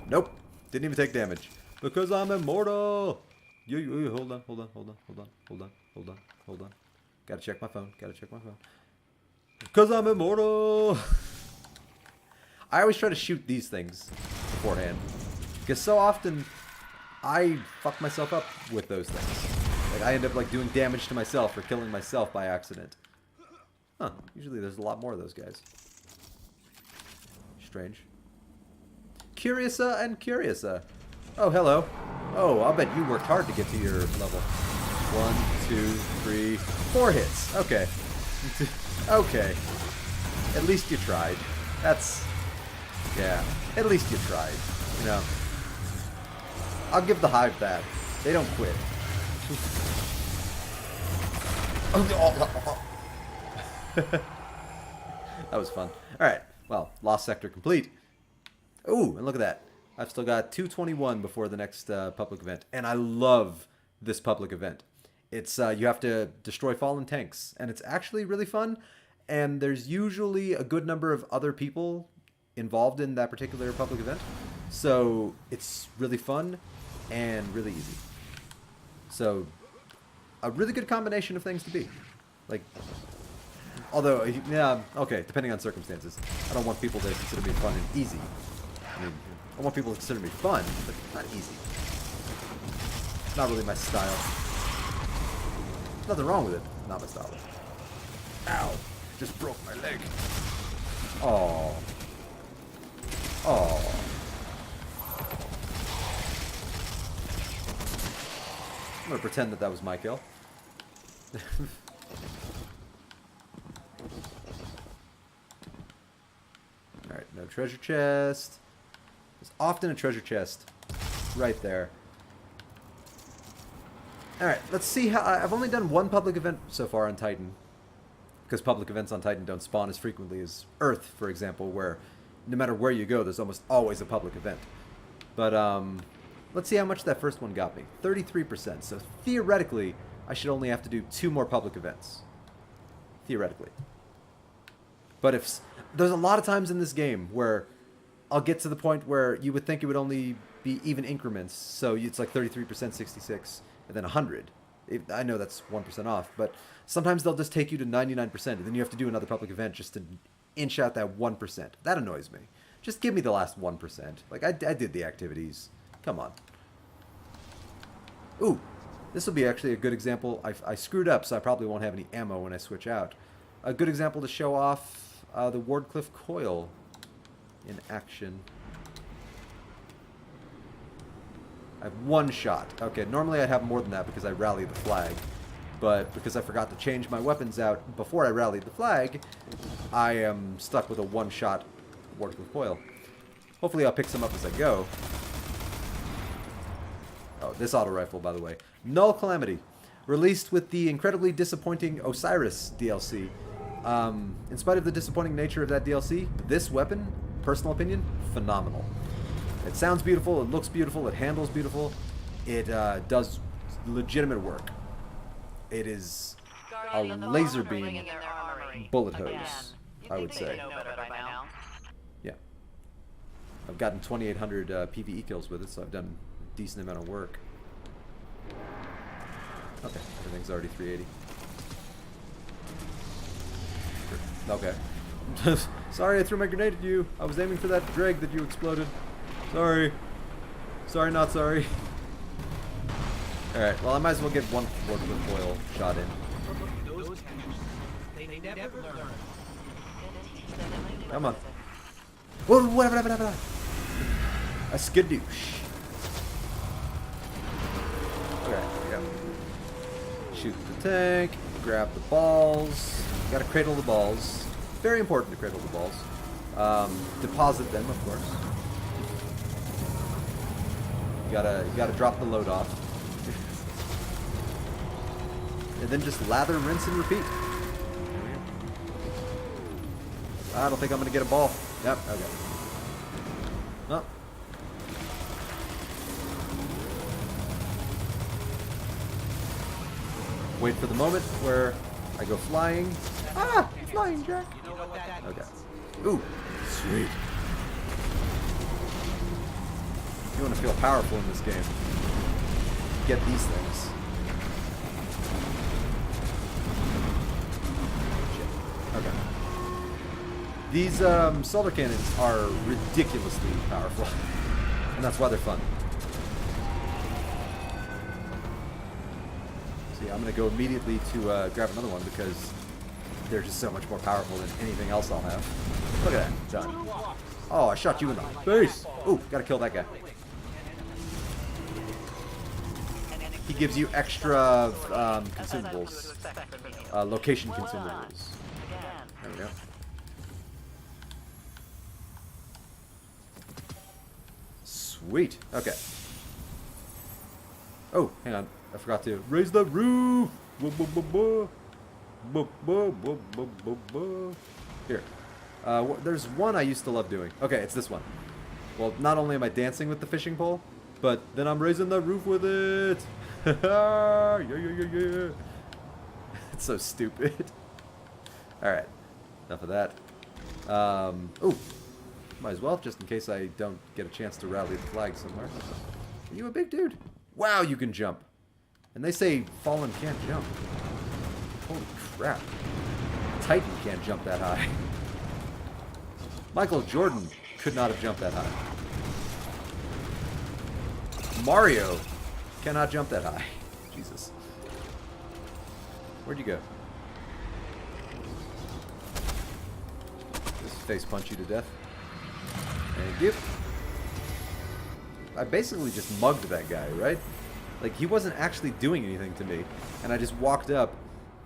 Nope. Didn't even take damage. Because I'm immortal! Hold on. Gotta check my phone. Because I'm immortal! I always try to shoot these things beforehand. Because so often, I fuck myself up with those things. Like, I end up, like, doing damage to myself or killing myself by accident. Huh. Usually there's a lot more of those guys. Strange. Curiousa and Curiousa. Oh, hello. Oh, I'll bet you worked hard to get to your level. 1, 2, 3, 4 hits. Okay. Okay. At least you tried. That's... yeah. At least you tried. You know. I'll give the Hive that. They don't quit. That was fun. Alright, well, Lost Sector complete. Ooh, and look at that. I've still got 221 before the next public event. And I love this public event. It's you have to destroy fallen tanks. And it's actually really fun. And there's usually a good number of other people involved in that particular public event. So it's really fun and really easy. So a really good combination of things to be. Like, although, yeah, okay, depending on circumstances. I don't want people to consider me fun and easy. I mean, I want people to consider me fun, but not easy. It's not really my style. Nothing wrong with it. Not my style. Ow. Just broke my leg. Oh. Oh. I'm gonna pretend that that was my kill. Alright, no treasure chest. There's often a treasure chest right there. Alright, let's see how... I've only done one public event so far on Titan. Because public events on Titan don't spawn as frequently as Earth, for example, where no matter where you go, there's almost always a public event. But, let's see how much that first one got me. 33%. So, theoretically, I should only have to do 2 more public events. Theoretically. But if... There's a lot of times in this game where I'll get to the point where you would think it would only be even increments. So, it's like 33%, 66, and then 100. I know that's 1% off, but sometimes they'll just take you to 99%, and then you have to do another public event just to inch out that 1%. That annoys me. Just give me the last 1%. Like, I did the activities. Come on. Ooh, this will be actually a good example. I screwed up, so I probably won't have any ammo when I switch out. A good example to show off the Wardcliffe coil in action. I have 1 shot. Okay, normally I'd have more than that because I rallied the flag. But because I forgot to change my weapons out before I rallied the flag, I am stuck with a 1-shot Wardcliffe coil. Hopefully I'll pick some up as I go. Oh, this auto rifle, by the way. Null Calamity. Released with the incredibly disappointing Osiris DLC. In spite of the disappointing nature of that DLC, this weapon, personal opinion, phenomenal. It sounds beautiful, it looks beautiful, it handles beautiful, it does legitimate work. It is a laser beam bullet hose, I would say. Yeah. I've gotten 2,800 PvE kills with it, so I've done a decent amount of work. Okay, everything's already 380. Okay. Sorry I threw my grenade at you. I was aiming for that dreg that you exploded. Sorry. Sorry, not sorry. Alright, well I might as well get 1 Wardcliffe coil shot in. Come on. Whoa, whatever. A skadoosh. Okay, yeah. Shoot the tank, grab the balls. Gotta cradle the balls. Very important to cradle the balls. Deposit them, of course. You gotta drop the load off. And then just lather, rinse, and repeat. I don't think I'm gonna get a ball. Yep, okay. No. Wait for the moment where I go flying. Ah! Flying, Jack! Okay. Ooh, sweet. You want to feel powerful in this game. Get these things. Shit. Okay. These solar cannons are ridiculously powerful. And that's why they're fun. See, I'm going to go immediately to grab another one because they're just so much more powerful than anything else I'll have. Look at that. Done. Oh, I shot you in the face. Ooh, gotta kill that guy. He gives you extra consumables. Location consumables. There we go. Sweet. Okay. Oh, hang on. I forgot to raise the roof. Here. There's one I used to love doing. Okay, it's this one. Well, not only am I dancing with the fishing pole, but then I'm raising the roof with it. Yeah. It's so stupid. Alright. Enough of that. Ooh. Might as well, just in case I don't get a chance to rally the flag somewhere. Are you a big dude? Wow, you can jump. And they say Fallen can't jump. Holy crap. Titan can't jump that high. Michael Jordan could not have jumped that high. Mario cannot jump that high. Jesus. Where'd you go? Just face punch you to death. Thank you. I basically just mugged that guy, right? Like, he wasn't actually doing anything to me. And I just walked up,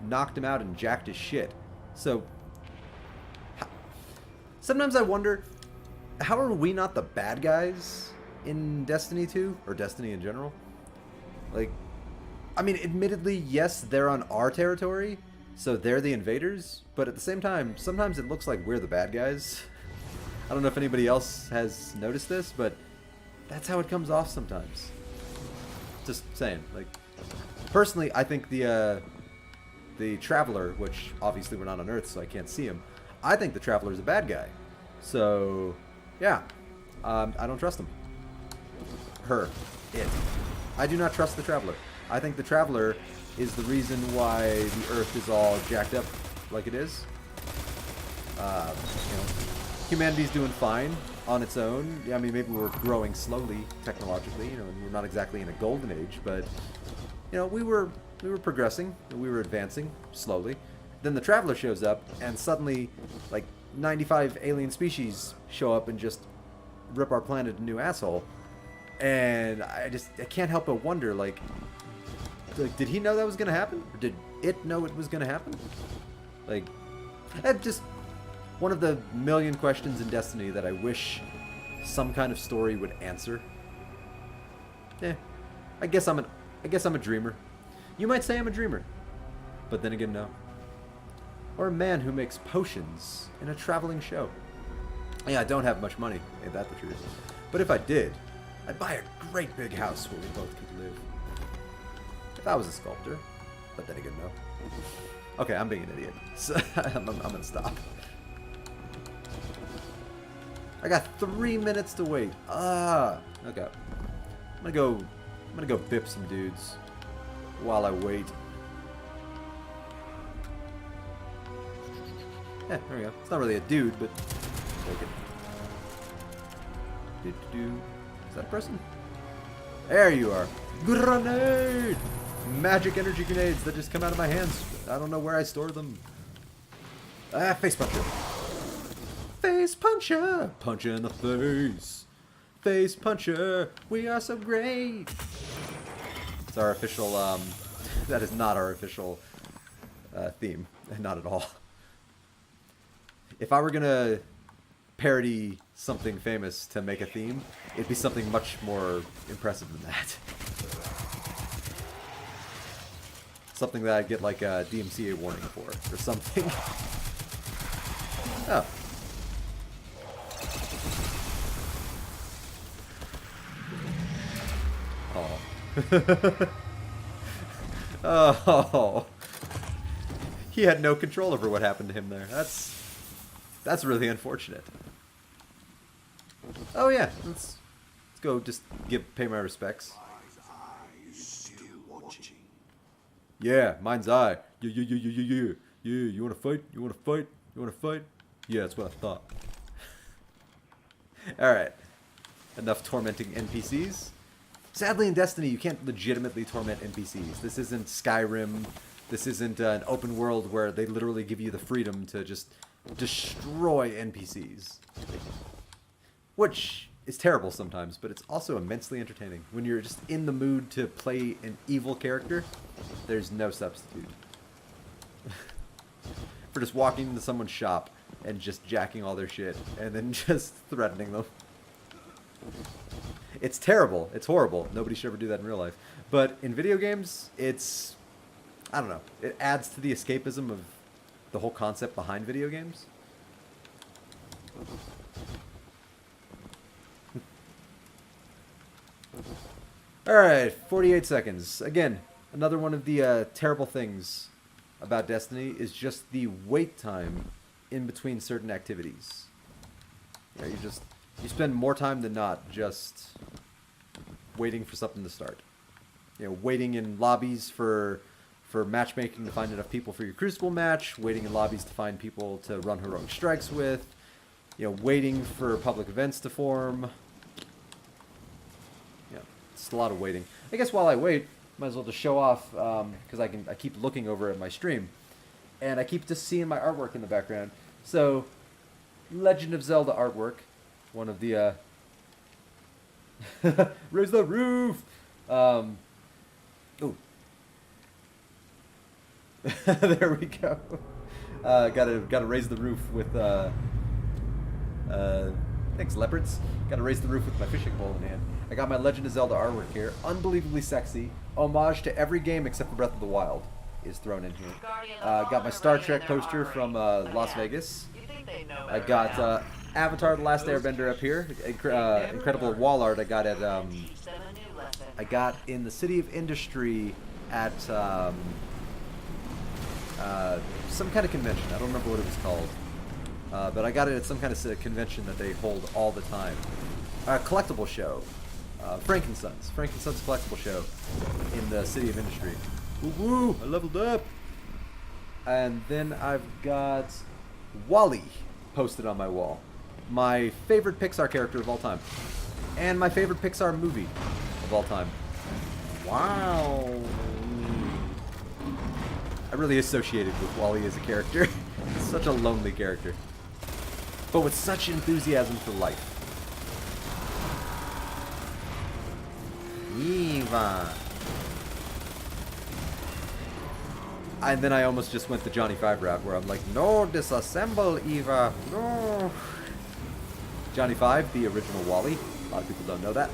knocked him out, and jacked his shit. So, sometimes I wonder, how are we not the bad guys in Destiny 2? Or Destiny in general? Like, I mean, admittedly, yes, they're on our territory, so they're the invaders. But at the same time, sometimes it looks like we're the bad guys. I don't know if anybody else has noticed this, but that's how it comes off sometimes. Just saying. Like, personally, I think the Traveler, which obviously we're not on Earth, so I can't see him. I think the Traveler is a bad guy. So, yeah, I don't trust him. Her, it. I do not trust the Traveler. I think the Traveler is the reason why the Earth is all jacked up like it is. You know, humanity's doing fine on its own. Yeah, I mean, maybe we're growing slowly technologically. You know, and we're not exactly in a golden age, but you know, we were progressing. We were advancing slowly. Then the Traveler shows up, and suddenly, like 95 alien species show up and just rip our planet a new asshole. And I can't help but wonder, like, did he know that was going to happen? Or did it know it was going to happen? Like, that's just one of the million questions in Destiny that I wish some kind of story would answer. Yeah, I guess I'm a dreamer. You might say I'm a dreamer, but then again, no. Or a man who makes potions in a traveling show. Yeah, I don't have much money, ain't that the truth? But if I did, I'd buy a great big house where we both could live. If I was a sculptor. But then again, no. Okay, I'm being an idiot. So I'm gonna stop. I got 3 minutes to wait. Okay. I'm gonna go bip some dudes while I wait. Yeah, there we go. It's not really a dude, but take it. Is that a person? There you are. Grenade! Magic energy grenades that just come out of my hands. I don't know where I store them. Face puncher. Face puncher! Punch in the face. Face puncher. We are so great. It's our official, that is not our official theme. Not at all. If I were gonna parody something famous to make a theme, it'd be something much more impressive than that. Something that I'd get like a DMCA warning for, or something. Oh. Oh. Oh. He had no control over what happened to him there. That's really unfortunate. Oh yeah, let's go just pay my respects. Yeah, mind's eye. Yeah. You wanna fight? You wanna fight? You wanna fight? Yeah, that's what I thought. Alright. Enough tormenting NPCs. Sadly in Destiny, you can't legitimately torment NPCs. This isn't Skyrim. This isn't an open world where they literally give you the freedom to just destroy NPCs. Which is terrible sometimes, but it's also immensely entertaining. When you're just in the mood to play an evil character, there's no substitute. For just walking into someone's shop and just jacking all their shit and then just threatening them. It's terrible. It's horrible. Nobody should ever do that in real life. But in video games, it's... I don't know. It adds to the escapism of the whole concept behind video games. Alright, 48 seconds. Again, another one of the terrible things about Destiny is just the wait time in between certain activities. You know, you spend more time than not just waiting for something to start. You know, waiting in lobbies for matchmaking to find enough people for your Crucible match, waiting in lobbies to find people to run heroic strikes with, you know, waiting for public events to form. Yeah, it's a lot of waiting. I guess while I wait, might as well just show off, because I keep looking over at my stream, and I keep just seeing my artwork in the background. So, Legend of Zelda artwork, one of the, raise the roof! Ooh. There we go. Gotta raise the roof with thanks leopards. Gotta raise the roof with my fishing pole in hand. I got my Legend of Zelda artwork here. Unbelievably sexy. Homage to every game except for Breath of the Wild is thrown in here. Got my Star Trek poster from Las Vegas. I got Avatar: The Last Airbender up here. Incredible wall art I got at in the City of Industry at some kind of convention. I don't remember what it was called. But I got it at some kind of convention that they hold all the time. Collectible show. Frankenstein's collectible show in the City of Industry. Woo woo! I leveled up! And then I've got Wall-E posted on my wall. My favorite Pixar character of all time. And my favorite Pixar movie of all time. Wow! I really associated with Wall-E as a character. Such a lonely character. But with such enthusiasm for life. Eva. And then I almost just went the Johnny Five route where I'm like, no, disassemble, Eva. No. Johnny Five, the original Wall-E. A lot of people don't know that.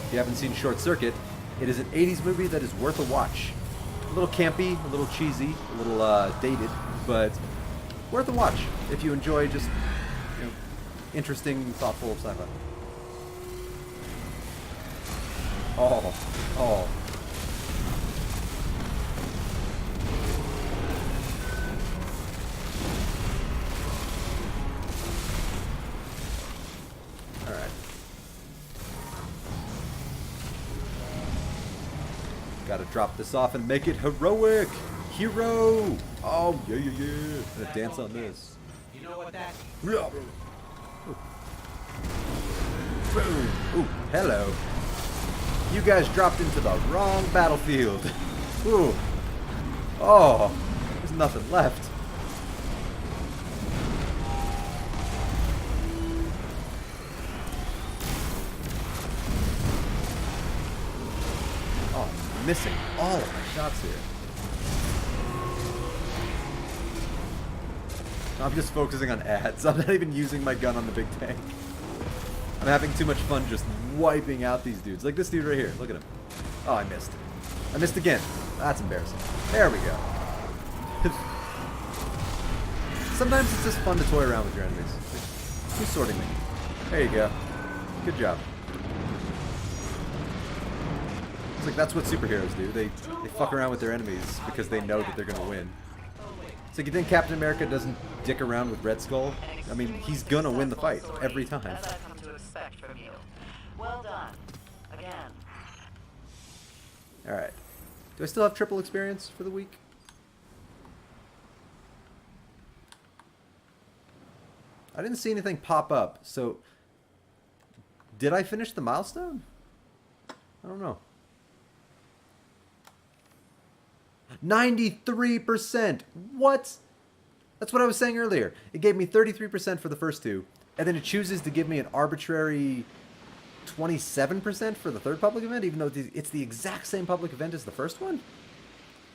If you haven't seen Short Circuit, it is an 80s movie that is worth a watch. A little campy, a little cheesy, a little dated, but worth a watch if you enjoy just, you know, interesting, thoughtful sci-fi. Oh, oh. Alright. Gotta drop this off and make it heroic! Hero! Oh, yeah, yeah, yeah. Gonna dance on this. You know what that Boom! Ooh, hello. You guys dropped into the wrong battlefield. Ooh. Oh, there's nothing left. Oh, I'm missing all of my shots here. I'm just focusing on ads. I'm not even using my gun on the big tank. I'm having too much fun just wiping out these dudes. Like this dude right here. Look at him. Oh, I missed. I missed again. That's embarrassing. There we go. Sometimes it's just fun to toy around with your enemies. Like, who's sorting me? There you go. Good job. It's like that's what superheroes do. They fuck around with their enemies because they know that they're going to win. So you think Captain America doesn't dick around with Red Skull? I mean, he's gonna win the fight every time. As I've come to expect from you. Well done. Again. Alright. Do I still have triple experience for the week? I didn't see anything pop up, so... Did I finish the milestone? I don't know. 93%! What? That's what I was saying earlier. It gave me 33% for the first two, and then it chooses to give me an arbitrary 27% for the third public event, even though it's the exact same public event as the first one?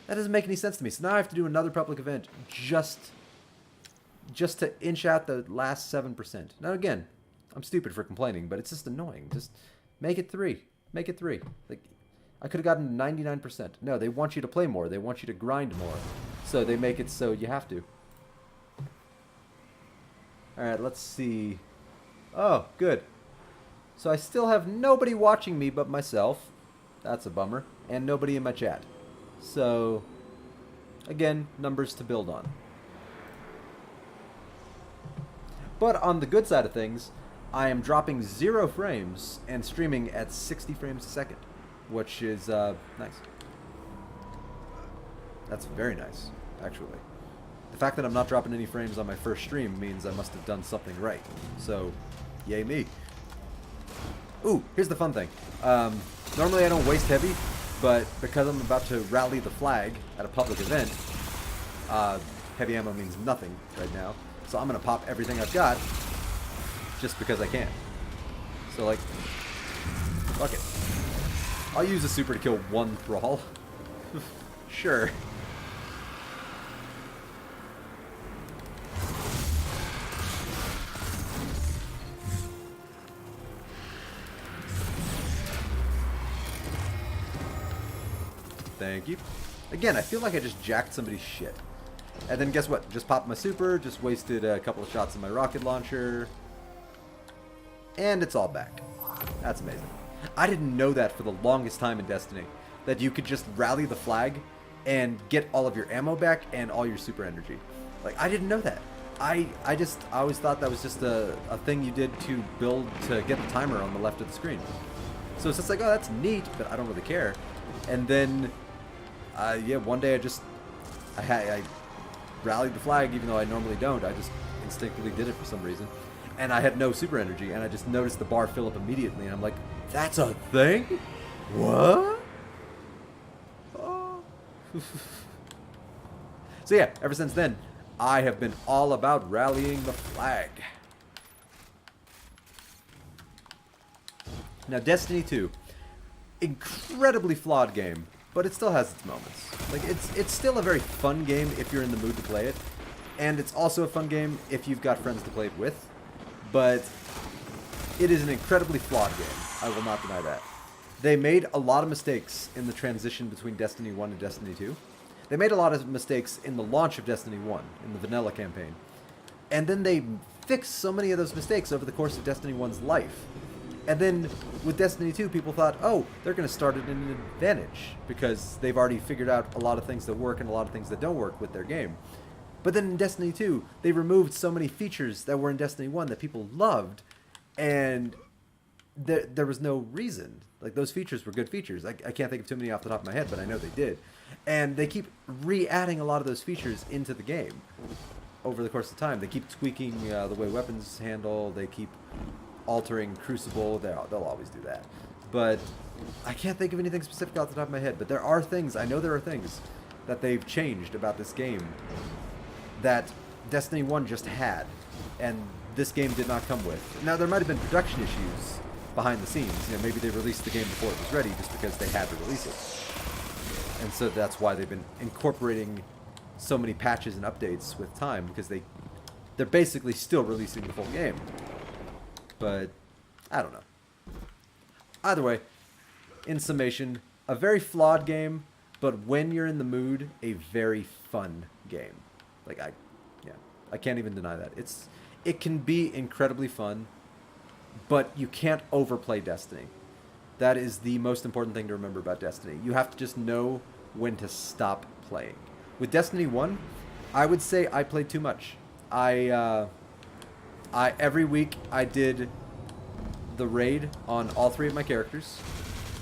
That doesn't make any sense to me. So now I have to do another public event just to inch out the last 7%. Now again, I'm stupid for complaining, but it's just annoying. Just make it 3. Make it 3. Like, I could have gotten 99%. No, they want you to play more. They want you to grind more. So they make it so you have to. Alright, let's see. Oh, good. So I still have nobody watching me but myself. That's a bummer. And nobody in my chat. So, again, numbers to build on. But on the good side of things, I am dropping 0 frames and streaming at 60 frames a second. Which is nice. That's very nice, actually. The fact that I'm not dropping any frames on my first stream means I must have done something right. So, yay me. Ooh, here's the fun thing. Normally I don't waste heavy, but because I'm about to rally the flag at a public event, heavy ammo means nothing right now. So I'm going to pop everything I've got just because I can. So, like, fuck it. I'll use a super to kill one thrall. Sure. Thank you. Again, I feel like I just jacked somebody's shit. And then guess what? Just popped my super, just wasted a couple of shots of my rocket launcher. And it's all back. That's amazing. I didn't know that for the longest time in Destiny. That you could just rally the flag and get all of your ammo back and all your super energy. Like, I didn't know that. I always thought that was just a thing you did to build to get the timer on the left of the screen. So it's just like, oh, that's neat, but I don't really care. And then, yeah, one day I rallied the flag, even though I normally don't. I just instinctively did it for some reason. And I had no super energy, and I just noticed the bar fill up immediately, and I'm like, that's a thing? What? Oh. So yeah, ever since then, I have been all about rallying the flag. Now, Destiny 2, incredibly flawed game, but it still has its moments. Like, it's still a very fun game if you're in the mood to play it, and it's also a fun game if you've got friends to play it with, but it is an incredibly flawed game. I will not deny that. They made a lot of mistakes in the transition between Destiny 1 and Destiny 2. They made a lot of mistakes in the launch of Destiny 1, in the vanilla campaign. And then they fixed so many of those mistakes over the course of Destiny 1's life. And then with Destiny 2, people thought, oh, they're going to start at an advantage because they've already figured out a lot of things that work and a lot of things that don't work with their game. But then in Destiny 2, they removed so many features that were in Destiny 1 that people loved, and there was no reason. Like, those features were good features. I can't think of too many off the top of my head, but I know they did. And they keep re-adding a lot of those features into the game over the course of time. They keep tweaking the way weapons handle. They keep altering Crucible. They'll always do that. But I can't think of anything specific off the top of my head. But there are things, I know there are things that they've changed about this game that Destiny 1 just had, and this game did not come with. Now, there might have been production issues behind the scenes. You know, maybe they released the game before it was ready just because they had to release it. And so that's why they've been incorporating so many patches and updates with time, because they're basically still releasing the full game. But I don't know. Either way, in summation, a very flawed game, but when you're in the mood, a very fun game. Like, I can't even deny that. It can be incredibly fun, but you can't overplay Destiny. That is the most important thing to remember about Destiny. You have to just know when to stop playing. With Destiny 1, I would say I played too much. I every week I did the raid on all 3 of my characters.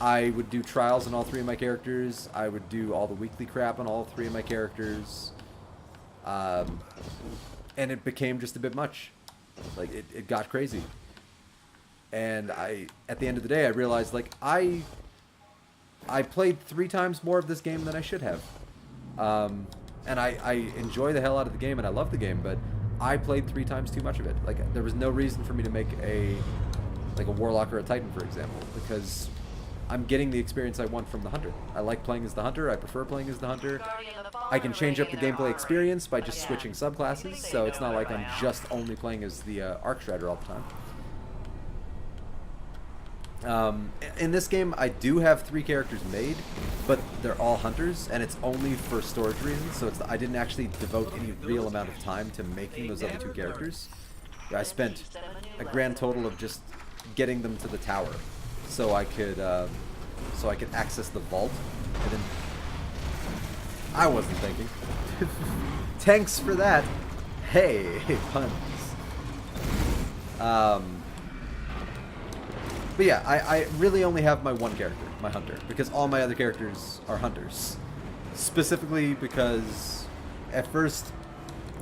I would do trials on all 3 of my characters. I would do all the weekly crap on all 3 of my characters. And it became just a bit much. Like, it got crazy. And at the end of the day, I realized, like, I played 3 times more of this game than I should have. And I enjoy the hell out of the game, and I love the game, but I played 3 times too much of it. Like, there was no reason for me to make a Warlock or a Titan, for example, because I'm getting the experience I want from the Hunter. I like playing as the Hunter. I prefer playing as the Hunter. I can change up the gameplay experience by just switching subclasses, so it's not like I'm just only playing as the Arc Strider all the time. In this game, I do have 3 characters made, but they're all Hunters, and it's only for storage reasons, so I didn't actually devote any real amount of time to making those other 2 characters. I spent a grand total of just getting them to the tower, so I could access the vault, and then I wasn't thinking. Thanks for that. Hey, puns. But yeah, I really only have my 1 character, my Hunter, because all my other characters are Hunters. Specifically because at first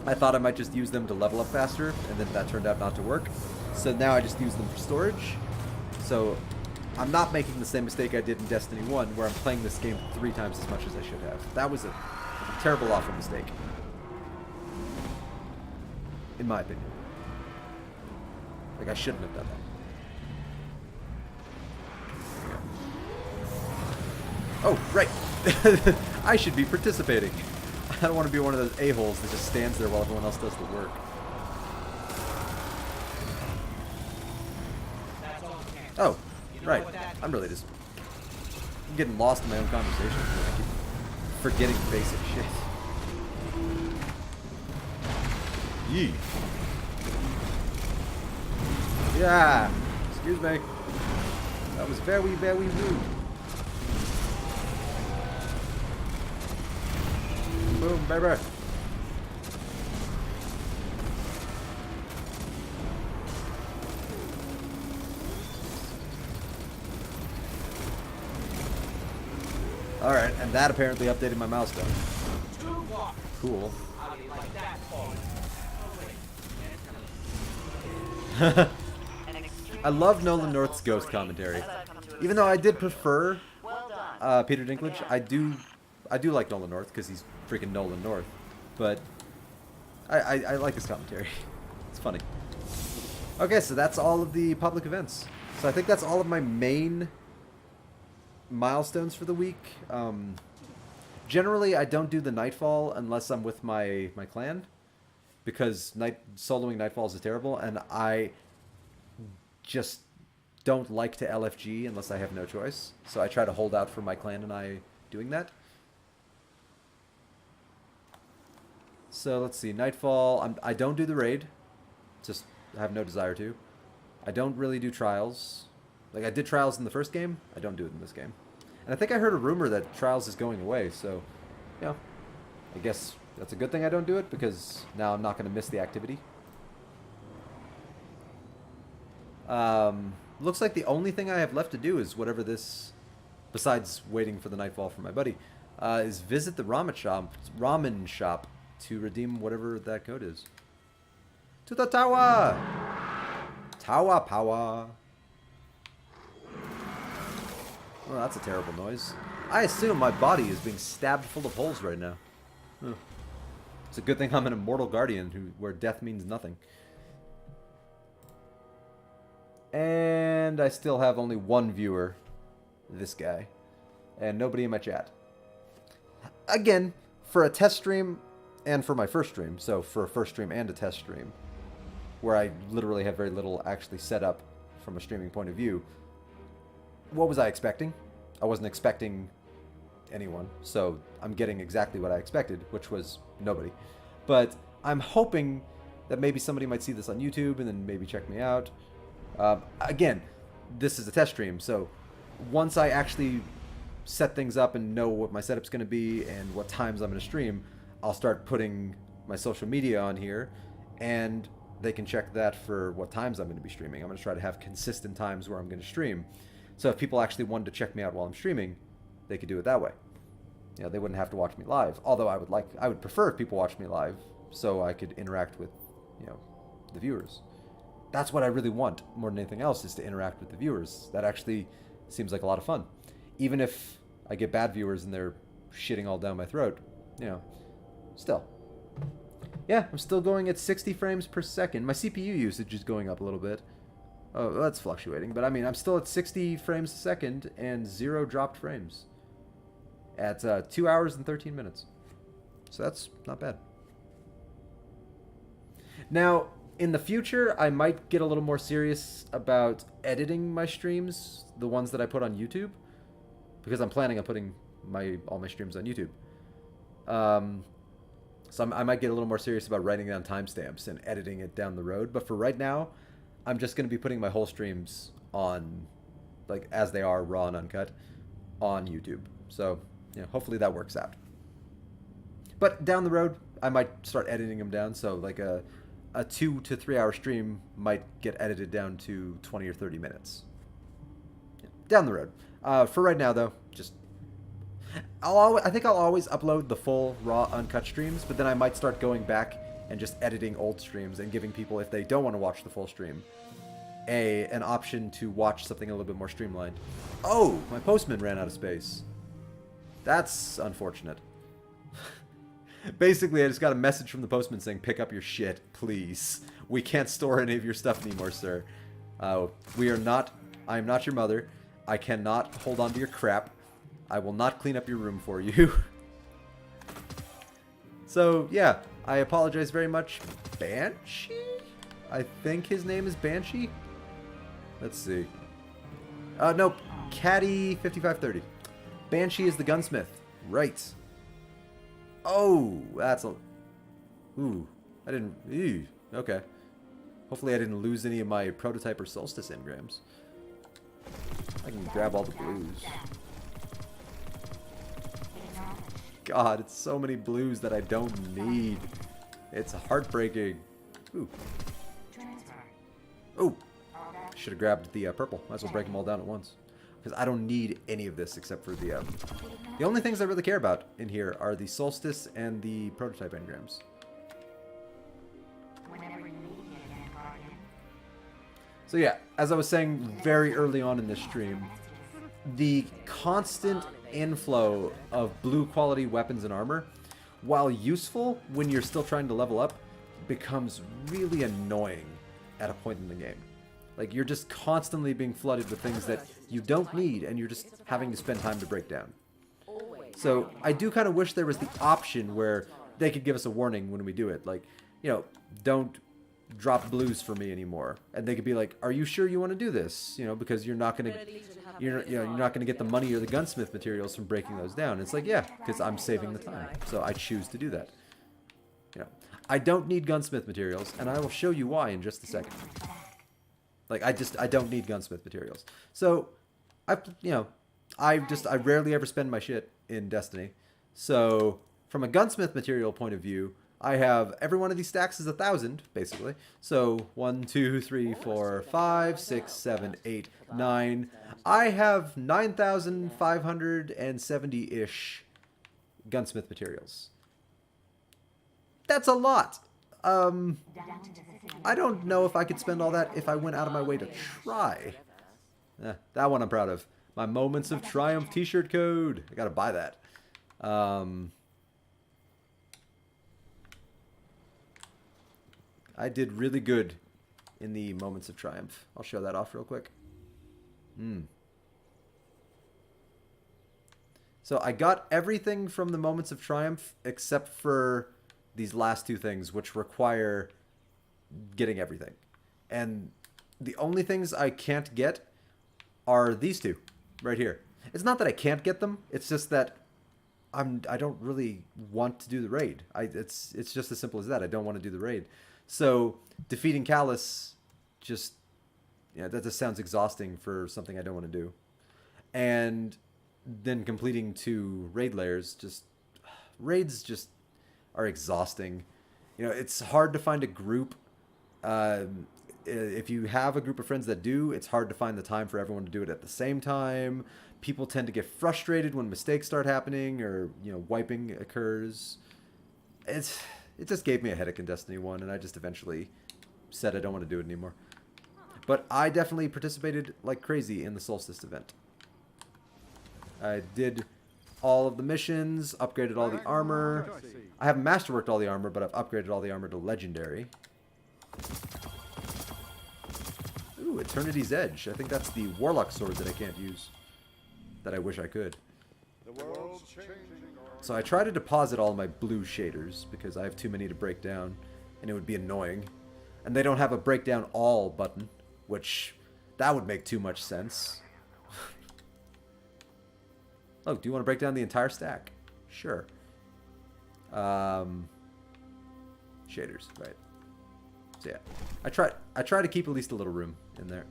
I thought I might just use them to level up faster, and then that turned out not to work. So now I just use them for storage. So I'm not making the same mistake I did in Destiny 1, where I'm playing this game 3 times as much as I should have. That was a terrible, awful mistake. In my opinion. Like, I shouldn't have done that. Oh, right. I should be participating. I don't want to be one of those a-holes that just stands there while everyone else does the work. Oh, right. I'm really just getting lost in my own conversation. I keep forgetting basic shit. Yee. Yeah. Excuse me. That was very, very rude. Boom, baby. Alright, and that apparently updated my milestone. Cool. I love Nolan North's ghost commentary. Even though I did prefer Peter Dinklage, I do like Nolan North because he's freaking Nolan North. But I like his commentary. It's funny. Okay, so that's all of the public events. So I think that's all of my main milestones for the week. Generally, I don't do the Nightfall unless I'm with my clan, because soloing Nightfalls is terrible, and I just don't like to LFG unless I have no choice. So I try to hold out for my clan and I doing that. So let's see, Nightfall. I don't do the raid. Just I have no desire to. I don't really do trials. Like, I did trials in the first game. I don't do it in this game. And I think I heard a rumor that trials is going away, so, yeah. I guess that's a good thing I don't do it, because now I'm not going to miss the activity. Looks like the only thing I have left to do is whatever this, besides waiting for the Nightfall for my buddy, is visit the ramen shop to redeem whatever that code is. To the tower! Tower power! Well, that's a terrible noise. I assume my body is being stabbed full of holes right now. Huh. It's a good thing I'm an immortal guardian where death means nothing. And I still have only one viewer. This guy. And nobody in my chat. Again, for a test stream and for my first stream. So for a first stream and a test stream, where I literally have very little actually set up from a streaming point of view. What was I expecting? I wasn't expecting anyone, so I'm getting exactly what I expected, which was nobody. But I'm hoping that maybe somebody might see this on YouTube and then maybe check me out. Again, this is a test stream, so once I actually set things up and know what my setup's going to be and what times I'm going to stream, I'll start putting my social media on here, and they can check that for what times I'm going to be streaming. I'm going to try to have consistent times where I'm going to stream. So if people actually wanted to check me out while I'm streaming, they could do it that way. You know, they wouldn't have to watch me live. Although I would prefer if people watch me live, so I could interact with, you know, the viewers. That's what I really want more than anything else, is to interact with the viewers. That actually seems like a lot of fun. Even if I get bad viewers and they're shitting all down my throat, you know, still. Yeah, I'm still going at 60 frames per second. My CPU usage is going up a little bit. Oh, that's fluctuating, but I mean, I'm still at 60 frames a second and 0 dropped frames at 2 hours and 13 minutes. So that's not bad. Now, in the future, I might get a little more serious about editing my streams, the ones that I put on YouTube, because I'm planning on putting all my streams on YouTube. So I might get a little more serious about writing down timestamps and editing it down the road. But for right now, I'm just going to be putting my whole streams on, like, as they are, raw and uncut, on YouTube. So, you know, hopefully that works out. But down the road, I might start editing them down. So, like, a 2 to 3 hour stream might get edited down to 20 or 30 minutes. Yeah, down the road. For right now, though, just... I think I'll always upload the full, raw, uncut streams, but then I might start going back and just editing old streams and giving people, if they don't want to watch the full stream, an option to watch something a little bit more streamlined. Oh, my postman ran out of space. That's unfortunate. Basically, I just got a message from the postman saying, pick up your shit, please. We can't store any of your stuff anymore, sir. I am not your mother. I cannot hold on to your crap. I will not clean up your room for you. So, yeah, I apologize very much. Banshee? I think his name is Banshee? Let's see. Nope. Caddy 5530. Banshee is the gunsmith. Right. Oh, that's a... Ooh. I didn't... Ew. Okay. Hopefully I didn't lose any of my prototype or solstice engrams. I can grab all the blues. God, it's so many blues that I don't need. It's heartbreaking. Ooh. Ooh. Should have grabbed the purple. Might as well break them all down at once. Because I don't need any of this except for the... The only things I really care about in here are the solstice and the prototype engrams. So yeah, as I was saying very early on in this stream, the constant inflow of blue quality weapons and armor, while useful when you're still trying to level up, becomes really annoying at a point in the game. Like, you're just constantly being flooded with things that you don't need, and you're just having to spend time to break down. So I do kind of wish there was the option where they could give us a warning when we do it. Like, you know, don't drop blues for me anymore. And they could be like, are you sure you want to do this? You know, because you're not going to... You're not going to get the money or the gunsmith materials from breaking those down. It's like, yeah, because I'm saving the time. So I choose to do that. You know, I don't need gunsmith materials, and I will show you why in just a second. Like, I don't need gunsmith materials. So, I rarely ever spend my shit in Destiny. So, from a gunsmith material point of view, I have every one of these stacks is 1,000, basically. So 1, 2, 3, 4, 5, 6, 7, 8, 9. I have 9,570-ish gunsmith materials. That's a lot. I don't know if I could spend all that if I went out of my way to try. That one I'm proud of. My Moments of Triumph t-shirt code. I gotta buy that. I did really good in the Moments of Triumph. I'll show that off real quick. So I got everything from the Moments of Triumph except for these last two things, which require getting everything. And the only things I can't get are these two right here. It's not that I can't get them. It's just that I don't really want to do the raid. It's just as simple as that. I don't want to do the raid. So defeating Callus just, that just sounds exhausting for something I don't want to do. And then completing 2 raid layers, raids just are exhausting. It's hard to find a group. If you have a group of friends that do, it's hard to find the time for everyone to do it at the same time. People tend to get frustrated when mistakes start happening or, wiping occurs. It just gave me a headache in Destiny 1, and I just eventually said I don't want to do it anymore. But I definitely participated like crazy in the Solstice event. I did all of the missions, upgraded all the armor. I haven't masterworked all the armor, but I've upgraded all the armor to Legendary. Ooh, Eternity's Edge. I think that's the Warlock sword that I can't use. That I wish I could. So I try to deposit all my blue shaders because I have too many to break down, and it would be annoying. And they don't have a breakdown all button, which that would make too much sense. Oh, do you want to break down the entire stack? Sure. Shaders, right. So yeah, I try to keep at least a little room in there.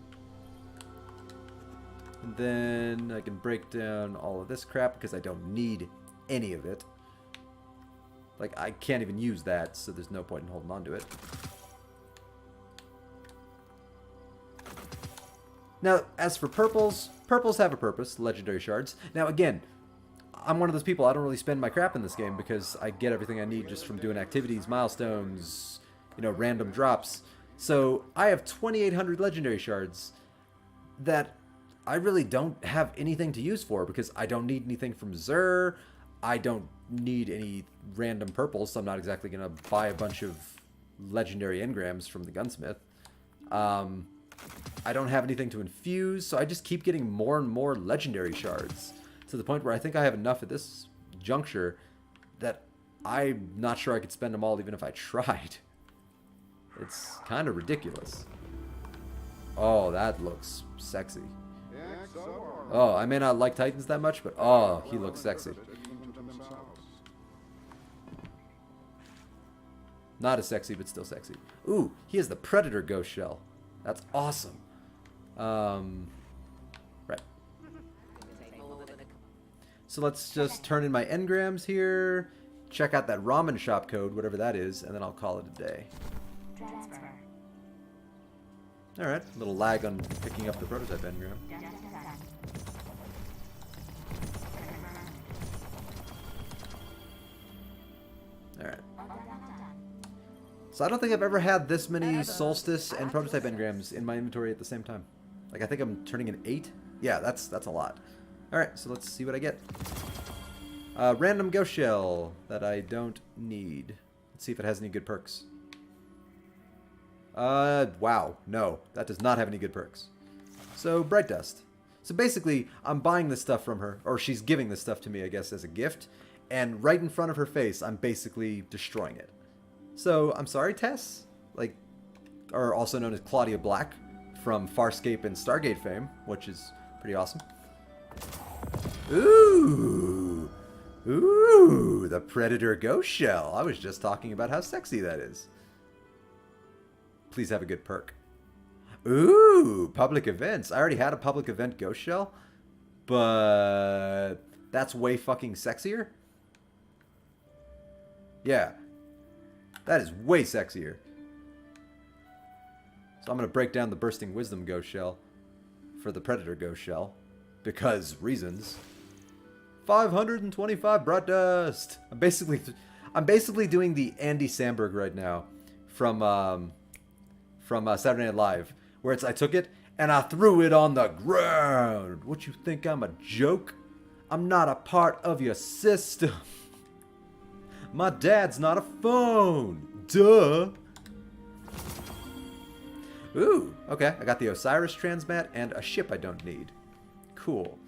And then I can break down all of this crap because I don't need any of it. Like, I can't even use that, so there's no point in holding on to it. Now, as for purples, purples have a purpose, legendary shards. Now, again, I'm one of those people, I don't really spend my crap in this game because I get everything I need just from doing activities, milestones, random drops. So, I have 2,800 legendary shards that I really don't have anything to use for because I don't need anything from Xur. I don't need any random purples, so I'm not exactly going to buy a bunch of legendary engrams from the gunsmith. I don't have anything to infuse, so I just keep getting more and more legendary shards. to the point where I think I have enough at this juncture that I'm not sure I could spend them all even if I tried. It's kind of ridiculous. Oh, that looks sexy. Oh, I may not like Titans that much, but oh, he looks sexy. Not as sexy, but still sexy. Ooh, he has the Predator Ghost Shell. That's awesome. Right. So let's just turn in my engrams here, check out that ramen shop code, whatever that is, and then I'll call it a day. Alright, a little lag on picking up the prototype engram. Alright. So I don't think I've ever had this many Solstice and prototype engrams in my inventory at the same time. Like, I think I'm turning in 8. Yeah, that's a lot. Alright, so let's see what I get. Random ghost shell that I don't need. Let's see if it has any good perks. Wow. No, that does not have any good perks. So, Bright Dust. So basically, I'm buying this stuff from her, or she's giving this stuff to me, I guess, as a gift. And right in front of her face, I'm basically destroying it. So, I'm sorry, Tess. Like, or also known as Claudia Black from Farscape and Stargate fame, which is pretty awesome. Ooh! Ooh! The Predator Ghost Shell. I was just talking about how sexy that is. Please have a good perk. Ooh, public events. I already had a public event ghost shell, but that's way fucking sexier. Yeah, that is way sexier. So I'm going to break down the Bursting Wisdom ghost shell for the Predator ghost shell, because reasons. 525 Bright Dust. I'm basically doing the Andy Samberg right now from Saturday Night Live, where I took it and I threw it on the ground. What, you think I'm a joke? I'm not a part of your system. My dad's not a phone. Duh. Ooh, okay. I got the Osiris transmat and a ship I don't need. Cool.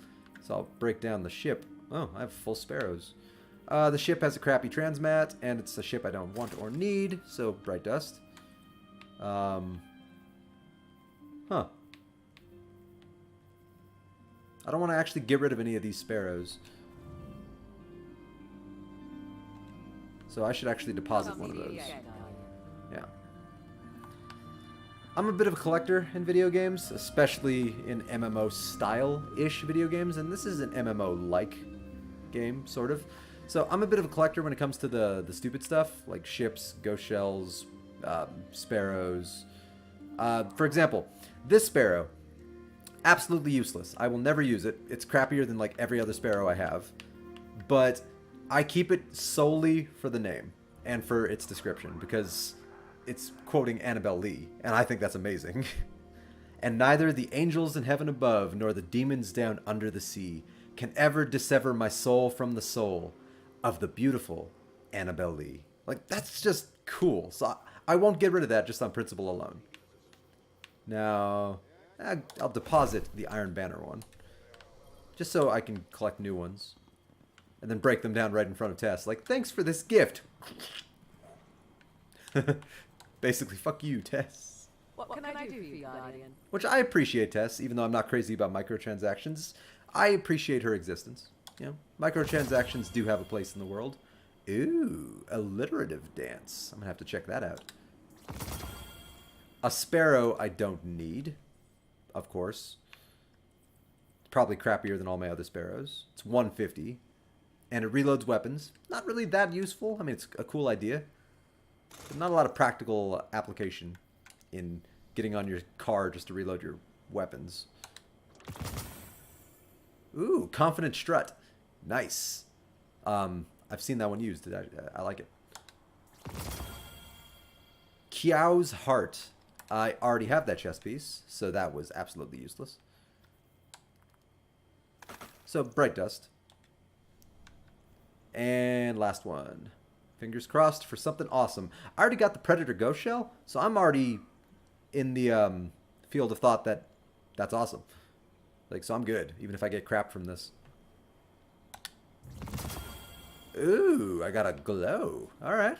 So I'll break down the ship. Oh, I have full sparrows. The ship has a crappy transmat, and it's a ship I don't want or need, so Bright Dust. Huh. I don't want to actually get rid of any of these sparrows. So I should actually deposit one of those. Yeah. I'm a bit of a collector in video games, especially in MMO style-ish video games, and this is an MMO-like game, sort of. So I'm a bit of a collector when it comes to the stupid stuff, like ships, ghost shells, sparrows. For example, this sparrow, absolutely useless. I will never use it. It's crappier than like every other sparrow I have. But I keep it solely for the name and for its description, because it's quoting Annabelle Lee, and I think that's amazing. And neither the angels in heaven above nor the demons down under the sea can ever dissever my soul from the soul of the beautiful Annabelle Lee. Like, that's just cool. So I won't get rid of that just on principle alone. Now, I'll deposit the Iron Banner one, just so I can collect new ones, and then break them down right in front of Tess. Like, thanks for this gift. Basically, fuck you, Tess. What can I do for you, Guardian? Which I appreciate, Tess, even though I'm not crazy about microtransactions. I appreciate her existence. You know, microtransactions do have a place in the world. Ooh, alliterative dance. I'm gonna have to check that out. A sparrow I don't need, of course. It's probably crappier than all my other sparrows. It's 150. And it reloads weapons. Not really that useful. I mean, it's a cool idea. But not a lot of practical application in getting on your car just to reload your weapons. Ooh, Confident Strut. Nice. I've seen that one used. I like it. Kiao's Heart. I already have that chest piece, so that was absolutely useless. So, Bright Dust. And last one. Fingers crossed for something awesome. I already got the Predator Ghost Shell, so I'm already in the field of thought that that's awesome. Like, so I'm good, even if I get crap from this. Ooh, I got a glow. All right.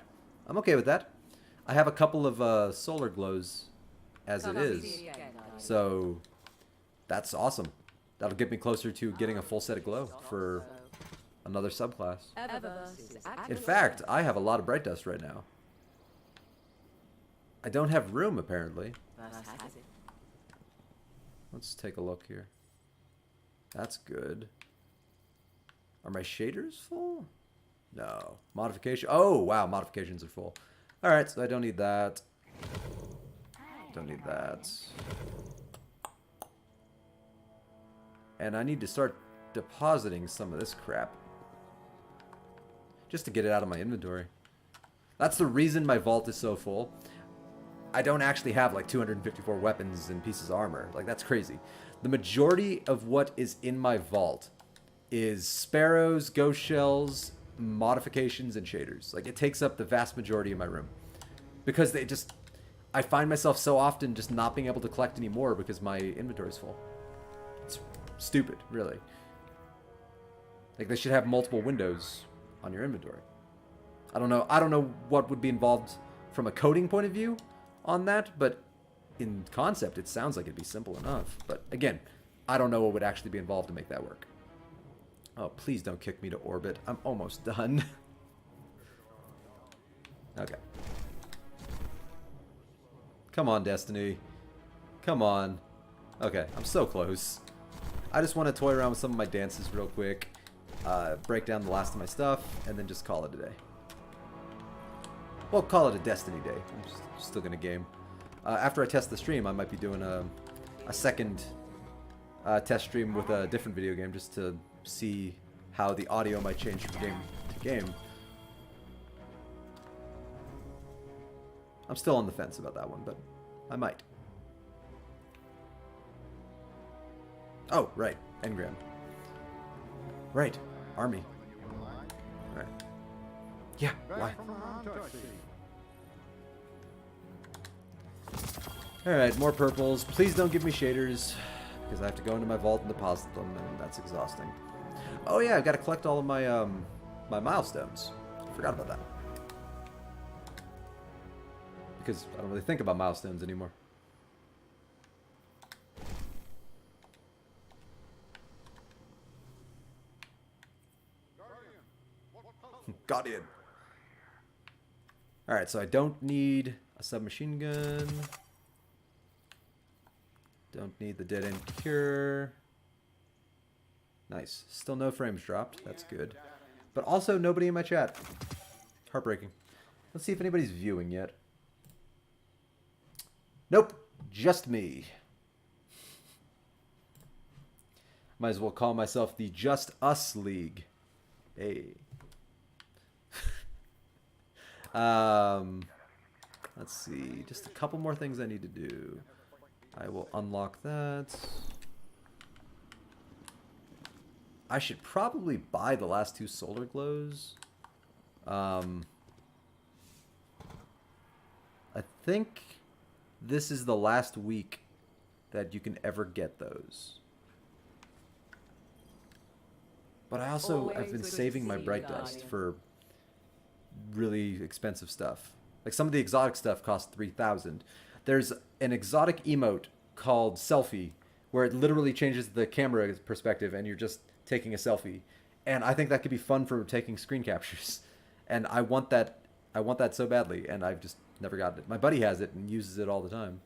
I'm okay with that. I have a couple of solar glows as it is. So that's awesome. That'll get me closer to getting a full set of glow for another subclass. In fact, I have a lot of bright dust right now. I don't have room, apparently. Let's take a look here. That's good. Are my shaders full? No. Modification. Oh, wow. Modifications are full. All right, so I don't need that. Don't need that. And I need to start depositing some of this crap. Just to get it out of my inventory. That's the reason my vault is so full. I don't actually have like 254 weapons and pieces of armor. Like, that's crazy. The majority of what is in my vault is sparrows, ghost shells, modifications, and shaders. Like, it takes up the vast majority of my room. Because they just... I find myself so often just not being able to collect anymore because my inventory is full. It's stupid, really. Like, they should have multiple windows on your inventory. I don't know what would be involved from a coding point of view on that, but in concept it sounds like it'd be simple enough. But again, I don't know what would actually be involved to make that work. Oh, please don't kick me to orbit. I'm almost done. Okay. Come on, Destiny. Come on. Okay, I'm so close. I just want to toy around with some of my dances real quick, break down the last of my stuff, and then just call it a day. Well, call it a Destiny day. I'm still going to game. After I test the stream, I might be doing a second test stream with a different video game just to see how the audio might change from game to game. I'm still on the fence about that one, but I might. Oh, right. Engram. Right. Army. Right. Yeah, why? Alright, more purples. Please don't give me shaders, because I have to go into my vault and deposit them, and that's exhausting. Oh yeah, I've got to collect all of my my milestones. Forgot about that. Because I don't really think about milestones anymore. Guardian. Alright, so I don't need a submachine gun. Don't need the dead end cure. Nice. Still no frames dropped. That's good. But also nobody in my chat. Heartbreaking. Let's see if anybody's viewing yet. Nope. Just me. Might as well call myself the Just Us League. Hey. Let's see. Just a couple more things I need to do. I will unlock that. I should probably buy the last two solar glows. I think this is the last week that you can ever get those. But I also have been saving my bright dust for really expensive stuff. Like some of the exotic stuff costs 3,000. There's an exotic emote called Selfie where it literally changes the camera perspective and you're just taking a selfie. And I think that could be fun for taking screen captures. And I want that so badly, and I've just never gotten it. My buddy has it and uses it all the time.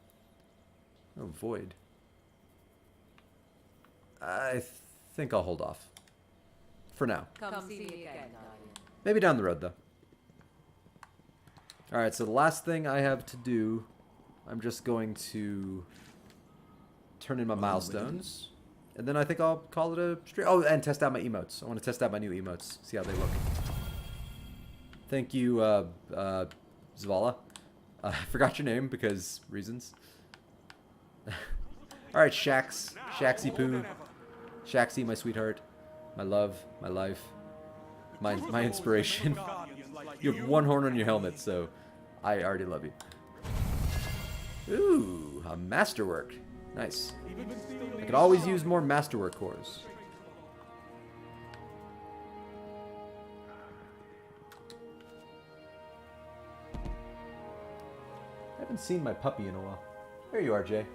Oh, void. I think I'll hold off. For now. Come see me again. Maybe down the road, though. Alright, so the last thing I have to do, I'm just going to turn in my milestones. And then I think I'll call it a stream. Oh, and test out my emotes. I want to test out my new emotes, see how they look. Thank you, Zavala. I forgot your name because reasons. Alright, Shax. Shaxy Poo. Shaxy, my sweetheart. My love. My life. My inspiration. You have one horn on your helmet, so I already love you. Ooh, a masterwork. Nice. I could always use more masterwork cores. haven't seen my puppy in a while. There you are, Jay.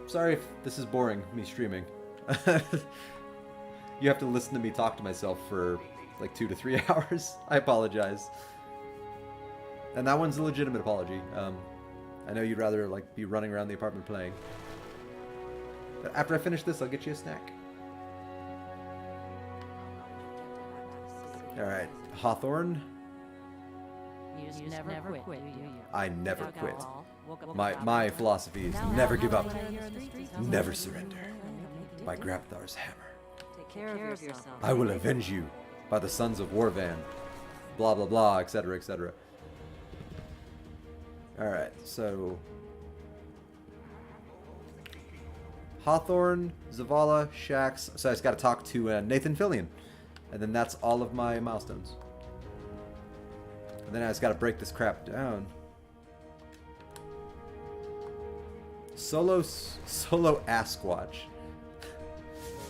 Sorry if this is boring, me streaming. You have to listen to me talk to myself for like 2 to 3 hours. I apologize. And that one's a legitimate apology. I know you'd rather like be running around the apartment playing. But after I finish this, I'll get you a snack. Alright, Hawthorne. You just never quit, do you? I never quit. My philosophy is never give up, never surrender. By Grapthar's hammer. Take care of yourself. I will avenge you by the sons of Warvan. Blah blah blah, etc. etc. Alright, so Hawthorne, Zavala, Shax. So I just gotta talk to Nathan Fillion. And then that's all of my milestones. And then I just gotta break this crap down. Solo Asquatch.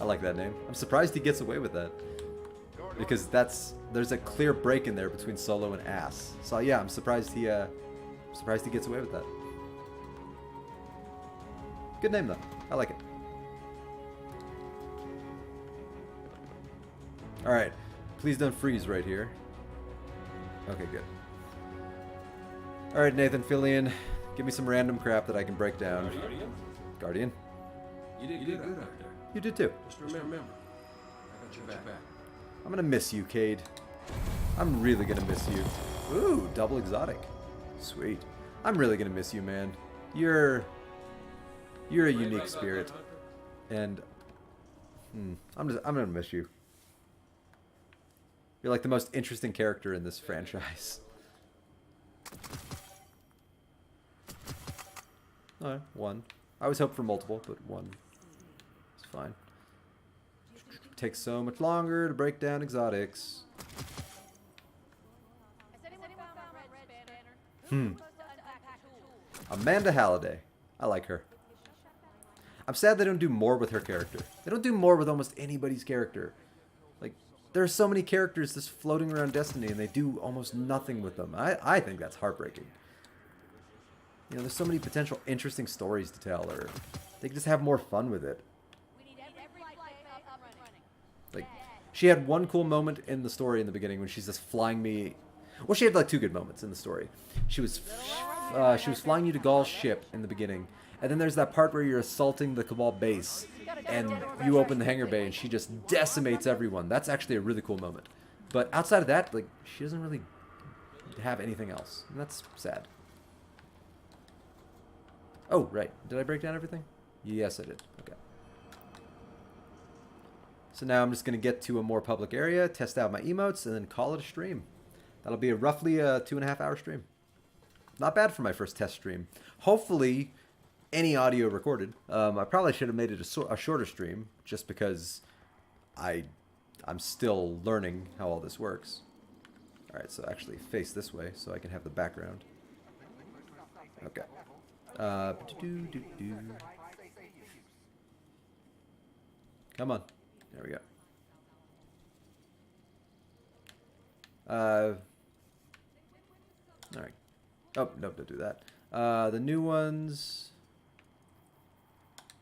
I like that name. I'm surprised he gets away with that. Because there's a clear break in there between solo and ass. So yeah, I'm surprised he gets away with that. Good name though. I like it. Alright. Please don't freeze right here. Okay, good. Alright, Nathan Fillion. Give me some random crap that I can break down. Guardian? You did good out there. You did too. Just remember, I got your back. I'm gonna miss you, Cade. I'm really gonna miss you. Ooh, double exotic. Sweet. I'm really gonna miss you, man. You're a unique spirit. And I'm gonna miss you. You're like the most interesting character in this franchise. Alright, 1. I always hope for multiple, but 1 is fine. Takes so much longer to break down exotics. Amanda Halliday. I like her. I'm sad they don't do more with her character. They don't do more with almost anybody's character. Like, there are so many characters just floating around Destiny and they do almost nothing with them. I think that's heartbreaking. You know, there's so many potential interesting stories to tell, or they could just have more fun with it. Like, she had one cool moment in the story in the beginning when she's just flying me. Well, she had like 2 good moments in the story. She was flying you to Gaul's ship in the beginning, and then there's that part where you're assaulting the Cabal base, and you open the hangar bay, and she just decimates everyone. That's actually a really cool moment. But outside of that, like, she doesn't really have anything else, and that's sad. Oh, right. Did I break down everything? Yes, I did. Okay. So now I'm just going to get to a more public area, test out my emotes, and then call it a stream. That'll be roughly a 2.5 hour stream. Not bad for my first test stream. Hopefully, any audio recorded. I probably should have made it a shorter stream, just because I'm still learning how all this works. Alright, so actually face this way so I can have the background. Okay. Come on. There we go. Alright. Oh, no, don't do that. The new ones.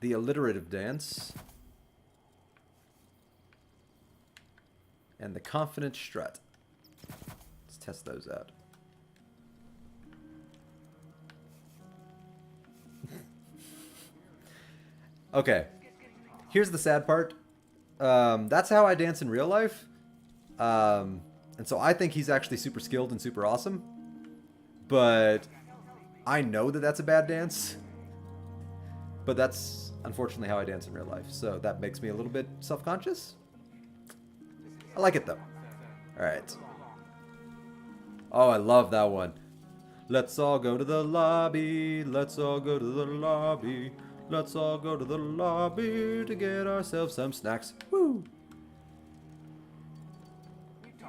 The alliterative dance. And the confident strut. Let's test those out. Okay. Here's the sad part. That's how I dance in real life. And so I think he's actually super skilled and super awesome. But I know that that's a bad dance. But that's unfortunately how I dance in real life. So that makes me a little bit self-conscious. I like it though. Alright. Oh, I love that one. Let's all go to the lobby. Let's all go to the lobby. Let's all go to the lobby to get ourselves some snacks. Woo!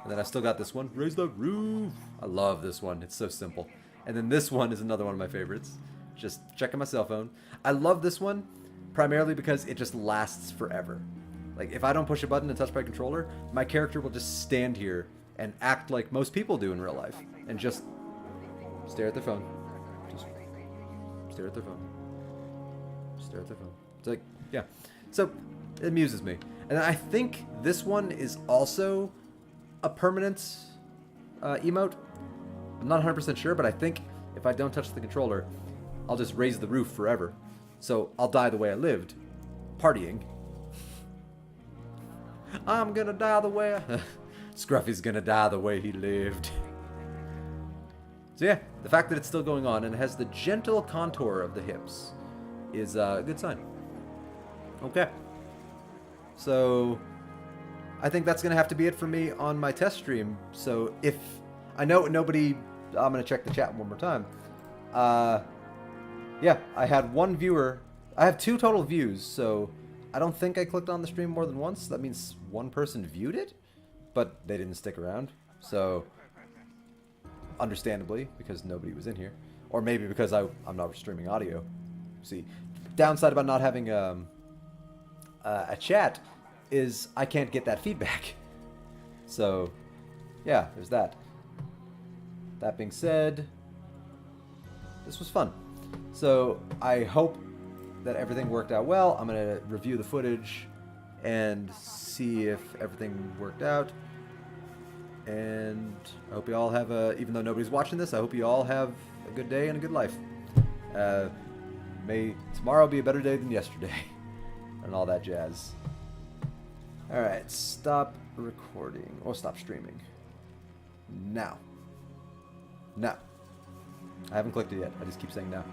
And then I still got this one. Raise the roof. I love this one. It's so simple. And then this one is another one of my favorites. Just checking my cell phone. I love this one primarily because it just lasts forever. Like, if I don't push a button and touch my controller, my character will just stand here and act like most people do in real life. And just stare at their phone. Just Stare at their phone. Stare at their phone. It's like, yeah. So, it amuses me. And I think this one is also a permanent emote. I'm not 100% sure, but I think if I don't touch the controller, I'll just raise the roof forever. So, I'll die the way I lived. Partying. I'm gonna die the way Scruffy's gonna die the way he lived. So yeah, the fact that it's still going on and it has the gentle contour of the hips is a good sign. Okay. So I think that's gonna have to be it for me on my test stream. So if I know nobody, I'm gonna check the chat one more time. Yeah, I had one viewer. I have 2 total views, so I don't think I clicked on the stream more than once. That means one person viewed it, but they didn't stick around. So, understandably, because nobody was in here. Or maybe because I'm not streaming audio. See, downside about not having a chat is I can't get that feedback. So, yeah, there's that. That being said, this was fun. So, I hope that everything worked out well. I'm going to review the footage and see if everything worked out. And I hope you all have even though nobody's watching this, I hope you all have a good day and a good life. May tomorrow be a better day than yesterday. And all that jazz. Alright, stop recording. Or stop streaming. Now. Now. I haven't clicked it yet. I just keep saying now.